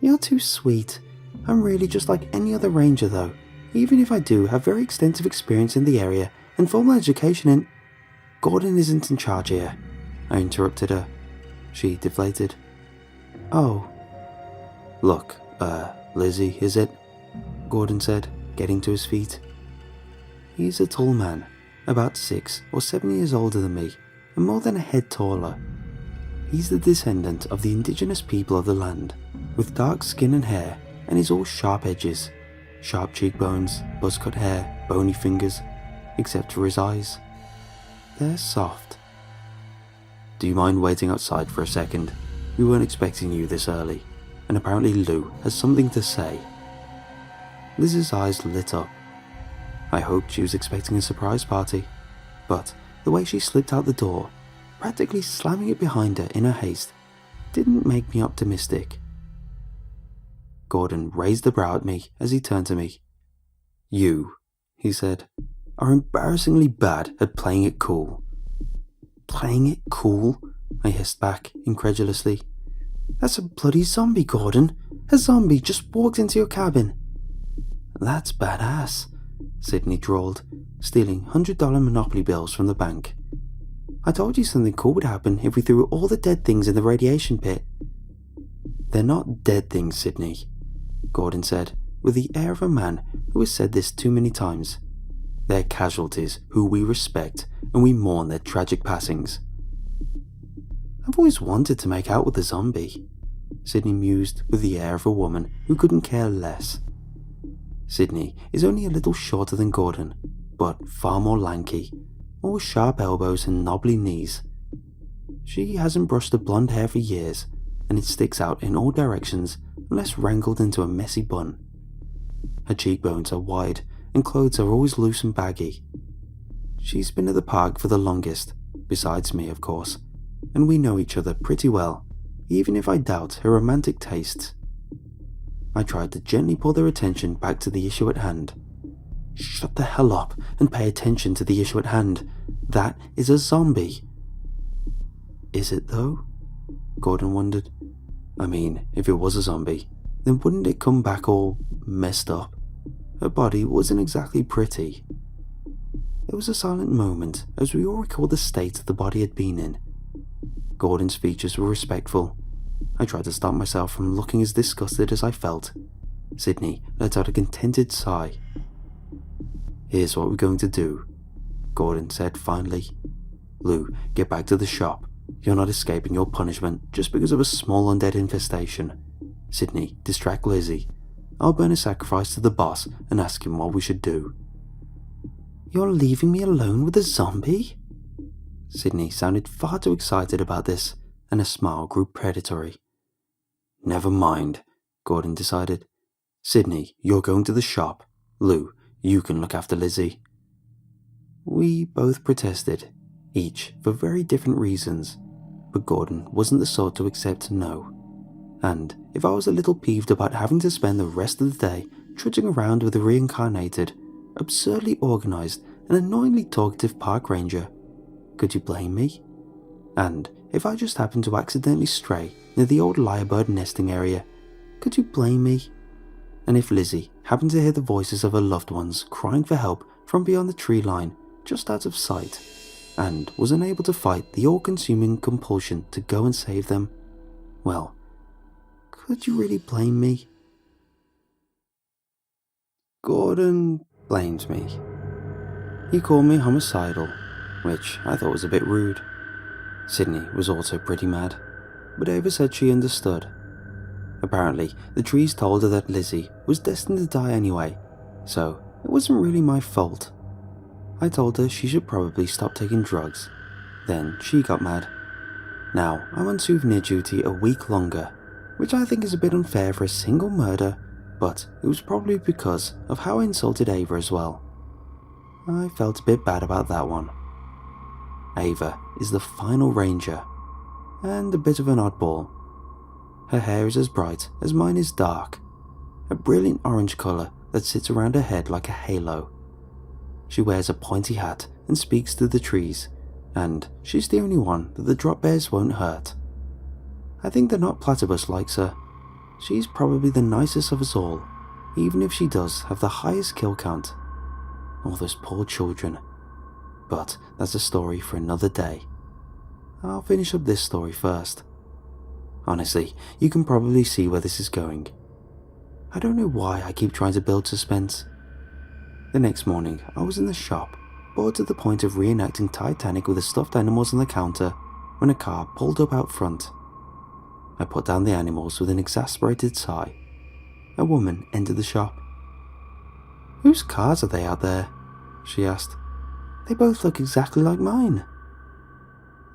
"You're too sweet. I'm really just like any other ranger though, even if I do have very extensive experience in the area and formal education in—" "Gordon isn't in charge here," I interrupted her. She deflated. "Oh." "Look, Lizzie, is it?" Gordon said, getting to his feet. He's a tall man, about 6 or 7 years older than me, and more than a head taller. He's the descendant of the indigenous people of the land, with dark skin and hair, and he's all sharp edges, sharp cheekbones, buzz-cut hair, bony fingers, except for his eyes. They're soft. "Do you mind waiting outside for a second? We weren't expecting you this early, and apparently Lou has something to say." Liz's eyes lit up. I hoped she was expecting a surprise party, but the way she slipped out the door, practically slamming it behind her in her haste, didn't make me optimistic. Gordon raised a brow at me as he turned to me. "You," he said, "are embarrassingly bad at playing it cool." "Playing it cool?" I hissed back, incredulously. "That's a bloody zombie, Gordon. A zombie just walked into your cabin." "That's badass," Sydney drawled, stealing $100 Monopoly bills from the bank. "I told you something cool would happen if we threw all the dead things in the radiation pit." "They're not dead things, Sydney," Gordon said, with the air of a man who has said this too many times. "They're casualties who we respect, and we mourn their tragic passings." "I've always wanted to make out with a zombie," Sydney mused with the air of a woman who couldn't care less. Sydney is only a little shorter than Gordon, but far more lanky, more sharp elbows and knobbly knees. She hasn't brushed her blonde hair for years, and it sticks out in all directions unless wrangled into a messy bun. Her cheekbones are wide, and clothes are always loose and baggy. She's been at the park for the longest, besides me, of course, and we know each other pretty well, even if I doubt her romantic tastes. I tried to gently pull their attention back to the issue at hand. "Shut the hell up and pay attention to the issue at hand. That is a zombie." "Is it though?" Gordon wondered. "I mean, if it was a zombie, then wouldn't it come back all messed up? Her body wasn't exactly pretty." There was a silent moment as we all recalled the state the body had been in. Gordon's features were respectful. I tried to stop myself from looking as disgusted as I felt. Sydney let out a contented sigh. "Here's what we're going to do," Gordon said finally. "Lou, get back to the shop. You're not escaping your punishment just because of a small undead infestation. Sydney, distract Lizzie. I'll burn a sacrifice to the boss and ask him what we should do." "You're leaving me alone with a zombie?" Sydney sounded far too excited about this, and her smile grew predatory. "Never mind," Gordon decided. "Sydney, you're going to the shop. Lou, you can look after Lizzie." We both protested, each for very different reasons, but Gordon wasn't the sort to accept no. And if I was a little peeved about having to spend the rest of the day trudging around with a reincarnated, absurdly organised and annoyingly talkative park ranger, could you blame me? And if I just happened to accidentally stray near the old lyrebird nesting area, could you blame me? And if Lizzie happened to hear the voices of her loved ones crying for help from beyond the tree line, just out of sight, and was unable to fight the all-consuming compulsion to go and save them, well, could you really blame me? Gordon blamed me. He called me homicidal, which I thought was a bit rude. Sydney was also pretty mad, but Ava said she understood. Apparently, the trees told her that Lizzie was destined to die anyway, so it wasn't really my fault. I told her she should probably stop taking drugs. Then she got mad. Now I'm on souvenir duty a week longer, which I think is a bit unfair for a single murder, but it was probably because of how I insulted Ava as well. I felt a bit bad about that one. Ava is the final ranger, and a bit of an oddball. Her hair is as bright as mine is dark. a brilliant orange colour that sits around her head like a halo. She wears a pointy hat and speaks to the trees, and she's the only one that the drop bears won't hurt. I think the knot platypus likes her. She's probably the nicest of us all, even if she does have the highest kill count. All those poor children. But that's a story for another day. I'll finish up this story first. Honestly, you can probably see where this is going. I don't know why I keep trying to build suspense. The next morning, I was in the shop, bored to the point of reenacting Titanic with the stuffed animals on the counter when a car pulled up out front. I put down the animals with an exasperated sigh. A woman entered the shop. "Whose cars are they out there?" she asked. "They both look exactly like mine."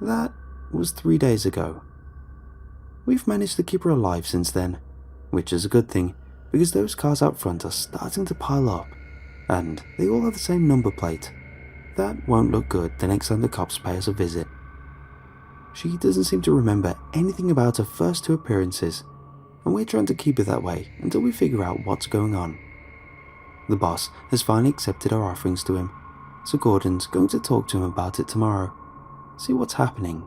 That was 3 days ago. We've managed to keep her alive since then, which is a good thing because those cars out front are starting to pile up, and they all have the same number plate. That won't look good the next time the cops pay us a visit. She doesn't seem to remember anything about her first 2 appearances, and we're trying to keep it that way until we figure out what's going on. The boss has finally accepted our offerings to him, so Gordon's going to talk to him about it tomorrow, see what's happening.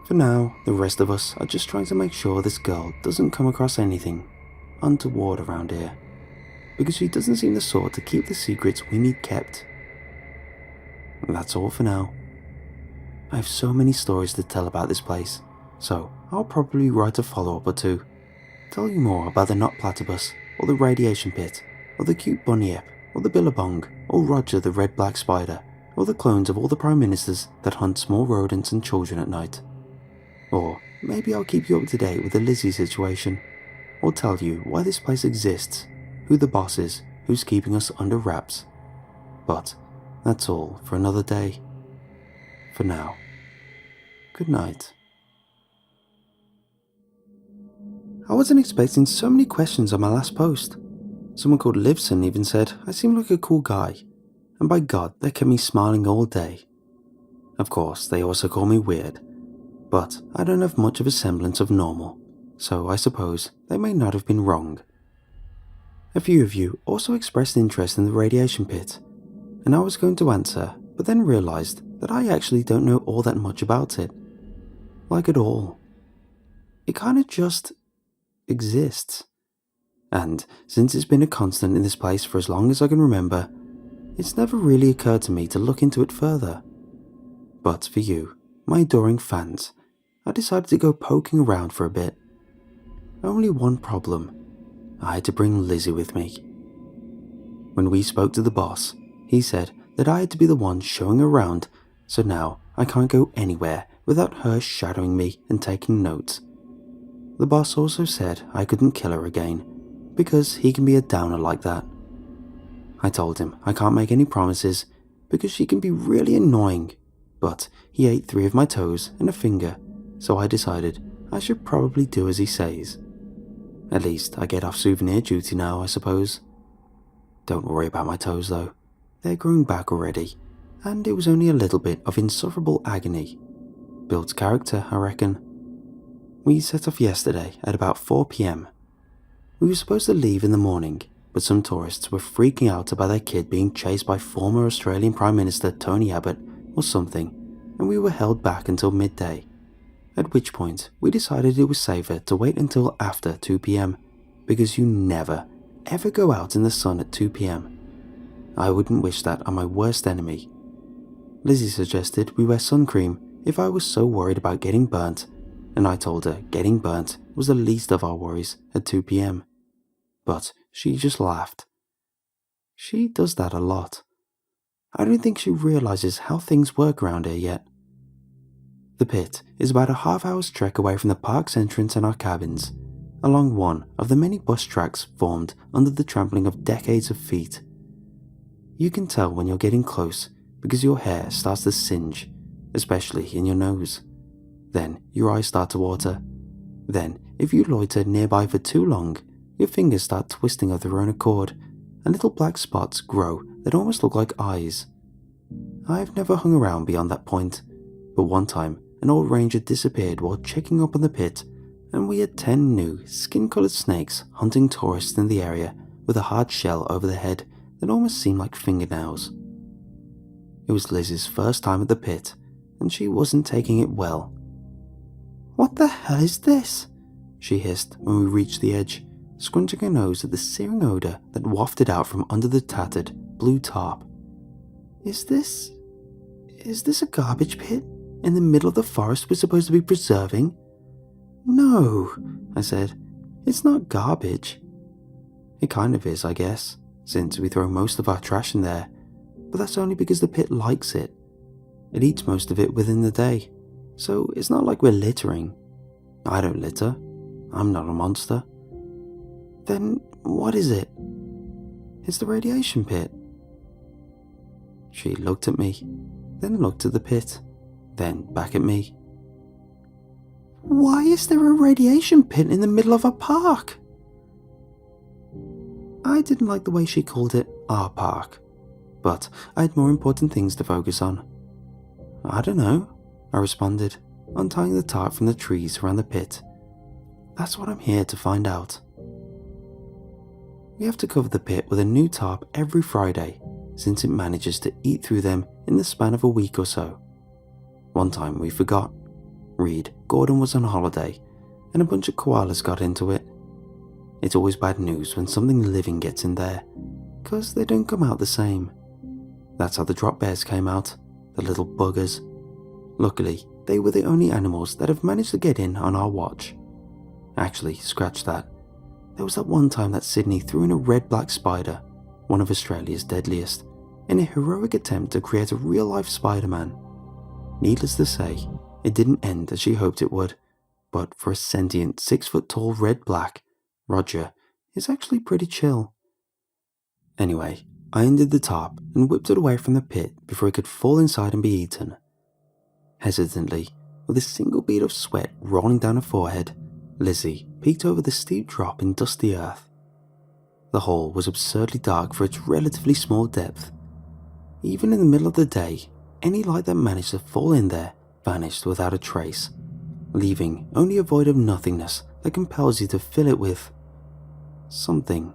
For now, the rest of us are just trying to make sure this girl doesn't come across anything untoward around here, because she doesn't seem the sort to keep the secrets we need kept. That's all for now. I have so many stories to tell about this place, so I'll probably write a follow-up or 2. Tell you more about the knot platypus, or the radiation pit, or the cute bunyip, or the billabong, or Roger the red-black spider, or the clones of all the prime ministers that hunt small rodents and children at night. Or maybe I'll keep you up to date with the Lizzie situation, or tell you why this place exists, who the boss is, who's keeping us under wraps. But that's all for another day. For now, good night. I wasn't expecting so many questions on my last post. Someone called Livson even said I seem like a cool guy, and by God, that kept me smiling all day. Of course, they also call me weird, but I don't have much of a semblance of normal, so I suppose they may not have been wrong. A few of you also expressed interest in the radiation pit, and I was going to answer, but then realized that I actually don't know all that much about it. Like at all. It kinda just exists. And since it's been a constant in this place for as long as I can remember, it's never really occurred to me to look into it further. But for you, my adoring fans, I decided to go poking around for a bit. Only one problem. I had to bring Lizzie with me. When we spoke to the boss, he said that I had to be the one showing around, so now I can't go anywhere without her shadowing me and taking notes. The boss also said I couldn't kill her again, because he can be a downer like that. I told him I can't make any promises because she can be really annoying, but he ate 3 of my toes and a finger, so I decided I should probably do as he says. At least I get off souvenir duty now, I suppose. Don't worry about my toes though. They're growing back already, and it was only a little bit of insufferable agony. Builds character, I reckon. We set off yesterday at about 4 PM. We were supposed to leave in the morning, but some tourists were freaking out about their kid being chased by former Australian Prime Minister Tony Abbott or something, and we were held back until midday, at which point we decided it was safer to wait until after 2 PM, because you never, ever go out in the sun at 2 PM. I wouldn't wish that on my worst enemy. Lizzie suggested we wear sun cream if I was so worried about getting burnt, and I told her getting burnt was the least of our worries at 2 PM. But she just laughed. She does that a lot. I don't think she realizes how things work around here yet. The pit is about a half-hour's trek away from the park's entrance and our cabins, along one of the many bus tracks formed under the trampling of decades of feet. You can tell when you're getting close because your hair starts to singe, especially in your nose. Then your eyes start to water. Then, if you loiter nearby for too long, your fingers start twisting of their own accord, and little black spots grow that almost look like eyes. I've never hung around beyond that point, but one time an old ranger disappeared while checking up on the pit and we had 10 new, skin-coloured snakes hunting tourists in the area with a hard shell over the head that almost seemed like fingernails. It was Lizzie's first time at the pit, and she wasn't taking it well. "What the hell is this?" she hissed when we reached the edge, scrunching her nose at the searing odour that wafted out from under the tattered, blue tarp. Is this a garbage pit in the middle of the forest we're supposed to be preserving?" "No," I said. "It's not garbage." "It kind of is, I guess, since we throw most of our trash in there, but that's only because the pit likes it. It eats most of it within the day, so it's not like we're littering. I don't litter. I'm not a monster." "Then what is it?" "It's the radiation pit." She looked at me, then looked at the pit, then back at me. "Why is there a radiation pit in the middle of a park?" I didn't like the way she called it our park, but I had more important things to focus on. "I don't know," I responded, untying the tarp from the trees around the pit. "That's what I'm here to find out." We have to cover the pit with a new tarp every Friday, since it manages to eat through them in the span of a week or so. One time we forgot. Reed, Gordon was on holiday, and a bunch of koalas got into it. It's always bad news when something living gets in there, 'cause they don't come out the same. That's how the drop bears came out, the little buggers. Luckily, they were the only animals that have managed to get in on our watch. Actually, scratch that. There was that one time that Sydney threw in a red-black spider, one of Australia's deadliest, in a heroic attempt to create a real-life Spider-Man. Needless to say, it didn't end as she hoped it would, but for a sentient 6-foot-tall red-black, Roger is actually pretty chill. Anyway, I undid the tarp and whipped it away from the pit before it could fall inside and be eaten. Hesitantly, with a single bead of sweat rolling down her forehead, Lizzie peeked over the steep drop in dusty earth. The hole was absurdly dark for its relatively small depth. Even in the middle of the day, any light that managed to fall in there vanished without a trace, leaving only a void of nothingness that compels you to fill it with something.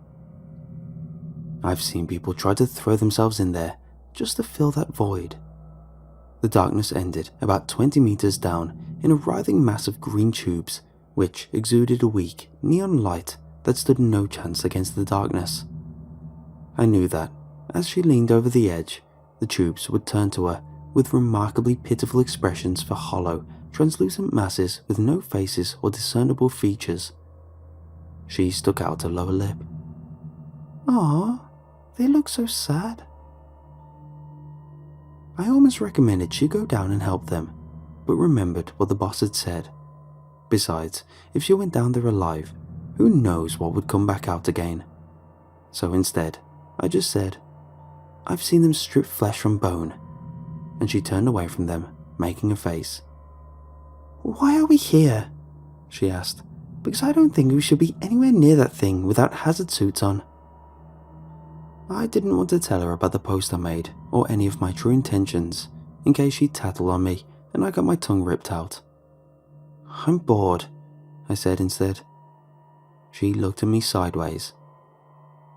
I've seen people try to throw themselves in there just to fill that void. The darkness ended about 20 meters down in a writhing mass of green tubes, which exuded a weak, neon light that stood no chance against the darkness. I knew that, as she leaned over the edge, the tubes would turn to her with remarkably pitiful expressions for hollow, translucent masses with no faces or discernible features. She stuck out her lower lip. "Aw, they look so sad." I almost recommended she go down and help them, but remembered what the boss had said. Besides, if she went down there alive, who knows what would come back out again. So instead, I just said, "I've seen them strip flesh from bone," and she turned away from them, making a face. "Why are we here?" she asked, "because I don't think we should be anywhere near that thing without hazard suits on." I didn't want to tell her about the post I made, or any of my true intentions, in case she tattled on me and I got my tongue ripped out. "I'm bored," I said instead. She looked at me sideways.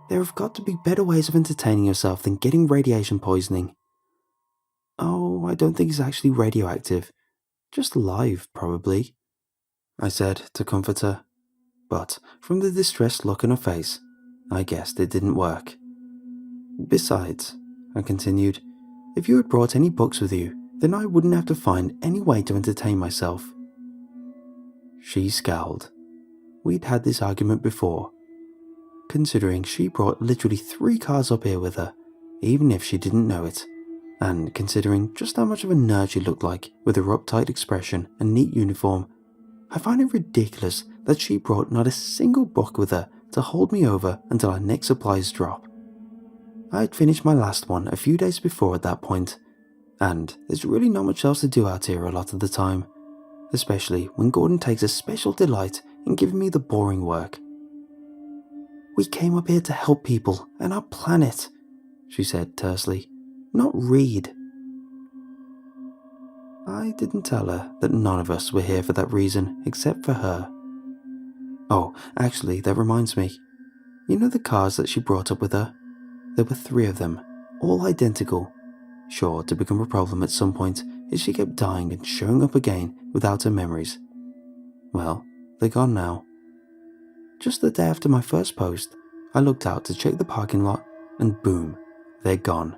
"There have got to be better ways of entertaining yourself than getting radiation poisoning." "Oh, I don't think it's actually radioactive. Just alive, probably," I said to comfort her. But from the distressed look on her face, I guessed it didn't work. "Besides," I continued, "if you had brought any books with you, then I wouldn't have to find any way to entertain myself." She scowled. We'd had this argument before. Considering she brought literally 3 cars up here with her, even if she didn't know it, and considering just how much of a nerd she looked like with her uptight expression and neat uniform, I find it ridiculous that she brought not a single book with her to hold me over until our next supplies drop. I had finished my last one a few days before at that point, and there's really not much else to do out here a lot of the time, especially when Gordon takes a special delight in giving me the boring work. "We came up here to help people and our planet," she said tersely, "not read." I didn't tell her that none of us were here for that reason except for her. Oh, actually, that reminds me. You know the cars that she brought up with her? There were 3 of them, all identical. Sure to become a problem at some point as she kept dying and showing up again without her memories. Well, they're gone now. Just the day after my first post, I looked out to check the parking lot and boom, they're gone.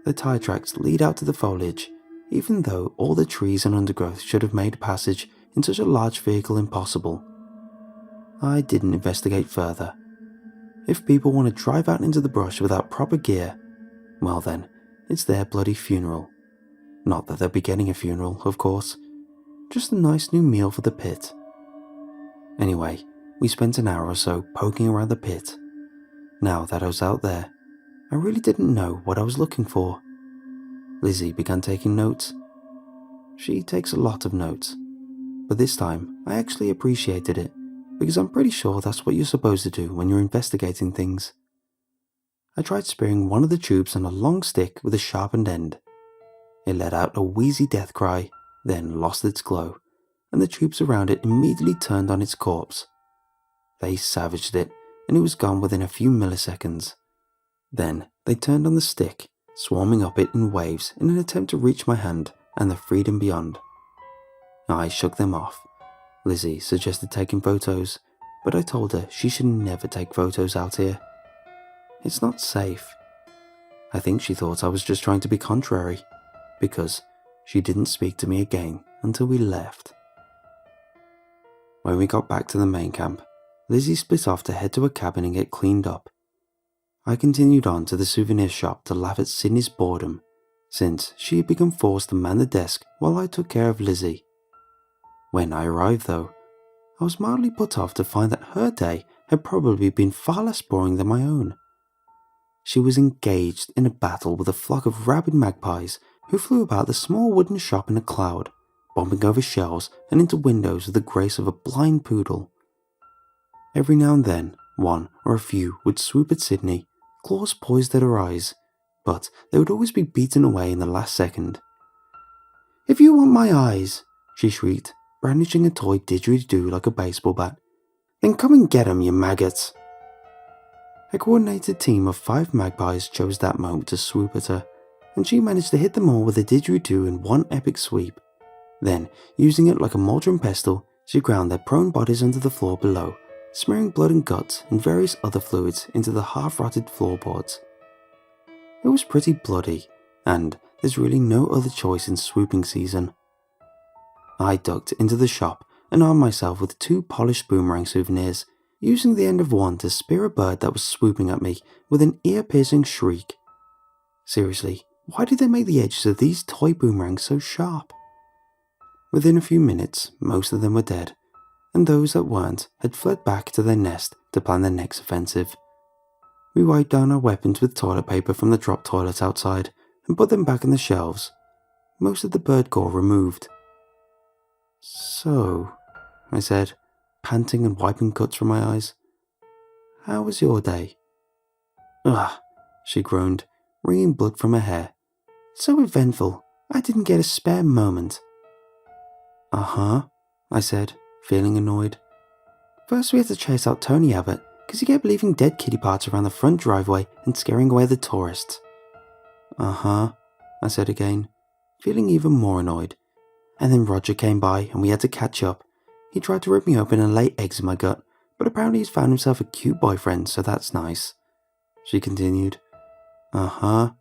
The tire tracks lead out to the foliage, even though all the trees and undergrowth should have made passage in such a large vehicle impossible. I didn't investigate further. If people want to drive out into the brush without proper gear, well then, it's their bloody funeral. Not that they'll be getting a funeral, of course. Just a nice new meal for the pit. Anyway, we spent an hour or so poking around the pit. Now that I was out there, I really didn't know what I was looking for. Lizzie began taking notes. She takes a lot of notes, but this time I actually appreciated it because I'm pretty sure that's what you're supposed to do when you're investigating things. I tried spearing one of the tubes on a long stick with a sharpened end. It let out a wheezy death cry, then lost its glow, and the tubes around it immediately turned on its corpse. They savaged it, and it was gone within a few milliseconds. Then they turned on the stick, swarming up it in waves in an attempt to reach my hand and the freedom beyond. I shook them off. Lizzie suggested taking photos, but I told her she should never take photos out here. It's not safe. I think she thought I was just trying to be contrary, because she didn't speak to me again until we left. When we got back to the main camp, Lizzie split off to head to a cabin and get cleaned up. I continued on to the souvenir shop to laugh at Sydney's boredom, since she had become forced to man the desk while I took care of Lizzie. When I arrived though, I was mildly put off to find that her day had probably been far less boring than my own. She was engaged in a battle with a flock of rabid magpies who flew about the small wooden shop in a cloud, bumping over shelves and into windows with the grace of a blind poodle. Every now and then, one or a few would swoop at Sydney, claws poised at her eyes, but they would always be beaten away in the last second. "If you want my eyes," she shrieked, brandishing a toy didgeridoo like a baseball bat, "then come and get 'em, you maggots." A coordinated team of 5 magpies chose that moment to swoop at her, and she managed to hit them all with a didgeridoo in one epic sweep. Then, using it like a mortar and pestle, she ground their prone bodies onto the floor below, smearing blood and guts and various other fluids into the half-rotted floorboards. It was pretty bloody, and there's really no other choice in swooping season. I ducked into the shop and armed myself with 2 polished boomerang souvenirs, using the end of one to spear a bird that was swooping at me with an ear-piercing shriek. Seriously, why did they make the edges of these toy boomerangs so sharp? Within a few minutes, most of them were dead, and those that weren't had fled back to their nest to plan their next offensive. We wiped down our weapons with toilet paper from the drop toilet outside and put them back on the shelves, most of the bird gore removed. "So," I said, panting and wiping cuts from my eyes, "how was your day?" "Ugh," she groaned, wringing blood from her hair. "So eventful, I didn't get a spare moment." "Uh-huh," I said, feeling annoyed. "First we had to chase out Tony Abbott, because he kept leaving dead kitty parts around the front driveway and scaring away the tourists." "Uh-huh," I said again, feeling even more annoyed. "And then Roger came by and we had to catch up. He tried to rip me open and lay eggs in my gut, but apparently he's found himself a cute boyfriend, so that's nice." She continued. "Uh-huh.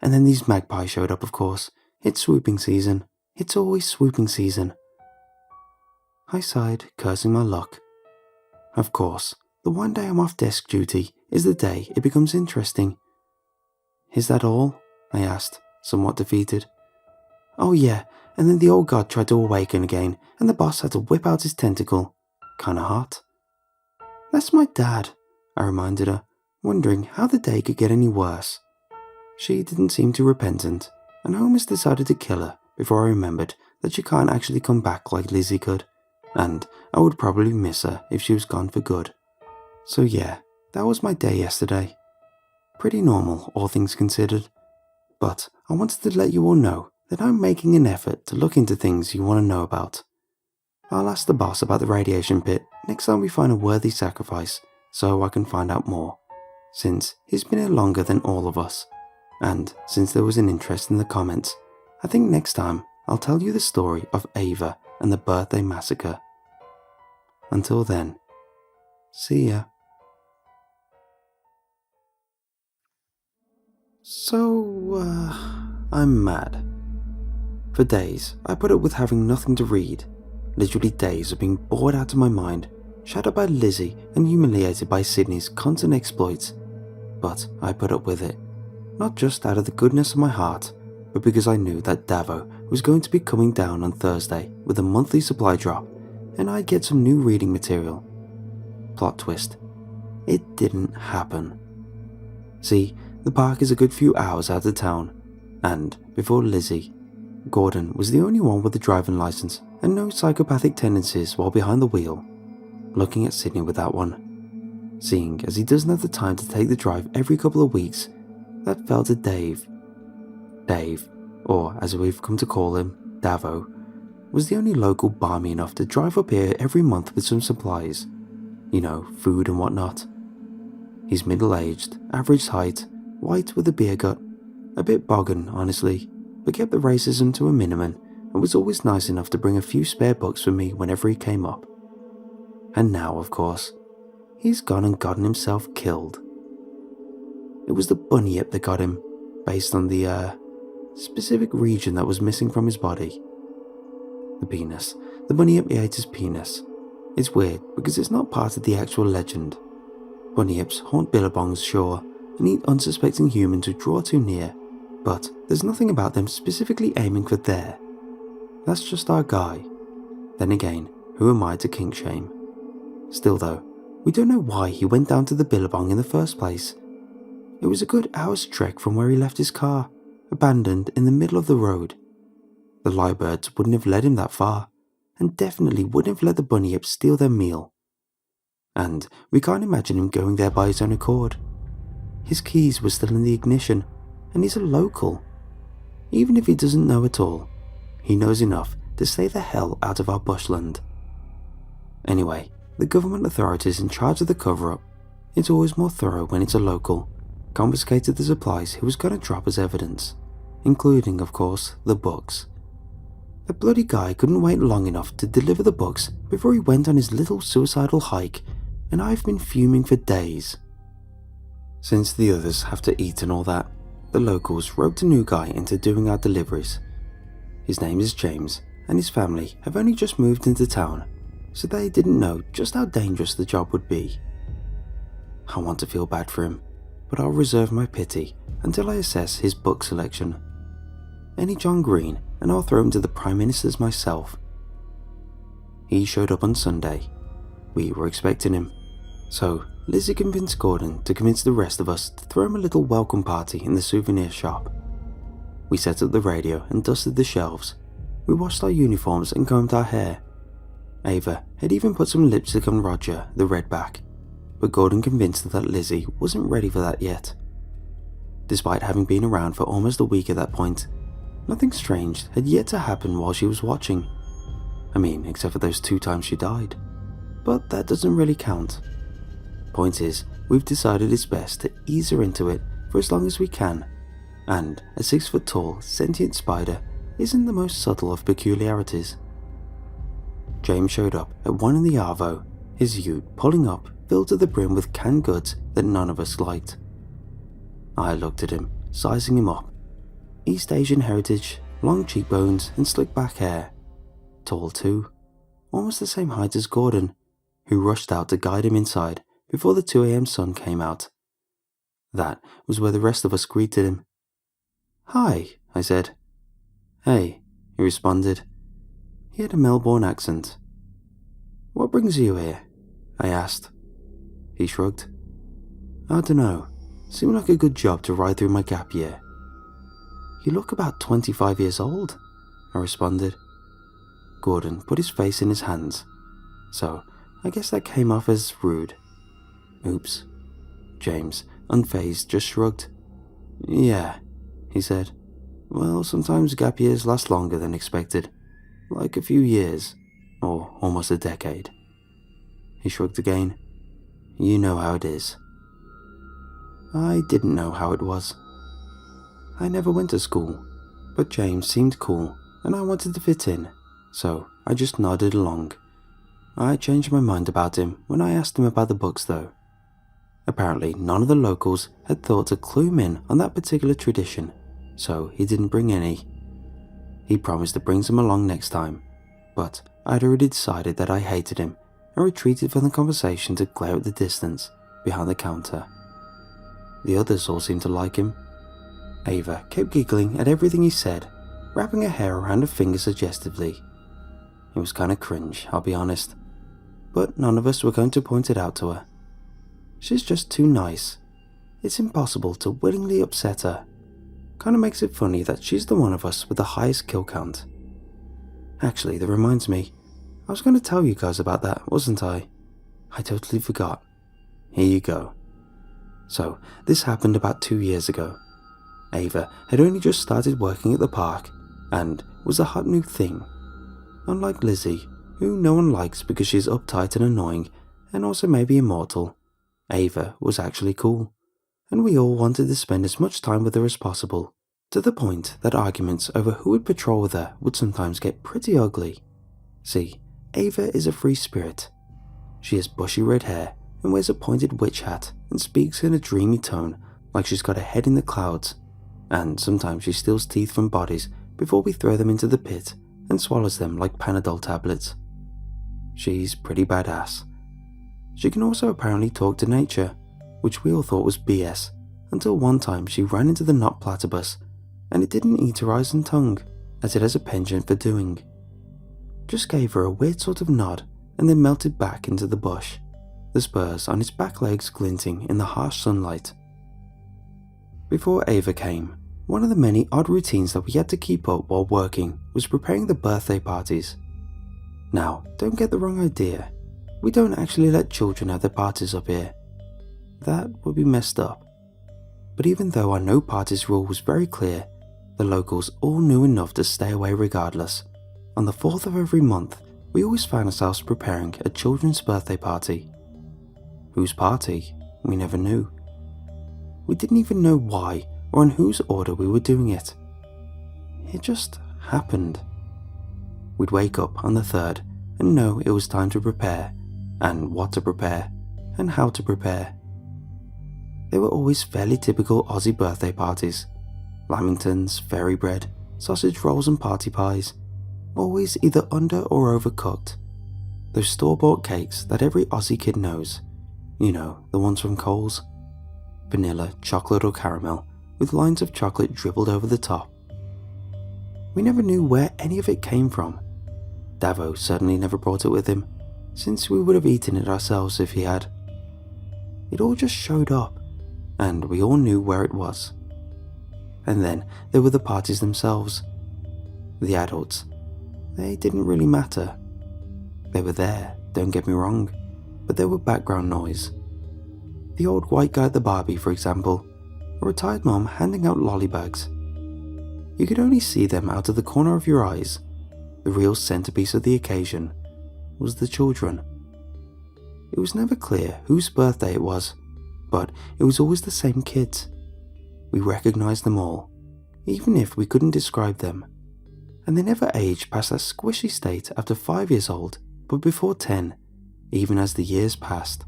And then these magpies showed up, of course. It's swooping season. It's always swooping season." I sighed, cursing my luck. Of course, the one day I'm off desk duty is the day it becomes interesting. "Is that all?" I asked, somewhat defeated. "Oh yeah, and then the old god tried to awaken again, and the boss had to whip out his tentacle. Kinda hot." "That's my dad," I reminded her, wondering how the day could get any worse. She didn't seem too repentant, and Holmes decided to kill her before I remembered that she can't actually come back like Lizzie could, and I would probably miss her if she was gone for good. So yeah, that was my day yesterday. Pretty normal, all things considered. But I wanted to let you all know that I'm making an effort to look into things you want to know about. I'll ask the boss about the radiation pit next time we find a worthy sacrifice so I can find out more, since he's been here longer than all of us. And since there was an interest in the comments, I think next time I'll tell you the story of Ava and the birthday massacre. Until then, see ya. So, I'm mad. For days, I put up with having nothing to read. Literally days of being bored out of my mind, shadowed by Lizzie and humiliated by Sydney's constant exploits. But I put up with it, not just out of the goodness of my heart, but because I knew that Davo was going to be coming down on Thursday with a monthly supply drop, and I'd get some new reading material. Plot twist. It didn't happen. See, the park is a good few hours out of town, and before Lizzie, Gordon was the only one with a driving license and no psychopathic tendencies while behind the wheel. Looking at Sydney with that one. Seeing as he doesn't have the time to take the drive every couple of weeks, that fell to Dave. Dave, or as we've come to call him, Davo, was the only local balmy enough to drive up here every month with some supplies. You know, food and whatnot. He's middle-aged, average height, white with a beer gut, a bit boggin, honestly, but kept the racism to a minimum and was always nice enough to bring a few spare books for me whenever he came up. And now, of course, he's gone and gotten himself killed. It was the bunyip that got him, based on the, specific region that was missing from his body. The penis. The bunyip ate his penis. It's weird because it's not part of the actual legend. Bunyips haunt billabongs, sure, and eat unsuspecting humans who draw too near, but there's nothing about them specifically aiming for there. That's just our guy. Then again, who am I to kink shame? Still though, we don't know why he went down to the billabong in the first place. It was a good hour's trek from where he left his car, abandoned in the middle of the road. The lyrebirds wouldn't have led him that far, and definitely wouldn't have let the bunyips steal their meal. And we can't imagine him going there by his own accord. His keys were still in the ignition, and he's a local. Even if he doesn't know at all, he knows enough to stay the hell out of our bushland. Anyway, the government authorities in charge of the cover-up, it's always more thorough when it's a local, confiscated the supplies he was going to drop as evidence, including, of course, the books. The bloody guy couldn't wait long enough to deliver the books before he went on his little suicidal hike, and I've been fuming for days. Since the others have to eat and all that, the locals roped a new guy into doing our deliveries. His name is James, and his family have only just moved into town, so they didn't know just how dangerous the job would be. I want to feel bad for him, but I'll reserve my pity until I assess his book selection. Any John Green, and I'll throw him to the Prime Ministers myself. He showed up on Sunday. We were expecting him, so Lizzie convinced Gordon to convince the rest of us to throw him a little welcome party in the souvenir shop. We set up the radio and dusted the shelves. We washed our uniforms and combed our hair. Ava had even put some lipstick on Roger, the redback, but Gordon convinced her that Lizzie wasn't ready for that yet. Despite having been around for almost a week at that point, nothing strange had yet to happen while she was watching. I mean, except for those 2 times she died. But that doesn't really count. Point is, we've decided it's best to ease her into it for as long as we can, and a 6-foot-tall, sentient spider isn't the most subtle of peculiarities. James showed up at 1 in the Arvo, his ute pulling up, filled to the brim with canned goods that none of us liked. I looked at him, sizing him up. East Asian heritage, long cheekbones and slick back hair. Tall too, almost the same height as Gordon, who rushed out to guide him inside before the 2 a.m. sun came out. That was where the rest of us greeted him. "Hi," I said. "Hey," he responded. He had a Melbourne accent. "What brings you here?" I asked. He shrugged. "I dunno. Seemed like a good job to ride through my gap year." "You look about 25 years old," I responded. Gordon put his face in his hands, so I guess that came off as rude. Oops. James, unfazed, just shrugged. "Yeah," he said. "Well, sometimes gap years last longer than expected. Like a few years. or almost a decade. He shrugged again. You know how it is. I didn't know how it was. I never went to school, but James seemed cool and I wanted to fit in, so I just nodded along. I changed my mind about him when I asked him about the books though. Apparently none of the locals had thought to clue him in on that particular tradition, so he didn't bring any. He promised to bring some along next time, but I'd already decided that I hated him and retreated from the conversation to glare at the distance behind the counter. The others all seemed to like him. Ava kept giggling at everything he said, wrapping her hair around her finger suggestively. It was kinda cringe, I'll be honest, but none of us were going to point it out to her. She's just too nice. It's impossible to willingly upset her. Kinda makes it funny that she's the one of us with the highest kill count. Actually, that reminds me, I was going to tell you guys about that, wasn't I? I totally forgot. Here you go. So, this happened about 2 years ago. Ava had only just started working at the park and was a hot new thing. Unlike Lizzie, who no one likes because she's uptight and annoying and also maybe immortal, Ava was actually cool, and we all wanted to spend as much time with her as possible, to the point that arguments over who would patrol with her would sometimes get pretty ugly. See, Ava is a free spirit. She has bushy red hair and wears a pointed witch hat and speaks in a dreamy tone like she's got a head in the clouds, and sometimes she steals teeth from bodies before we throw them into the pit and swallows them like Panadol tablets. She's pretty badass. She can also apparently talk to nature, which we all thought was BS, until one time she ran into the knot platypus and it didn't eat her eyes and tongue, as it has a penchant for doing. Just gave her a weird sort of nod and then melted back into the bush, the spurs on its back legs glinting in the harsh sunlight. Before Ava came, one of the many odd routines that we had to keep up while working was preparing the birthday parties. Now, don't get the wrong idea. We don't actually let children have their parties up here. That would be messed up. But even though our no parties rule was very clear, the locals all knew enough to stay away regardless. On the 4th of every month, we always found ourselves preparing a children's birthday party. Whose party? We never knew. We didn't even know why or in whose order we were doing it. It just happened. We'd wake up on the 3rd and know it was time to prepare, and what to prepare, and how to prepare. They were always fairly typical Aussie birthday parties. Lamingtons, fairy bread, sausage rolls and party pies, always either under or overcooked. Those store-bought cakes that every Aussie kid knows. You know, the ones from Coles. Vanilla, chocolate or caramel, with lines of chocolate dribbled over the top. We never knew where any of it came from. Davo certainly never brought it with him, since we would have eaten it ourselves if he had. It all just showed up, and we all knew where it was. And then there were the parties themselves. The adults. They didn't really matter. They were there, don't get me wrong, but they were background noise. The old white guy at the Barbie, for example, a retired mom handing out lollybags. You could only see them out of the corner of your eyes. The real centerpiece of the occasion was the children. It was never clear whose birthday it was, but it was always the same kids. We recognized them all, even if we couldn't describe them. And they never aged past that squishy state after 5 years old, but before 10, even as the years passed.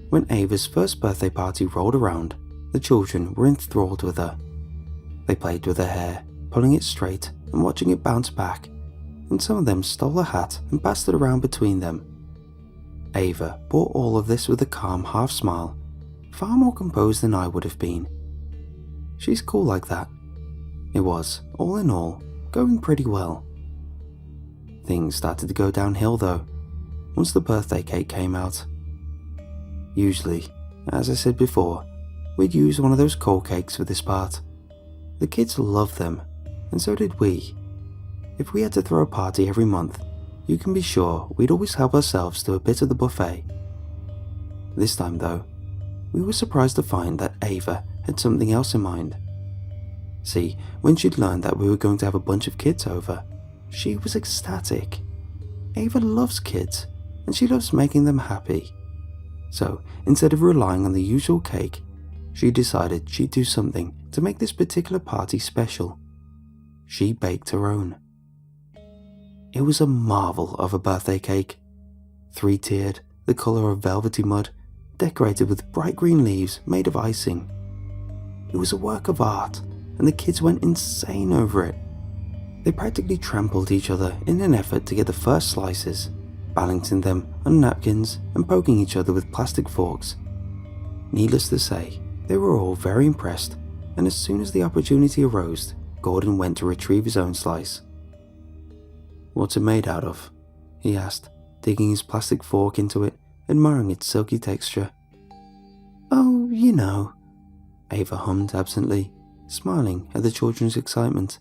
When Ava's first birthday party rolled around, the children were enthralled with her. They played with her hair, pulling it straight and watching it bounce back, and some of them stole her hat and passed it around between them. Ava bore all of this with a calm half smile, far more composed than I would have been. She's cool like that. It was, all in all, going pretty well. Things started to go downhill though, once the birthday cake came out. Usually, as I said before, we'd use one of those coal cakes for this part. The kids loved them, and so did we. If we had to throw a party every month, you can be sure we'd always help ourselves to a bit of the buffet. This time though, we were surprised to find that Ava had something else in mind. See, when she'd learned that we were going to have a bunch of kids over, she was ecstatic. Ava loves kids, and she loves making them happy. So, instead of relying on the usual cake, she decided she'd do something to make this particular party special. She baked her own. It was a marvel of a birthday cake. 3-tiered, the colour of velvety mud, decorated with bright green leaves made of icing. It was a work of art, and the kids went insane over it. They practically trampled each other in an effort to get the first slices, balancing them on napkins and poking each other with plastic forks. Needless to say, they were all very impressed, and as soon as the opportunity arose, Gordon went to retrieve his own slice. "What's it made out of?" he asked, digging his plastic fork into it, admiring its silky texture. "Oh, you know," Ava hummed absently, smiling at the children's excitement.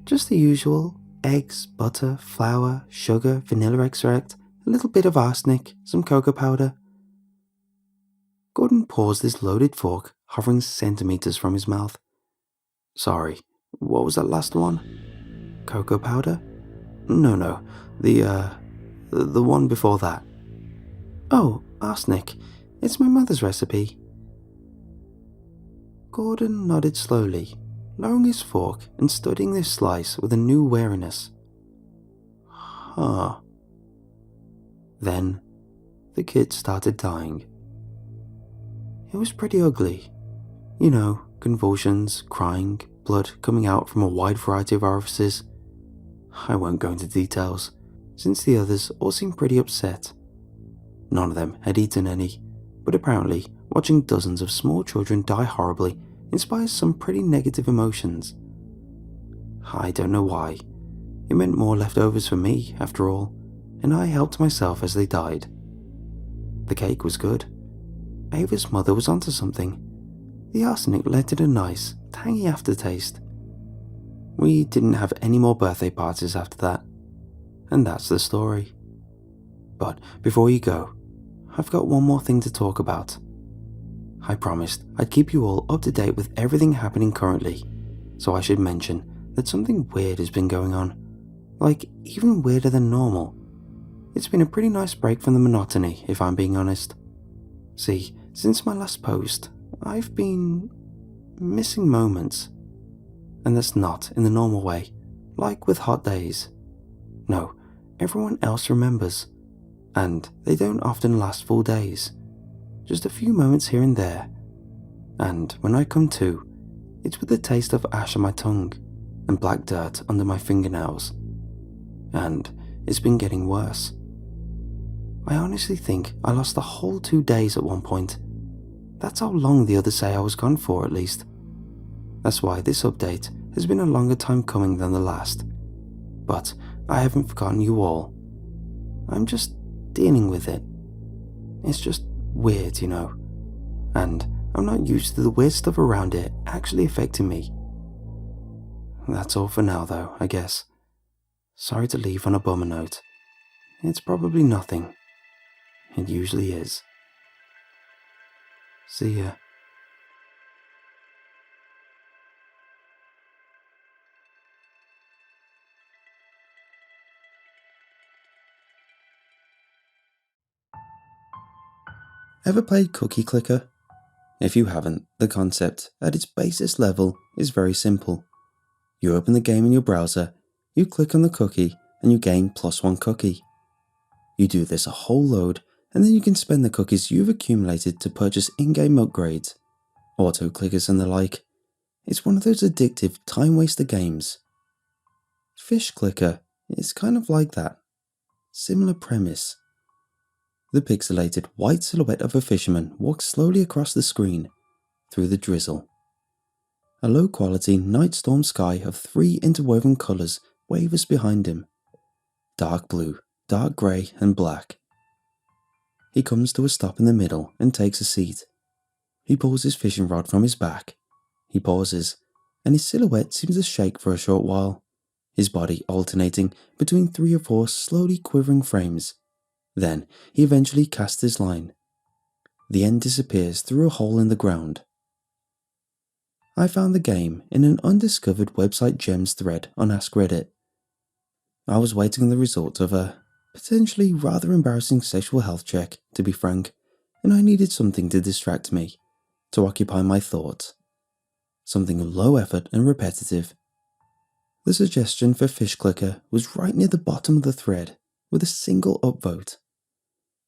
"Just the usual: eggs, butter, flour, sugar, vanilla extract, a little bit of arsenic, some cocoa powder." Gordon paused his loaded fork, hovering centimeters from his mouth. "Sorry, what was that last one?" "Cocoa powder?" No, the one before that." "Oh, arsenic. It's my mother's recipe." Gordon nodded slowly, lowering his fork and studying this slice with a new wariness. Huh. Then, the kid started dying. It was pretty ugly. You know, convulsions, crying, blood coming out from a wide variety of orifices. I won't go into details, since the others all seemed pretty upset. None of them had eaten any, but apparently watching dozens of small children die horribly inspires some pretty negative emotions. I don't know why. It meant more leftovers for me, after all, and I helped myself as they died. The cake was good. Ava's mother was onto something. The arsenic led to a nice, tangy aftertaste. We didn't have any more birthday parties after that, and that's the story. But before you go, I've got one more thing to talk about. I promised I'd keep you all up to date with everything happening currently, so I should mention that something weird has been going on, like even weirder than normal. It's been a pretty nice break from the monotony, if I'm being honest. See, since my last post, I've been missing moments. And that's not in the normal way, like with hot days. No, everyone else remembers, and they don't often last full days. Just a few moments here and there. And when I come to, it's with the taste of ash on my tongue and black dirt under my fingernails. And it's been getting worse. I honestly think I lost the whole 2 days at one point. That's how long the others say I was gone for, at least. That's why this update has been a longer time coming than the last. But I haven't forgotten you all. I'm just dealing with it. It's just weird, you know. And I'm not used to the weird stuff around it actually affecting me. That's all for now though, I guess. Sorry to leave on a bummer note. It's probably nothing. It usually is. See ya. Ever played Cookie Clicker? If you haven't, the concept, at its basis level, is very simple. You open the game in your browser, you click on the cookie, and you gain +1 cookie. You do this a whole load, and then you can spend the cookies you've accumulated to purchase in-game upgrades, auto-clickers and the like. It's one of those addictive time-waster games. Fish Clicker is kind of like that. Similar premise. The pixelated white silhouette of a fisherman walks slowly across the screen, through the drizzle. A low-quality night storm sky of 3 interwoven colours wavers behind him. Dark blue, dark grey and black. He comes to a stop in the middle and takes a seat. He pulls his fishing rod from his back. He pauses, and his silhouette seems to shake for a short while, his body alternating between 3 or 4 slowly quivering frames. Then he eventually casts his line. The end disappears through a hole in the ground. I found the game in an undiscovered website gems thread on Ask Reddit. I was waiting on the result of a potentially rather embarrassing sexual health check, to be frank, and I needed something to distract me, to occupy my thoughts. Something low effort and repetitive. The suggestion for Fish Clicker was right near the bottom of the thread, with a single upvote.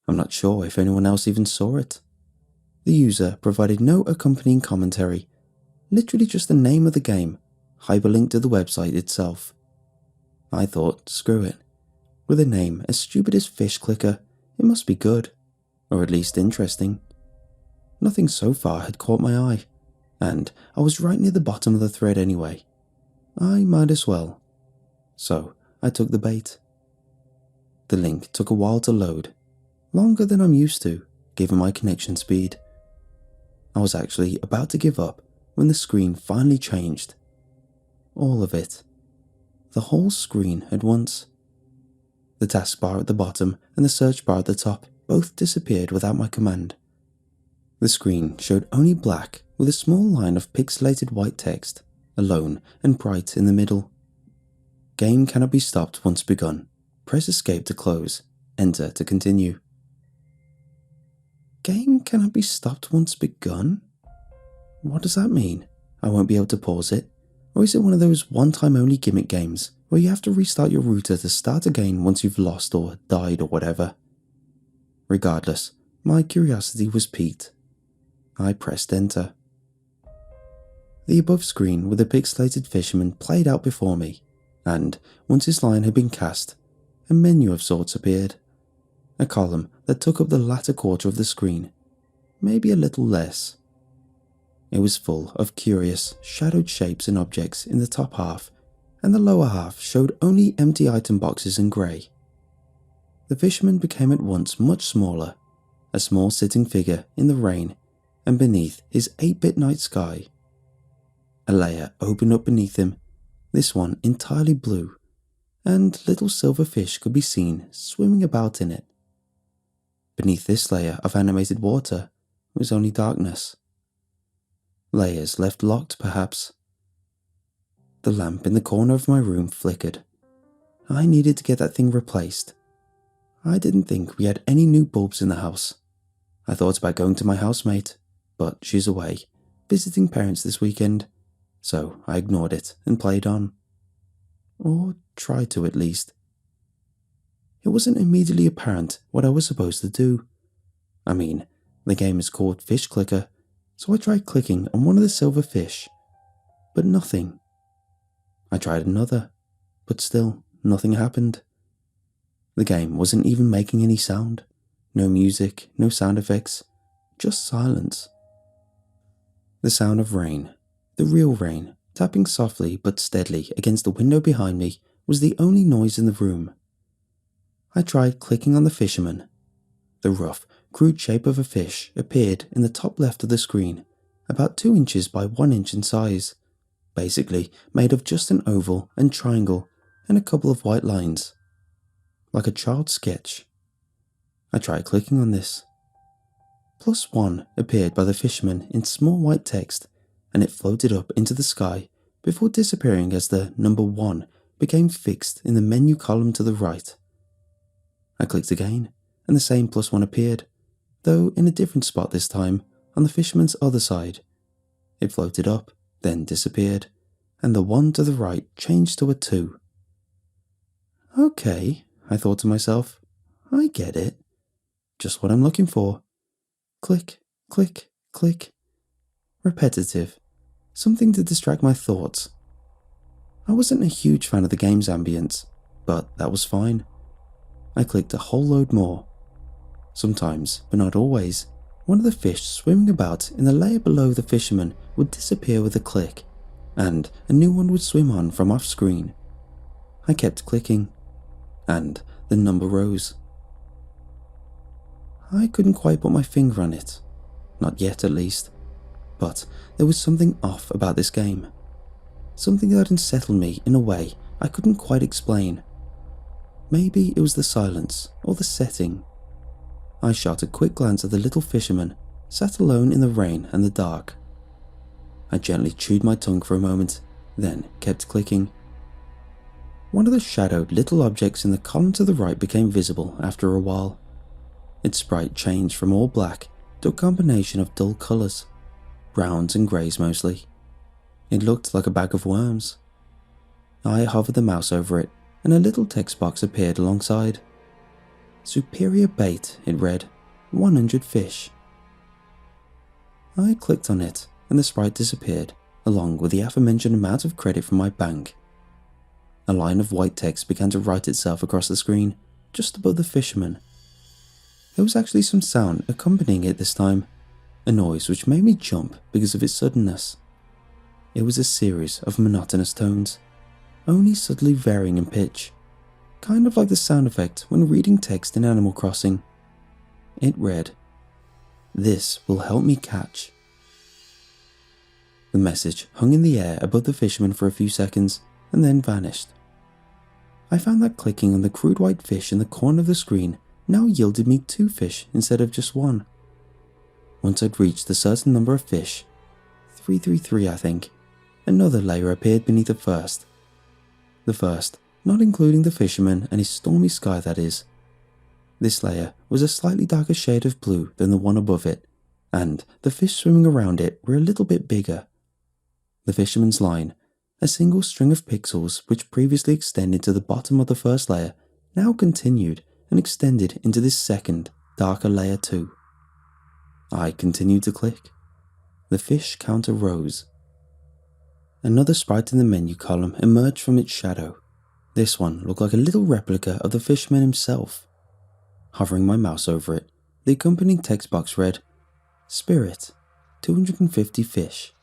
I'm not sure if anyone else even saw it. The user provided no accompanying commentary, literally just the name of the game, hyperlinked to the website itself. I thought, screw it. With a name as stupid as Fish Clicker, it must be good, or at least interesting. Nothing so far had caught my eye, and I was right near the bottom of the thread anyway. I might as well. So I took the bait. The link took a while to load, longer than I'm used to, given my connection speed. I was actually about to give up when the screen finally changed. All of it. The whole screen at once. The taskbar at the bottom and the search bar at the top both disappeared without my command. The screen showed only black with a small line of pixelated white text, alone and bright in the middle. Game cannot be stopped once begun. Press escape to close, enter to continue. Game cannot be stopped once begun? What does that mean? I won't be able to pause it? Or is it one of those one-time only gimmick games where you have to restart your router to start again once you've lost or died or whatever? Regardless, my curiosity was piqued. I pressed enter. The above screen with the pixelated fisherman played out before me, and once his line had been cast, a menu of sorts appeared. A column that took up the latter quarter of the screen, maybe a little less. It was full of curious, shadowed shapes and objects in the top half, and the lower half showed only empty item boxes in grey. The fisherman became at once much smaller, a small sitting figure in the rain, and beneath his 8-bit night sky. A layer opened up beneath him, this one entirely blue, and little silver fish could be seen swimming about in it. Beneath this layer of animated water was only darkness. Layers left locked, perhaps. The lamp in the corner of my room flickered. I needed to get that thing replaced. I didn't think we had any new bulbs in the house. I thought about going to my housemate, but she's away, visiting parents this weekend, so I ignored it and played on. Or tried to, at least. It wasn't immediately apparent what I was supposed to do. I mean, the game is called Fish Clicker, so I tried clicking on one of the silver fish, but nothing. I tried another, but still nothing happened. The game wasn't even making any sound. No music, no sound effects, just silence. The sound of rain, the real rain, tapping softly but steadily against the window behind me was the only noise in the room. I tried clicking on the fisherman. The rough, crude shape of a fish appeared in the top left of the screen, about 2 inches by 1 inch in size, basically made of just an oval and triangle and a couple of white lines. Like a child's sketch. I tried clicking on this. +1 appeared by the fisherman in small white text, and it floated up into the sky before disappearing as the number 1 became fixed in the menu column to the right. I clicked again, and the same +1 appeared, though in a different spot this time, on the fisherman's other side. It floated up, then disappeared, and the 1 to the right changed to a 2. Okay, I thought to myself, I get it. Just what I'm looking for. Click, click, click. Repetitive. Something to distract my thoughts. I wasn't a huge fan of the game's ambience, but that was fine. I clicked a whole load more. Sometimes, but not always, one of the fish swimming about in the layer below the fisherman would disappear with a click, and a new one would swim on from off screen. I kept clicking, and the number rose. I couldn't quite put my finger on it, not yet at least, but there was something off about this game. Something that unsettled me in a way I couldn't quite explain. Maybe it was the silence or the setting. I shot a quick glance at the little fisherman, sat alone in the rain and the dark. I gently chewed my tongue for a moment, then kept clicking. One of the shadowed little objects in the column to the right became visible after a while. Its sprite changed from all black to a combination of dull colours, browns and greys mostly. It looked like a bag of worms. I hovered the mouse over it, and a little text box appeared alongside. Superior bait, it read, 100 fish. I clicked on it, and the sprite disappeared, along with the aforementioned amount of credit from my bank. A line of white text began to write itself across the screen, just above the fisherman. There was actually some sound accompanying it this time, a noise which made me jump because of its suddenness. It was a series of monotonous tones, only subtly varying in pitch, kind of like the sound effect when reading text in Animal Crossing. It read, "This will help me catch." The message hung in the air above the fisherman for a few seconds and then vanished. I found that clicking on the crude white fish in the corner of the screen now yielded me 2 fish instead of just 1. Once I'd reached a certain number of fish, 333 I think, another layer appeared beneath the first. The first, not including the fisherman and his stormy sky that is. This layer was a slightly darker shade of blue than the one above it, and the fish swimming around it were a little bit bigger. The fisherman's line, a single string of pixels which previously extended to the bottom of the first layer, now continued and extended into this second, darker layer too. I continued to click. The fish counter rose. Another sprite in the menu column emerged from its shadow. This one looked like a little replica of the fisherman himself. Hovering my mouse over it, the accompanying text box read, "Spirit, 250 fish."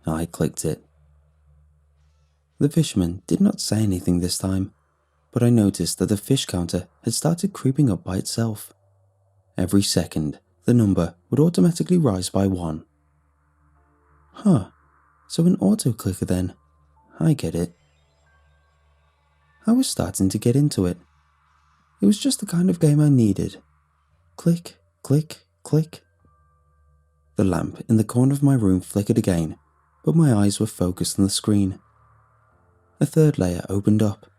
I clicked it. The fisherman did not say anything this time, but I noticed that the fish counter had started creeping up by itself. Every second, the number would automatically rise by 1. Huh, so an auto-clicker then. I get it. I was starting to get into it. It was just the kind of game I needed. Click, click, click. The lamp in the corner of my room flickered again, but my eyes were focused on the screen. A third layer opened up.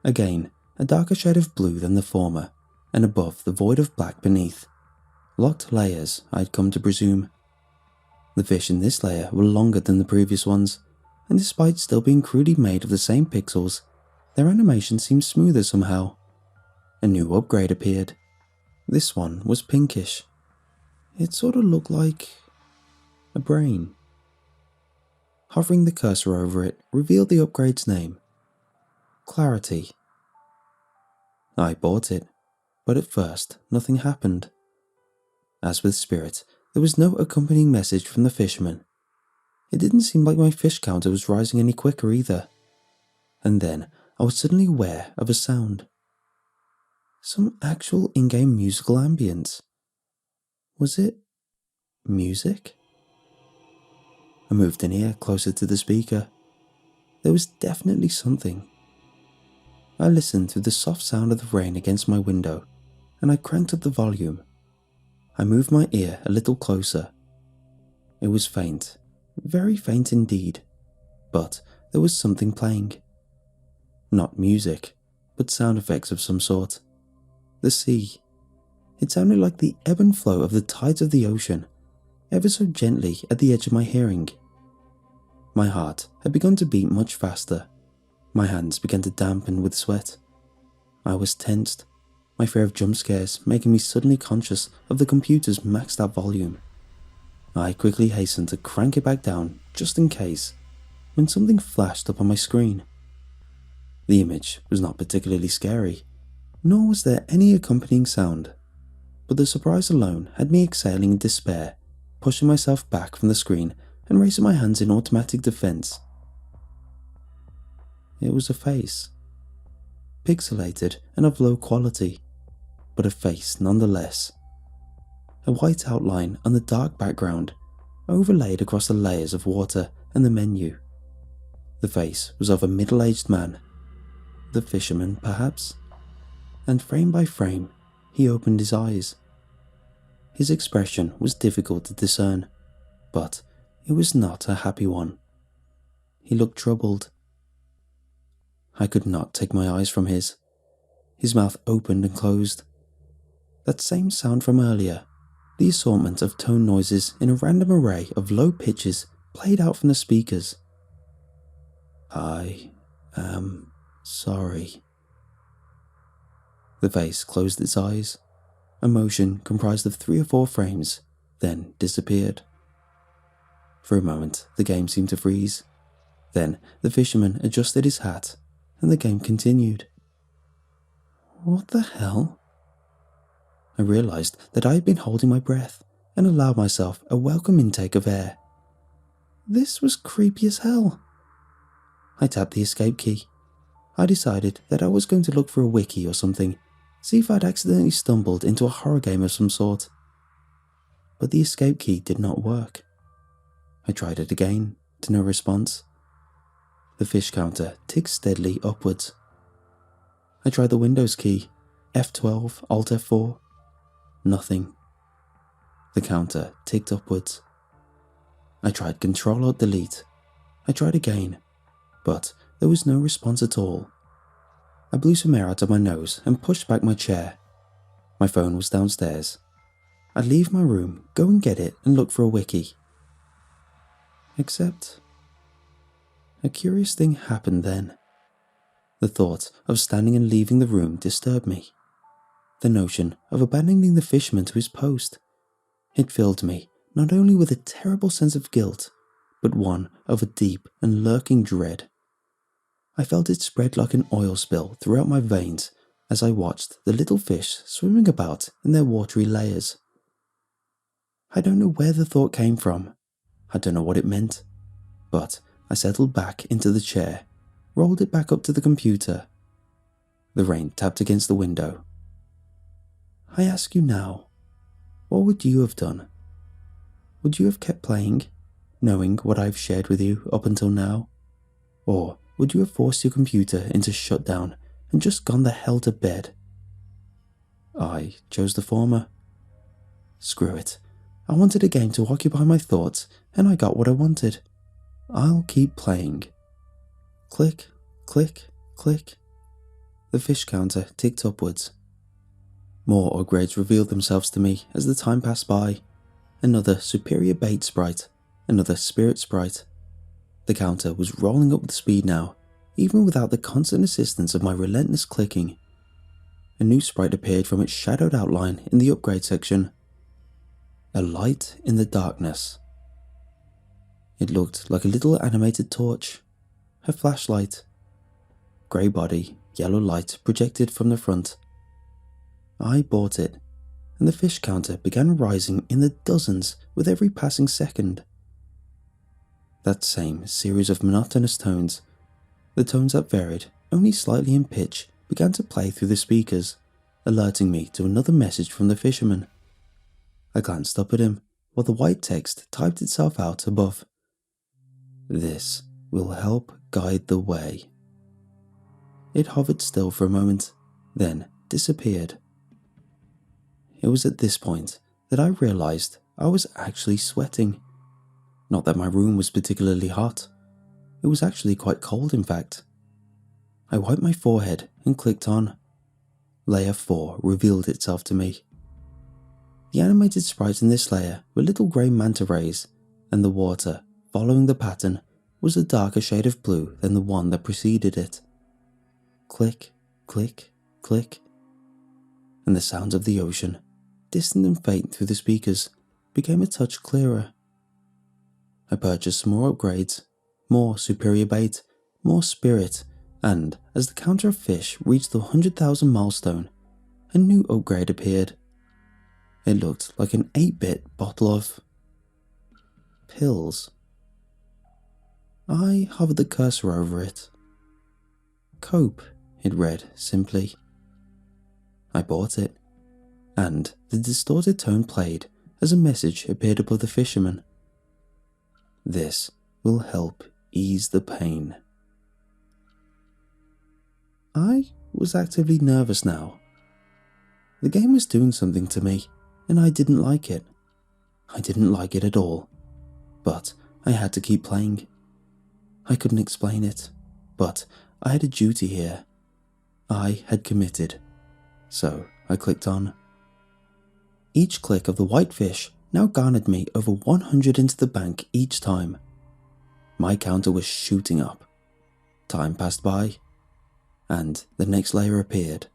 Again, a darker shade of blue than the former, and above the void of black beneath. Locked layers, I'd come to presume. The fish in this layer were longer than the previous ones, and despite still being crudely made of the same pixels, their animation seemed smoother somehow. A new upgrade appeared. This one was pinkish. It sort of looked like a brain. Hovering the cursor over it revealed the upgrade's name. Clarity. I bought it, but at first nothing happened. As with Spirit, there was no accompanying message from the fisherman. It didn't seem like my fish counter was rising any quicker either. And then I was suddenly aware of a sound. Some actual in-game musical ambience. Was it music? I moved an ear closer to the speaker. There was definitely something. I listened to the soft sound of the rain against my window, and I cranked up the volume. I moved my ear a little closer. It was faint, very faint indeed, but there was something playing. Not music, but sound effects of some sort. The sea. It sounded like the ebb and flow of the tides of the ocean, ever so gently at the edge of my hearing. My heart had begun to beat much faster. My hands began to dampen with sweat. I was tensed, my fear of jump scares making me suddenly conscious of the computer's maxed out volume. I quickly hastened to crank it back down just in case, when something flashed up on my screen. The image was not particularly scary, nor was there any accompanying sound, but the surprise alone had me exhaling in despair, pushing myself back from the screen and raising my hands in automatic defense. It was a face. Pixelated and of low quality, but a face nonetheless. A white outline on the dark background, overlaid across the layers of water and the menu. The face was of a middle-aged man, the fisherman perhaps, and frame by frame he opened his eyes. His expression was difficult to discern, but it was not a happy one. He looked troubled. I could not take my eyes from his. His mouth opened and closed. That same sound from earlier, the assortment of tone noises in a random array of low pitches played out from the speakers. I am sorry. The face closed its eyes. A motion comprised of 3 or 4 frames, then disappeared. For a moment, the game seemed to freeze. Then the fisherman adjusted his hat, and the game continued. What the hell? I realized that I had been holding my breath and allowed myself a welcome intake of air. This was creepy as hell. I tapped the escape key. I decided that I was going to look for a wiki or something, see if I'd accidentally stumbled into a horror game of some sort. But the escape key did not work. I tried it again, to no response. The fish counter ticked steadily upwards. I tried the Windows key, F12, Alt F4. Nothing. The counter ticked upwards. I tried Control Alt Delete. I tried again, but there was no response at all. I blew some air out of my nose and pushed back my chair. My phone was downstairs. I'd leave my room, go and get it, and look for a wiki. Except, a curious thing happened then. The thought of standing and leaving the room disturbed me. The notion of abandoning the fisherman to his post. It filled me not only with a terrible sense of guilt, but one of a deep and lurking dread. I felt it spread like an oil spill throughout my veins as I watched the little fish swimming about in their watery layers. I don't know where the thought came from. I don't know what it meant, but I settled back into the chair, rolled it back up to the computer. The rain tapped against the window. I ask you now, what would you have done? Would you have kept playing, knowing what I've shared with you up until now? Or would you have forced your computer into shutdown and just gone the hell to bed? I chose the former. Screw it. I wanted a game to occupy my thoughts, and I got what I wanted. I'll keep playing. Click, click, click. The fish counter ticked upwards. More upgrades revealed themselves to me as the time passed by. Another superior bait sprite, another spirit sprite. The counter was rolling up with speed now, even without the constant assistance of my relentless clicking. A new sprite appeared from its shadowed outline in the upgrade section. A light in the darkness. It looked like a little animated torch. A flashlight. Grey body, yellow light projected from the front. I bought it, and the fish counter began rising in the dozens with every passing second. That same series of monotonous tones, the tones that varied only slightly in pitch, began to play through the speakers, alerting me to another message from the fisherman. I glanced up at him, while the white text typed itself out above. This will help guide the way. It hovered still for a moment, then disappeared. It was at this point that I realized I was actually sweating. Not that my room was particularly hot. It was actually quite cold, in fact. I wiped my forehead and clicked on. Layer 4 revealed itself to me. The animated sprites in this layer were little grey manta rays, and the water, following the pattern, was a darker shade of blue than the one that preceded it. Click, click, click. And the sounds of the ocean, distant and faint through the speakers, became a touch clearer. I purchased some more upgrades, more superior bait, more spirit, and as the counter of fish reached the 100,000 milestone, a new upgrade appeared. It looked like an 8-bit bottle of pills. I hovered the cursor over it. Cope, it read simply. I bought it, and the distorted tone played as a message appeared above the fisherman. This will help ease the pain. I was actively nervous now. The game was doing something to me, and I didn't like it. I didn't like it at all, but I had to keep playing. I couldn't explain it, but I had a duty here. I had committed. So I clicked on. Each click of the white fish now garnered me over 100 into the bank each time. My counter was shooting up. Time passed by, and the next layer appeared.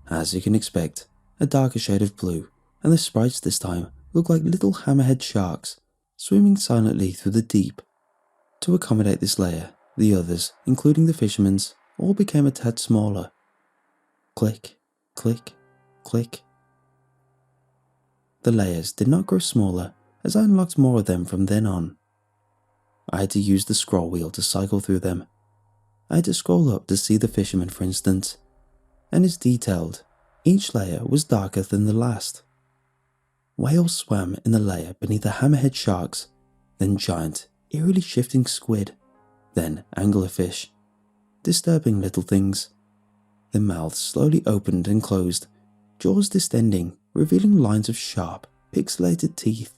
As you can expect, a darker shade of blue, and the sprites this time looked like little hammerhead sharks swimming silently through the deep. To accommodate this layer, the others, including the fishermen's, all became a tad smaller. Click, click, click. The layers did not grow smaller as I unlocked more of them from then on. I had to use the scroll wheel to cycle through them. I had to scroll up to see the fisherman, for instance, and as detailed, each layer was darker than the last. Whales swam in the layer beneath the hammerhead sharks, then giant, eerily shifting squid, then anglerfish, disturbing little things. Their mouths slowly opened and closed, jaws distending, revealing lines of sharp, pixelated teeth.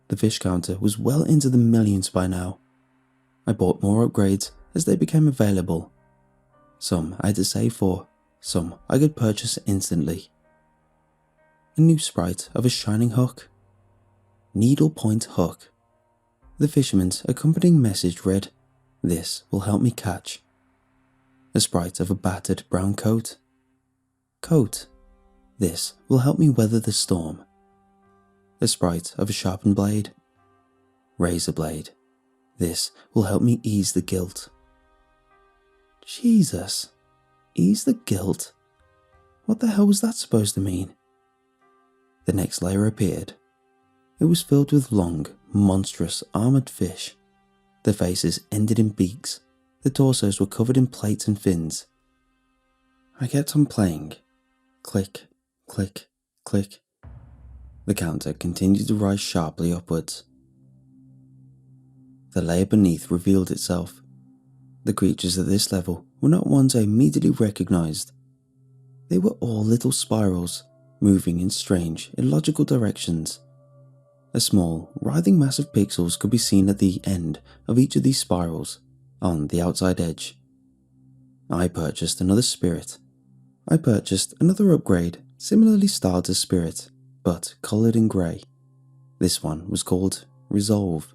The fish counter was well into the millions by now. I bought more upgrades as they became available. Some I had to save for, some I could purchase instantly. A new sprite of a shining hook. Needlepoint hook. The fisherman's accompanying message read, "This will help me catch." A sprite of a battered brown coat. Coat. This will help me weather the storm. A sprite of a sharpened blade. Razor blade. This will help me ease the guilt. Jesus. Ease the guilt? What the hell was that supposed to mean? The next layer appeared. It was filled with long, monstrous, armoured fish. Their faces ended in beaks. The torsos were covered in plates and fins. I kept on playing. Click, click, click. The counter continued to rise sharply upwards. The layer beneath revealed itself. The creatures at this level were not ones I immediately recognised. They were all little spirals, moving in strange, illogical directions. A small, writhing mass of pixels could be seen at the end of each of these spirals, on the outside edge. I purchased another spirit. I purchased another upgrade, similarly styled as spirit, but coloured in grey. This one was called Resolve.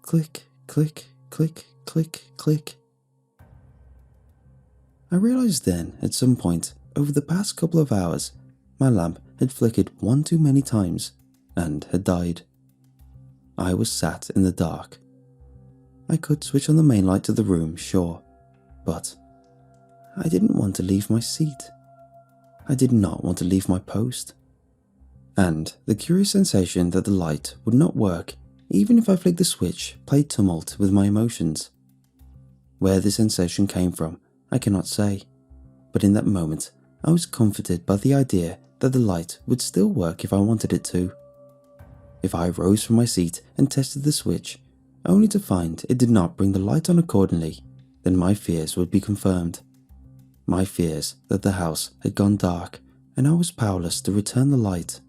Click, click, click, click, click. I realised then, at some point, over the past couple of hours, my lamp had flickered one too many times, and had died. I was sat in the dark. I could switch on the main light to the room, sure, but I didn't want to leave my seat. I did not want to leave my post. And the curious sensation that the light would not work even if I flicked the switch played tumult with my emotions. Where the sensation came from, I cannot say, but in that moment I was comforted by the idea that the light would still work if I wanted it to. If I rose from my seat and tested the switch, only to find it did not bring the light on accordingly, then my fears would be confirmed. My fears that the house had gone dark and I was powerless to return the light.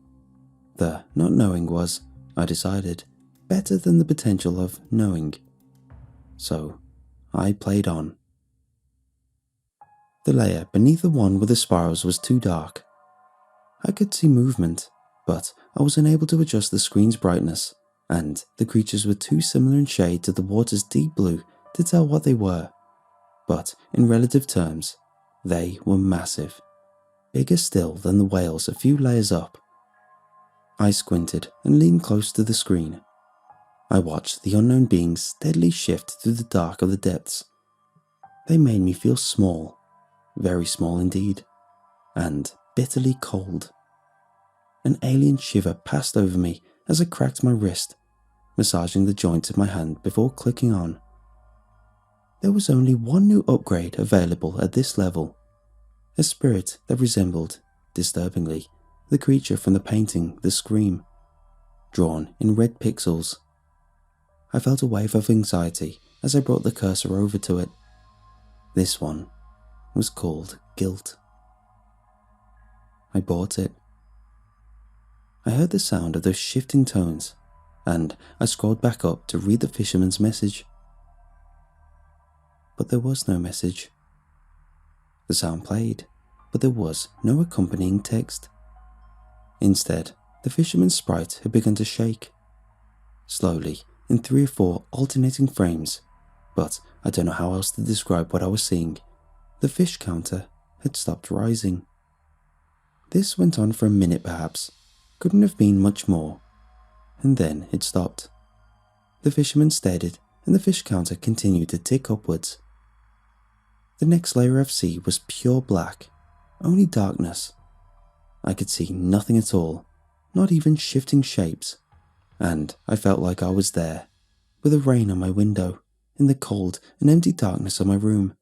The not knowing was, I decided, better than the potential of knowing. So, I played on. The layer beneath the one with the spirals was too dark. I could see movement, but I was unable to adjust the screen's brightness, and the creatures were too similar in shade to the water's deep blue to tell what they were. But in relative terms, they were massive, bigger still than the whales a few layers up. I squinted and leaned close to the screen. I watched the unknown beings steadily shift through the dark of the depths. They made me feel small, very small indeed, and bitterly cold. An alien shiver passed over me as I cracked my wrist, massaging the joints of my hand before clicking on. There was only one new upgrade available at this level, a spirit that resembled, disturbingly, the creature from the painting The Scream, drawn in red pixels. I felt a wave of anxiety as I brought the cursor over to it. This one was called Guilt. I bought it. I heard the sound of those shifting tones, and I scrolled back up to read the fisherman's message. but there was no message. The sound played, but there was no accompanying text. Instead, the fisherman's sprite had begun to shake, slowly, in 3 or 4 alternating frames, but I don't know how else to describe what I was seeing. The fish counter had stopped rising. This went on for a minute perhaps, couldn't have been much more, and then it stopped. The fisherman stared it, and the fish counter continued to tick upwards. The next layer of sea was pure black, only darkness. I could see nothing at all, not even shifting shapes, and I felt like I was there, with the rain on my window, in the cold and empty darkness of my room.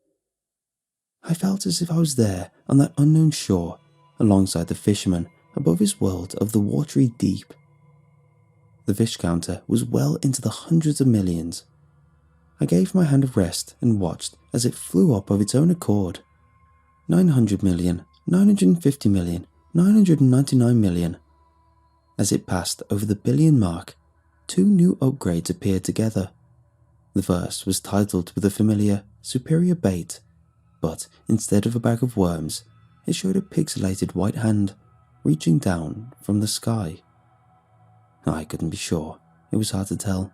I felt as if I was there on that unknown shore, alongside the fisherman above his world of the watery deep. The fish counter was well into the hundreds of millions. I gave my hand a rest and watched as it flew up of its own accord. 900 million, 950 million, 999 million. As it passed over the billion mark, 2 new upgrades appeared together. The first was titled with the familiar superior bait, but instead of a bag of worms, it showed a pixelated white hand reaching down from the sky. I couldn't be sure, it was hard to tell.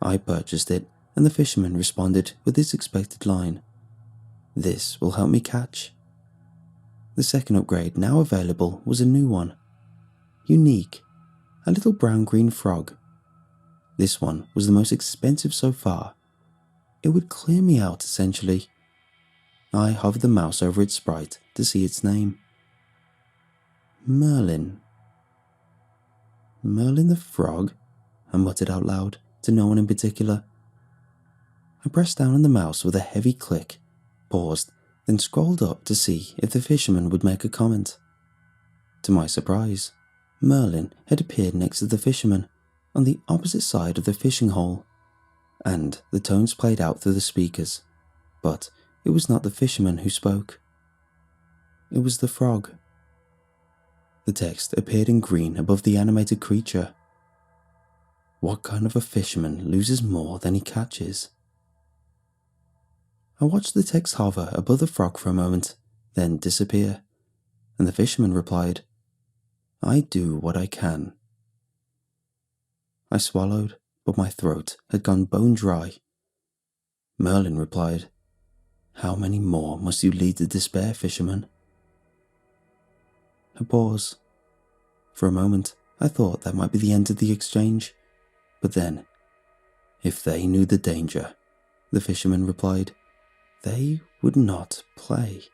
I purchased it, and the fisherman responded with his expected line, "This will help me catch." The second upgrade now available was a new one. Unique, a little brown-green frog. This one was the most expensive so far. It would clear me out essentially. I hovered the mouse over its sprite to see its name. Merlin. Merlin the frog? I muttered out loud, to no one in particular. I pressed down on the mouse with a heavy click, paused, then scrolled up to see if the fisherman would make a comment. To my surprise, Merlin had appeared next to the fisherman, on the opposite side of the fishing hole, and the tones played out through the speakers, but it was not the fisherman who spoke. It was the frog. The text appeared in green above the animated creature. What kind of a fisherman loses more than he catches? I watched the text hover above the frog for a moment, then disappear, and the fisherman replied, "I do what I can." I swallowed, but my throat had gone bone dry. Merlin replied, "How many more must you lead to despair, fisherman?" A pause. For a moment, I thought that might be the end of the exchange, but then, "If they knew the danger," the fisherman replied, "they would not play."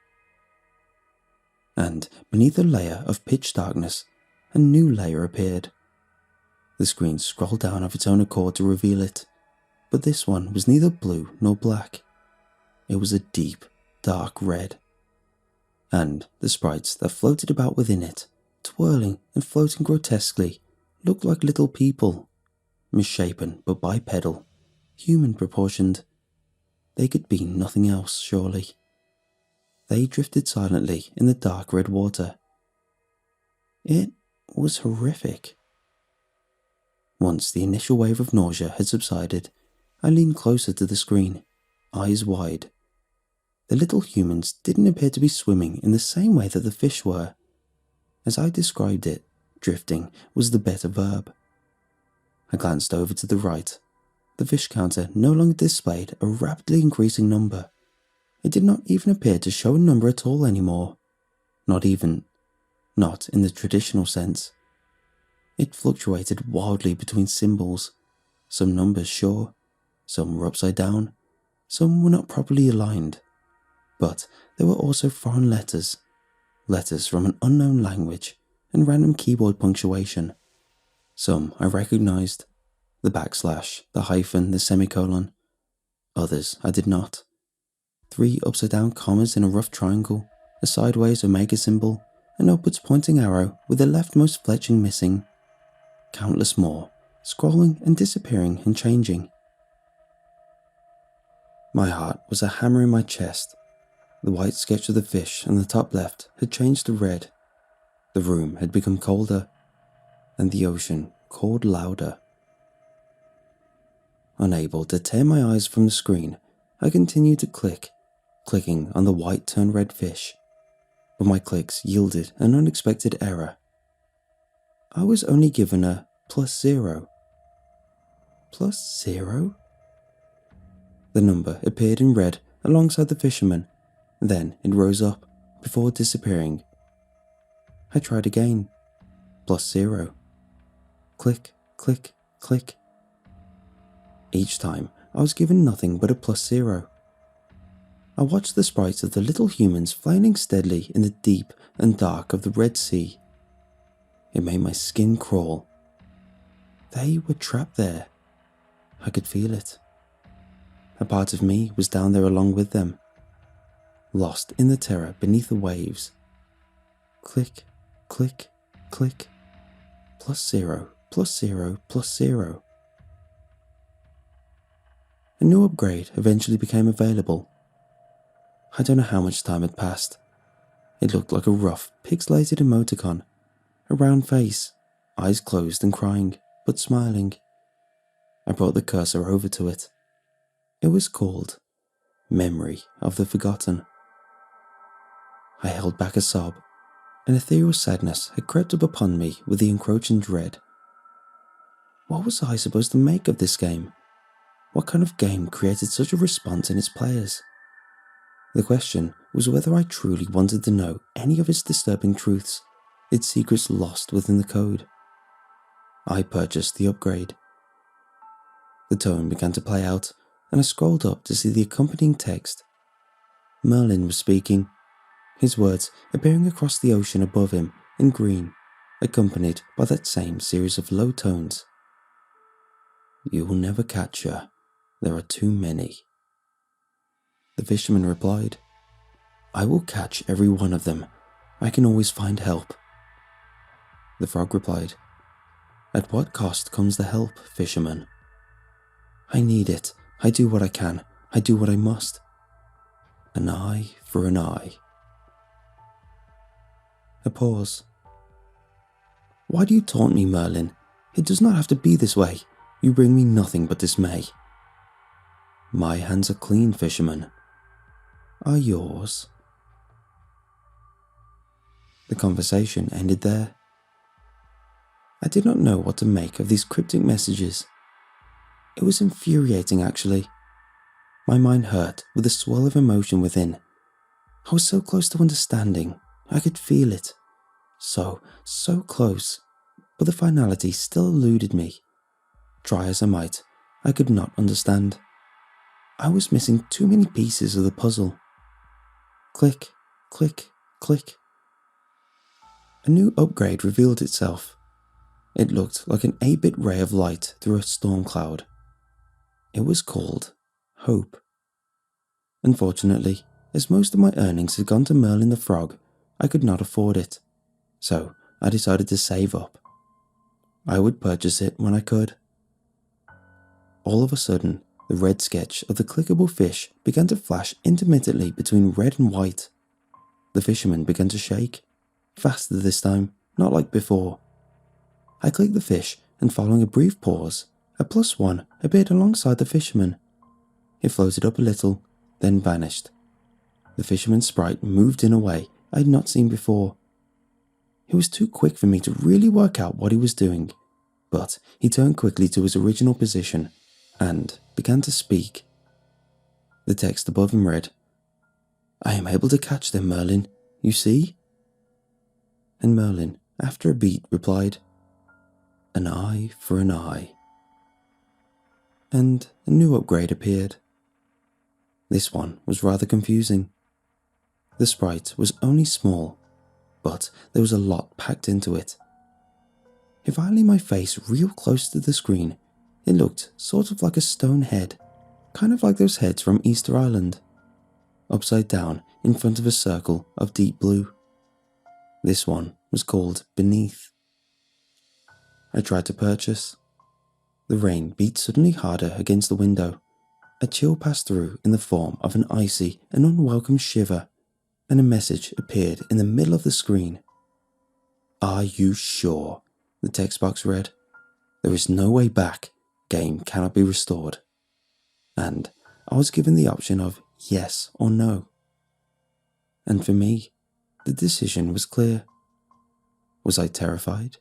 And beneath a layer of pitch darkness, a new layer appeared. The screen scrolled down of its own accord to reveal it, but this one was neither blue nor black. It was a deep, dark red. And the sprites that floated about within it, twirling and floating grotesquely, looked like little people, misshapen but bipedal, human proportioned. They could be nothing else, surely. They drifted silently in the dark red water. It was horrific. Once the initial wave of nausea had subsided, I leaned closer to the screen, eyes wide. The little humans didn't appear to be swimming in the same way that the fish were. As I described it, drifting was the better verb. I glanced over to the right. The fish counter no longer displayed a rapidly increasing number. It did not even appear to show a number at all anymore. Not in the traditional sense. It fluctuated wildly between symbols. Some numbers, sure. Some were upside down. Some were not properly aligned. But there were also foreign letters. Letters from an unknown language and random keyboard punctuation. Some I recognized. The backslash, the hyphen, the semicolon. Others I did not. 3 upside down commas in a rough triangle, a sideways omega symbol, an upwards pointing arrow with the leftmost fletching missing. Countless more, scrolling and disappearing and changing. My heart was a hammer in my chest. The white sketch of the fish on the top left had changed to red. The room had become colder, and the ocean called louder. Unable to tear my eyes from the screen, I continued to clicking on the white turned red fish, but my clicks yielded an unexpected error. I was only given a +0. +0? The number appeared in red alongside the fisherman, then it rose up before disappearing. I tried again. +0. Click, click, click. Each time I was given nothing but a +0. I watched the sprites of the little humans flying steadily in the deep and dark of the Red Sea. It made my skin crawl. They were trapped there. I could feel it. A part of me was down there along with them, lost in the terror beneath the waves. Click, click, click. +0, +0, +0. A new upgrade eventually became available. I don't know how much time had passed. It looked like a rough, pixelated emoticon. A round face, eyes closed and crying, but smiling. I brought the cursor over to it. It was called Memory of the Forgotten. I held back a sob. An ethereal sadness had crept up upon me with the encroaching dread. What was I supposed to make of this game? What kind of game created such a response in its players? The question was whether I truly wanted to know any of its disturbing truths, its secrets lost within the code. I purchased the upgrade. The tone began to play out, and I scrolled up to see the accompanying text. Merlin was speaking, his words appearing across the ocean above him in green, accompanied by that same series of low tones. "You will never catch her. There are too many." The fisherman replied, "I will catch every one of them. I can always find help." The frog replied, "At what cost comes the help, fisherman?" "I need it. I do what I can. I do what I must. An eye for an eye." A pause. "Why do you taunt me, Merlin? It does not have to be this way. You bring me nothing but dismay." "My hands are clean, fisherman." "Are yours?" The conversation ended there. I did not know what to make of these cryptic messages. It was infuriating, actually. My mind hurt with a swell of emotion within. I was so close to understanding. I could feel it. So close, but the finality still eluded me. Try as I might, I could not understand. I was missing too many pieces of the puzzle. Click, click, click. A new upgrade revealed itself. It looked like an 8-bit ray of light through a storm cloud. It was called Hope. Unfortunately, as most of my earnings had gone to Merlin the Frog, I could not afford it, so I decided to save up. I would purchase it when I could. All of a sudden, the red sketch of the clickable fish began to flash intermittently between red and white. The fisherman began to shake, faster this time, not like before. I clicked the fish, and following a brief pause, a +1 appeared alongside the fisherman. It floated up a little, then vanished. The fisherman's sprite moved in a way I had not seen before. He was too quick for me to really work out what he was doing, but he turned quickly to his original position and began to speak. The text above him read, "I am able to catch them, Merlin, you see?" And Merlin, after a beat, replied, "An eye for an eye." And a new upgrade appeared. This one was rather confusing. The sprite was only small, but there was a lot packed into it. If I lay my face real close to the screen, it looked sort of like a stone head, kind of like those heads from Easter Island, upside down in front of a circle of deep blue. This one was called Beneath. I tried to purchase. The rain beat suddenly harder against the window. A chill passed through in the form of an icy and unwelcome shiver, and a message appeared in the middle of the screen. "Are you sure?" the text box read. "There is no way back. Game cannot be restored." And I was given the option of yes or no. And for me, the decision was clear. Was I terrified?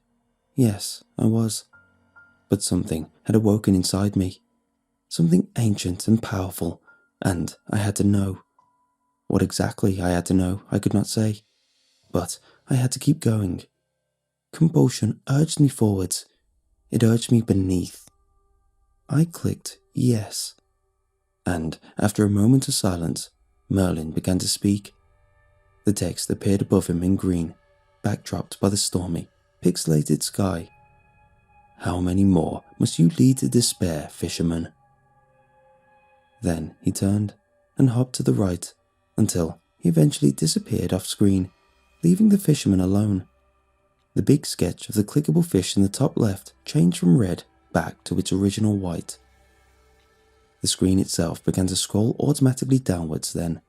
Yes, I was. But something had awoken inside me. Something ancient and powerful, and I had to know. What exactly I had to know, I could not say. But I had to keep going. Compulsion urged me forwards. It urged me beneath. I clicked yes. And after a moment of silence, Merlin began to speak. The text appeared above him in green, backdropped by the stormy, pixelated sky. How many more must you lead to despair, fisherman? Then he turned and hopped to the right until he eventually disappeared off screen, leaving the fisherman alone. The big sketch of the clickable fish in the top left changed from red back to its original white. The screen itself began to scroll automatically downwards then,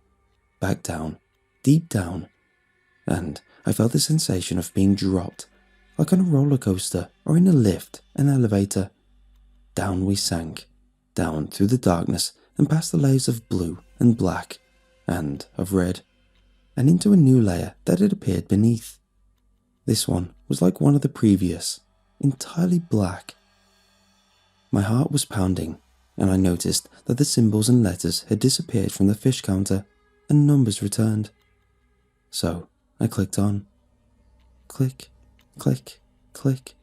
back down, deep down, and I felt the sensation of being dropped, like on a roller coaster or in a lift, an elevator. Down we sank, down through the darkness and past the layers of blue and black and of red, and into a new layer that had appeared beneath. This one was like one of the previous, entirely black. My heart was pounding, and I noticed that the symbols and letters had disappeared from the fish counter and numbers returned. So I clicked on. Click, click, click.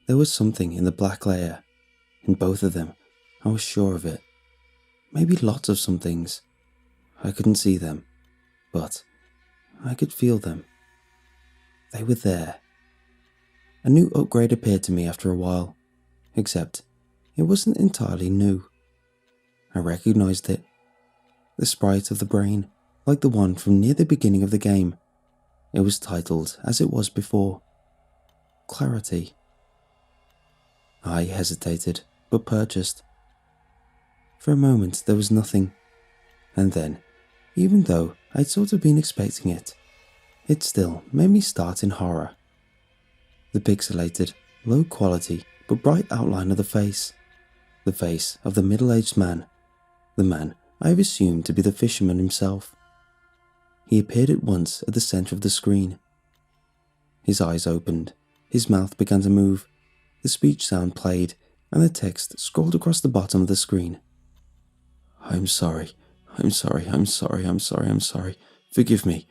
There was something in the black layer. In both of them, I was sure of it. Maybe lots of some things. I couldn't see them, but I could feel them. They were there. A new upgrade appeared to me after a while, except it wasn't entirely new. I recognized it. The sprite of the brain, like the one from near the beginning of the game. It was titled as it was before. Clarity. I hesitated, but purchased. For a moment there was nothing, and then, even though I'd sort of been expecting it, it still made me start in horror. The pixelated, low quality but bright outline of the face of the middle-aged man, the man I have assumed to be the fisherman himself. He appeared at once at the center of the screen. His eyes opened, his mouth began to move, the speech sound played, and the text scrolled across the bottom of the screen. I'm sorry. Forgive me.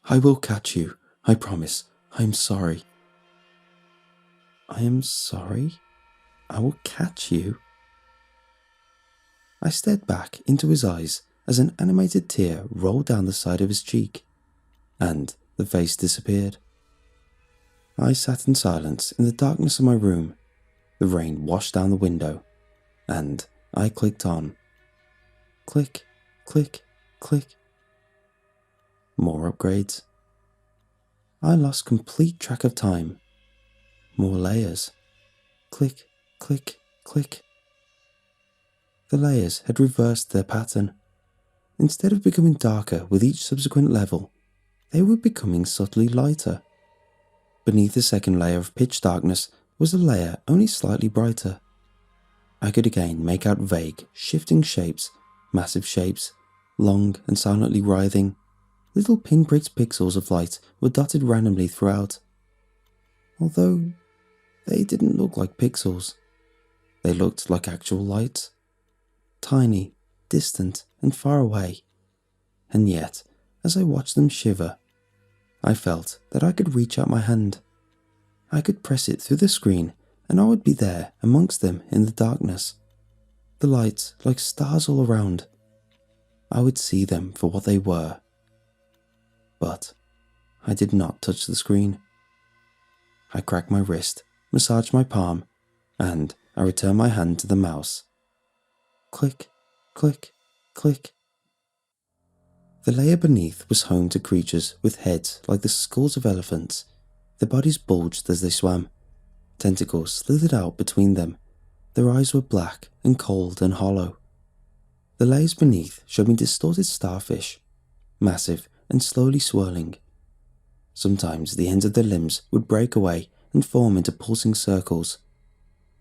I will catch you. I promise. I'm sorry. I am sorry? I will catch you? I stared back into his eyes as an animated tear rolled down the side of his cheek, and the face disappeared. I sat in silence in the darkness of my room. The rain washed down the window, and I clicked on. Click, click, click. More upgrades. I lost complete track of time. More layers. Click, click, click. The layers had reversed their pattern. Instead of becoming darker with each subsequent level, they were becoming subtly lighter. Beneath the second layer of pitch darkness was a layer only slightly brighter. I could again make out vague, shifting shapes, massive shapes, long and silently writhing. Little pinpricked pixels of light were dotted randomly throughout. Although they didn't look like pixels. They looked like actual light. Tiny, distant, and far away. And yet, as I watched them shiver, I felt that I could reach out my hand. I could press it through the screen and I would be there amongst them in the darkness. The lights like stars all around. I would see them for what they were. But I did not touch the screen. I cracked my wrist, massaged my palm, and I returned my hand to the mouse. Click, click, click. The layer beneath was home to creatures with heads like the skulls of elephants. Their bodies bulged as they swam. Tentacles slithered out between them. Their eyes were black and cold and hollow. The layers beneath showed me distorted starfish, massive and slowly swirling. Sometimes the ends of their limbs would break away and form into pulsing circles.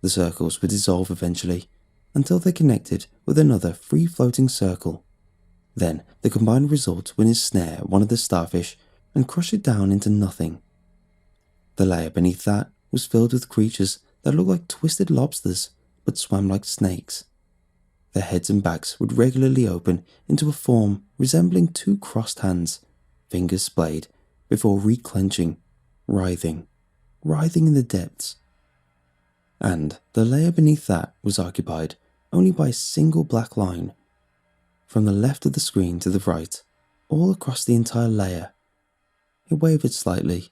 The circles would dissolve eventually, until they connected with another free-floating circle. Then the combined result would ensnare one of the starfish and crush it down into nothing. The layer beneath that was filled with creatures that looked like twisted lobsters but swam like snakes. Their heads and backs would regularly open into a form resembling two crossed hands, fingers splayed, before reclenching, writhing in the depths. And the layer beneath that was occupied only by a single black line. From the left of the screen to the right, all across the entire layer. It wavered slightly,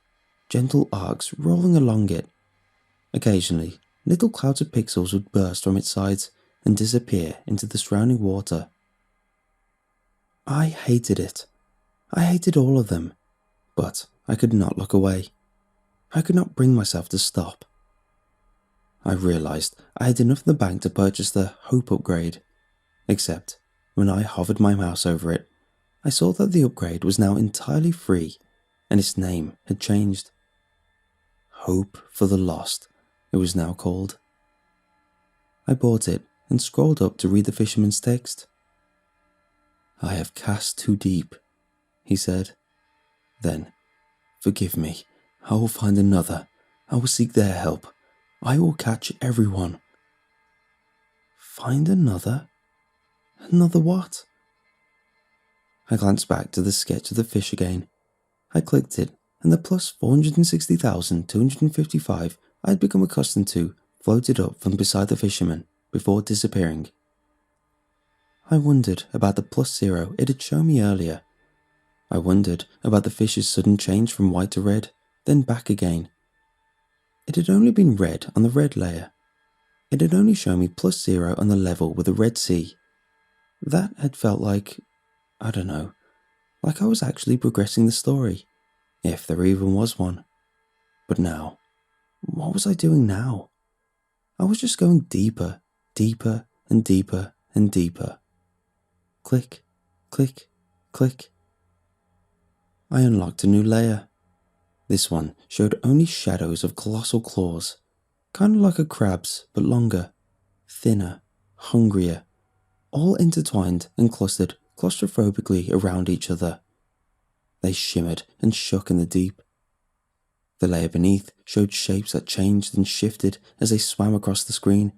gentle arcs rolling along it. Occasionally, little clouds of pixels would burst from its sides and disappear into the surrounding water. I hated it. I hated all of them, but I could not look away. I could not bring myself to stop. I realized I had enough in the bank to purchase the Hope upgrade, except when I hovered my mouse over it, I saw that the upgrade was now entirely free and its name had changed. Hope for the Lost, it was now called. I bought it and scrolled up to read the fisherman's text. "I have cast too deep," he said. Then, "Forgive me, I will find another. I will seek their help. I will catch everyone." Find another? Another what? I glanced back to the sketch of the fish again. I clicked it, and the plus 460,255 I had become accustomed to floated up from beside the fisherman before disappearing. I wondered about the +0 it had shown me earlier. I wondered about the fish's sudden change from white to red, then back again. It had only been red on the red layer. It had only shown me +0 on the level with the red sea. That had felt like, I don't know, like I was actually progressing the story, if there even was one. But now, what was I doing now? I was just going deeper, deeper and deeper and deeper. Click, click, click. I unlocked a new layer. This one showed only shadows of colossal claws, kind of like a crab's but longer, thinner, hungrier, all intertwined and clustered claustrophobically around each other. They shimmered and shook in the deep. The layer beneath showed shapes that changed and shifted as they swam across the screen,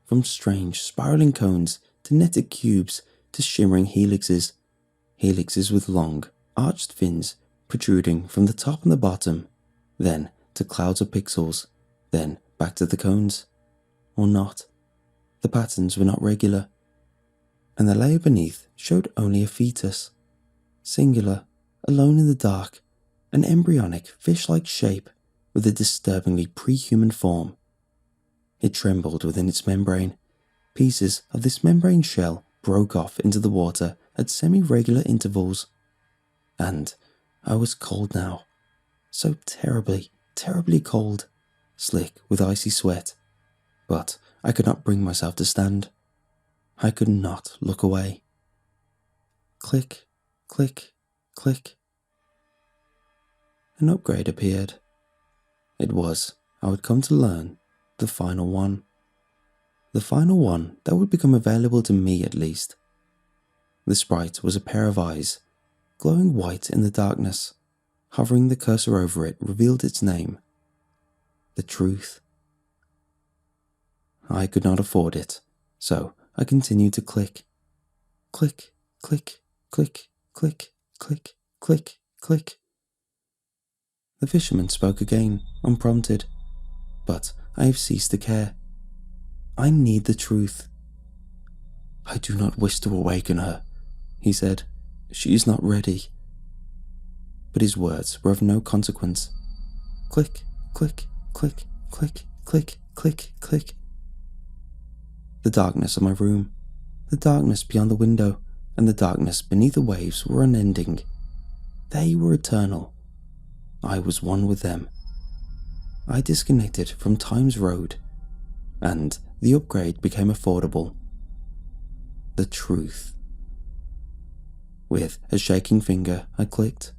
from strange spiraling cones to netted cubes to shimmering helixes, helixes with long, arched fins protruding from the top and the bottom, then to clouds of pixels, then back to the cones. Or not. The patterns were not regular. And the layer beneath showed only a fetus, singular, alone in the dark, an embryonic fish-like shape with a disturbingly pre-human form. It trembled within its membrane. Pieces of this membrane shell broke off into the water at semi-regular intervals. And I was cold now. So terribly, terribly cold, slick with icy sweat. But I could not bring myself to stand. I could not look away. Click, click, click. An upgrade appeared. It was, I would come to learn, the final one. The final one that would become available to me at least. The sprite was a pair of eyes, glowing white in the darkness. Hovering the cursor over it revealed its name. The Truth. I could not afford it, so I continued to click. Click, click, click, click, click, click, click. The fisherman spoke again, unprompted. But I have ceased to care. I need the truth. "I do not wish to awaken her," he said. "She is not ready." But his words were of no consequence. Click, click, click, click, click, click, click. The darkness of my room, the darkness beyond the window, and the darkness beneath the waves were unending. They were eternal. I was one with them. I disconnected from time's road, and the upgrade became affordable. The truth. With a shaking finger, I clicked,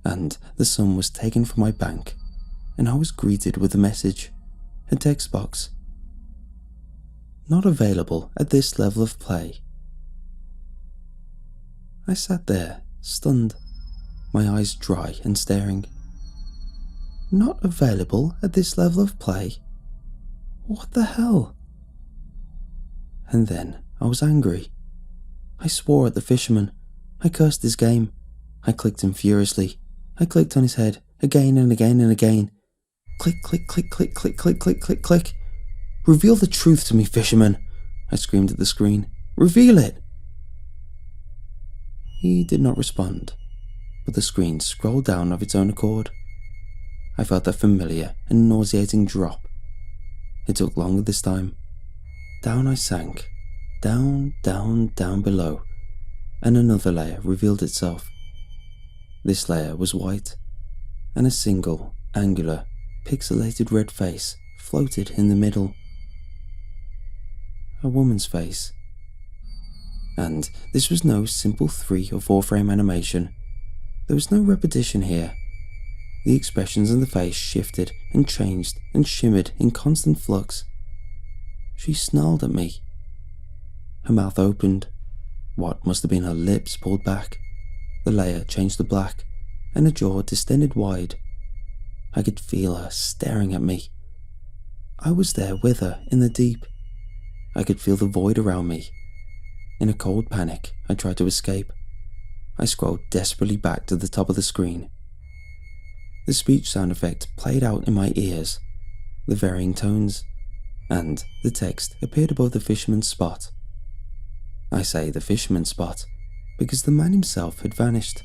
and the sum was taken from my bank, and I was greeted with a message, a text box. Not available at this level of play. I sat there, stunned, my eyes dry and staring. Not available at this level of play? What the hell? And then I was angry. I swore at the fisherman. I cursed his game. I clicked him furiously. I clicked on his head, again and again and again. Click, click, click, click, click, click, click, click, click. Reveal the truth to me, fisherman, I screamed at the screen. Reveal it! He did not respond, but the screen scrolled down of its own accord. I felt that familiar and nauseating drop. It took longer this time. Down I sank, down, down, down below, and another layer revealed itself. This layer was white, and a single, angular, pixelated red face floated in the middle. A woman's face. And this was no simple 3 or 4 frame animation. There was no repetition here. The expressions in the face shifted and changed and shimmered in constant flux. She snarled at me. Her mouth opened. What must have been her lips pulled back. The layer changed to black, and her jaw distended wide. I could feel her staring at me. I was there with her in the deep. I could feel the void around me. In a cold panic, I tried to escape. I scrolled desperately back to the top of the screen. The speech sound effect played out in my ears, the varying tones, and the text appeared above the fisherman's spot. I say the fisherman's spot because the man himself had vanished,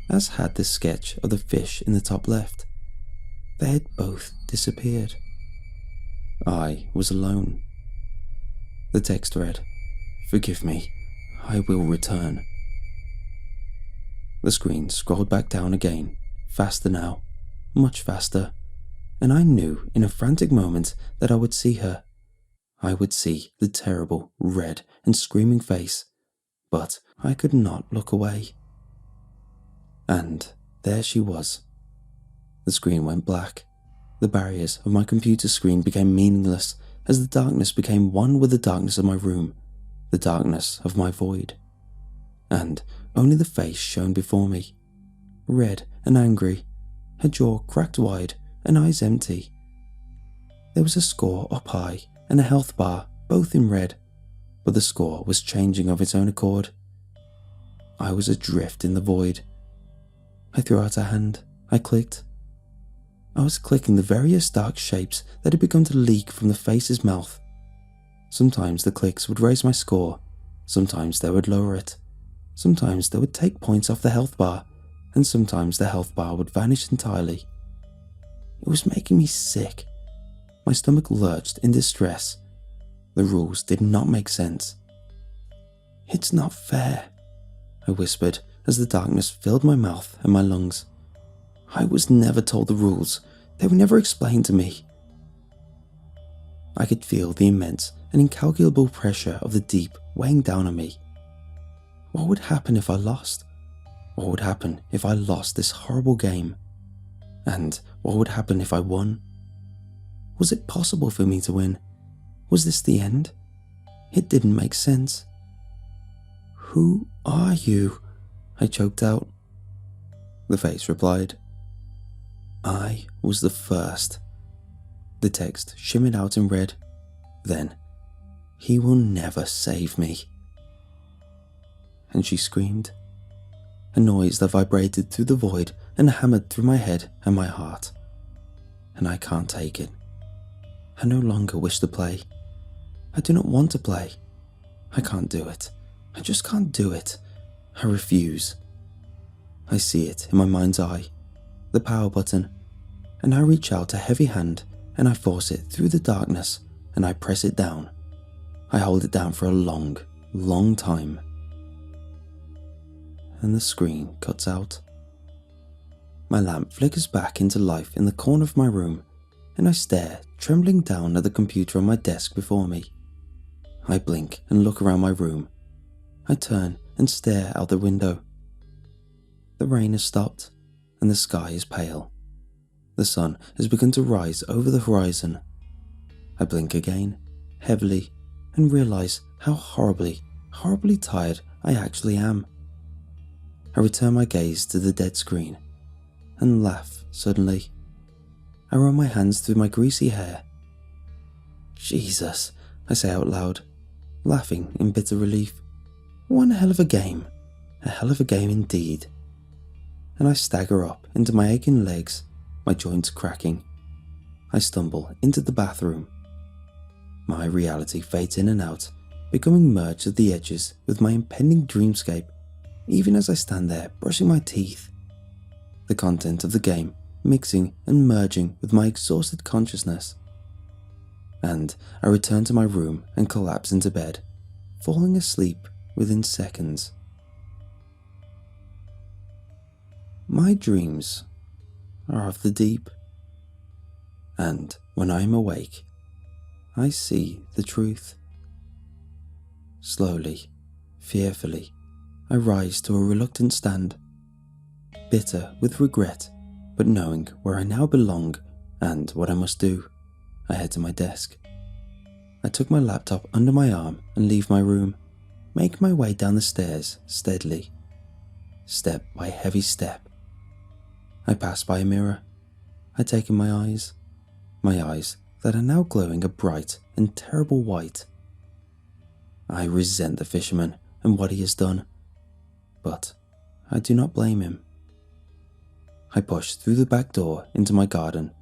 as had the sketch of the fish in the top left. They had both disappeared. I was alone. The text read, "Forgive me, I will return." The screen scrolled back down again, faster now, much faster, and I knew in a frantic moment that I would see her. I would see the terrible, red and screaming face, but I could not look away. And there she was. The screen went black. The barriers of my computer screen became meaningless as the darkness became one with the darkness of my room, the darkness of my void. And only the face shone before me, red and angry, her jaw cracked wide and eyes empty. There was a score up high and a health bar, both in red, but the score was changing of its own accord. I was adrift in the void. I threw out a hand. I clicked. I was clicking the various dark shapes that had begun to leak from the face's mouth. Sometimes the clicks would raise my score, sometimes they would lower it. Sometimes they would take points off the health bar, and sometimes the health bar would vanish entirely. It was making me sick. My stomach lurched in distress. The rules did not make sense. "It's not fair," I whispered as the darkness filled my mouth and my lungs. I was never told the rules. They were never explained to me. I could feel the immense and incalculable pressure of the deep weighing down on me. What would happen if I lost? What would happen if I lost this horrible game? And what would happen if I won? Was it possible for me to win? Was this the end? It didn't make sense. "Who are you?" I choked out. The face replied, "I was the first." The text shimmered out in red. Then, "He will never save me." And she screamed. A noise that vibrated through the void and hammered through my head and my heart. And I can't take it. I no longer wish to play. I do not want to play. I can't do it. I just can't do it. I refuse. I see it in my mind's eye, the power button, and I reach out a heavy hand and I force it through the darkness and I press it down. I hold it down for a long, long time. And the screen cuts out. My lamp flickers back into life in the corner of my room, and I stare, trembling down at the computer on my desk before me. I blink and look around my room. I turn and stare out the window. The rain has stopped, and the sky is pale. The sun has begun to rise over the horizon. I blink again, heavily, and realise how horribly, horribly tired I actually am. I return my gaze to the dead screen and laugh suddenly. I run my hands through my greasy hair. Jesus, I say out loud, laughing in bitter relief. One hell of a game. A hell of a game indeed. And I stagger up into my aching legs, my joints cracking. I stumble into the bathroom. My reality fades in and out, becoming merged at the edges with my impending dreamscape, even as I stand there brushing my teeth. The content of the game mixing and merging with my exhausted consciousness. And I return to my room and collapse into bed, falling asleep within seconds. My dreams are of the deep, and when I am awake, I see the truth. Slowly, fearfully, I rise to a reluctant stand, bitter with regret, but knowing where I now belong and what I must do. I head to my desk. I tuck my laptop under my arm and leave my room, make my way down the stairs steadily, step by heavy step. I pass by a mirror. I take in my eyes that are now glowing a bright and terrible white. I resent the fisherman and what he has done, but I do not blame him. I push through the back door into my garden,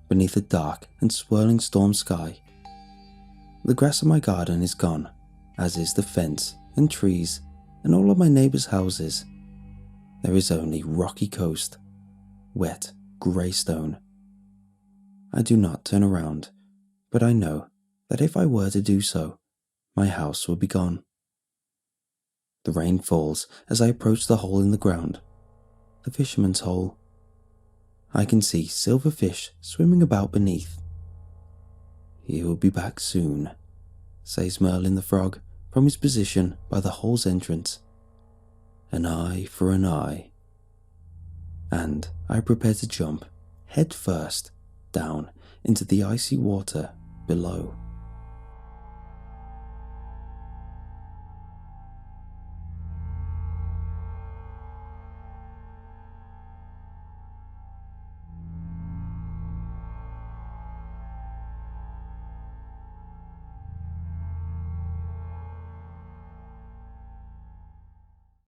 beneath a dark and swirling storm sky. The grass of my garden is gone, as is the fence and trees and all of my neighbours' houses. There is only rocky coast, wet grey stone. I do not turn around, but I know that if I were to do so, my house would be gone. The rain falls as I approach the hole in the ground, the fisherman's hole. I can see silver fish swimming about beneath. "He will be back soon," says Merlin the frog from his position by the hole's entrance. "An eye for an eye." And I prepare to jump, head first, down into the icy water below.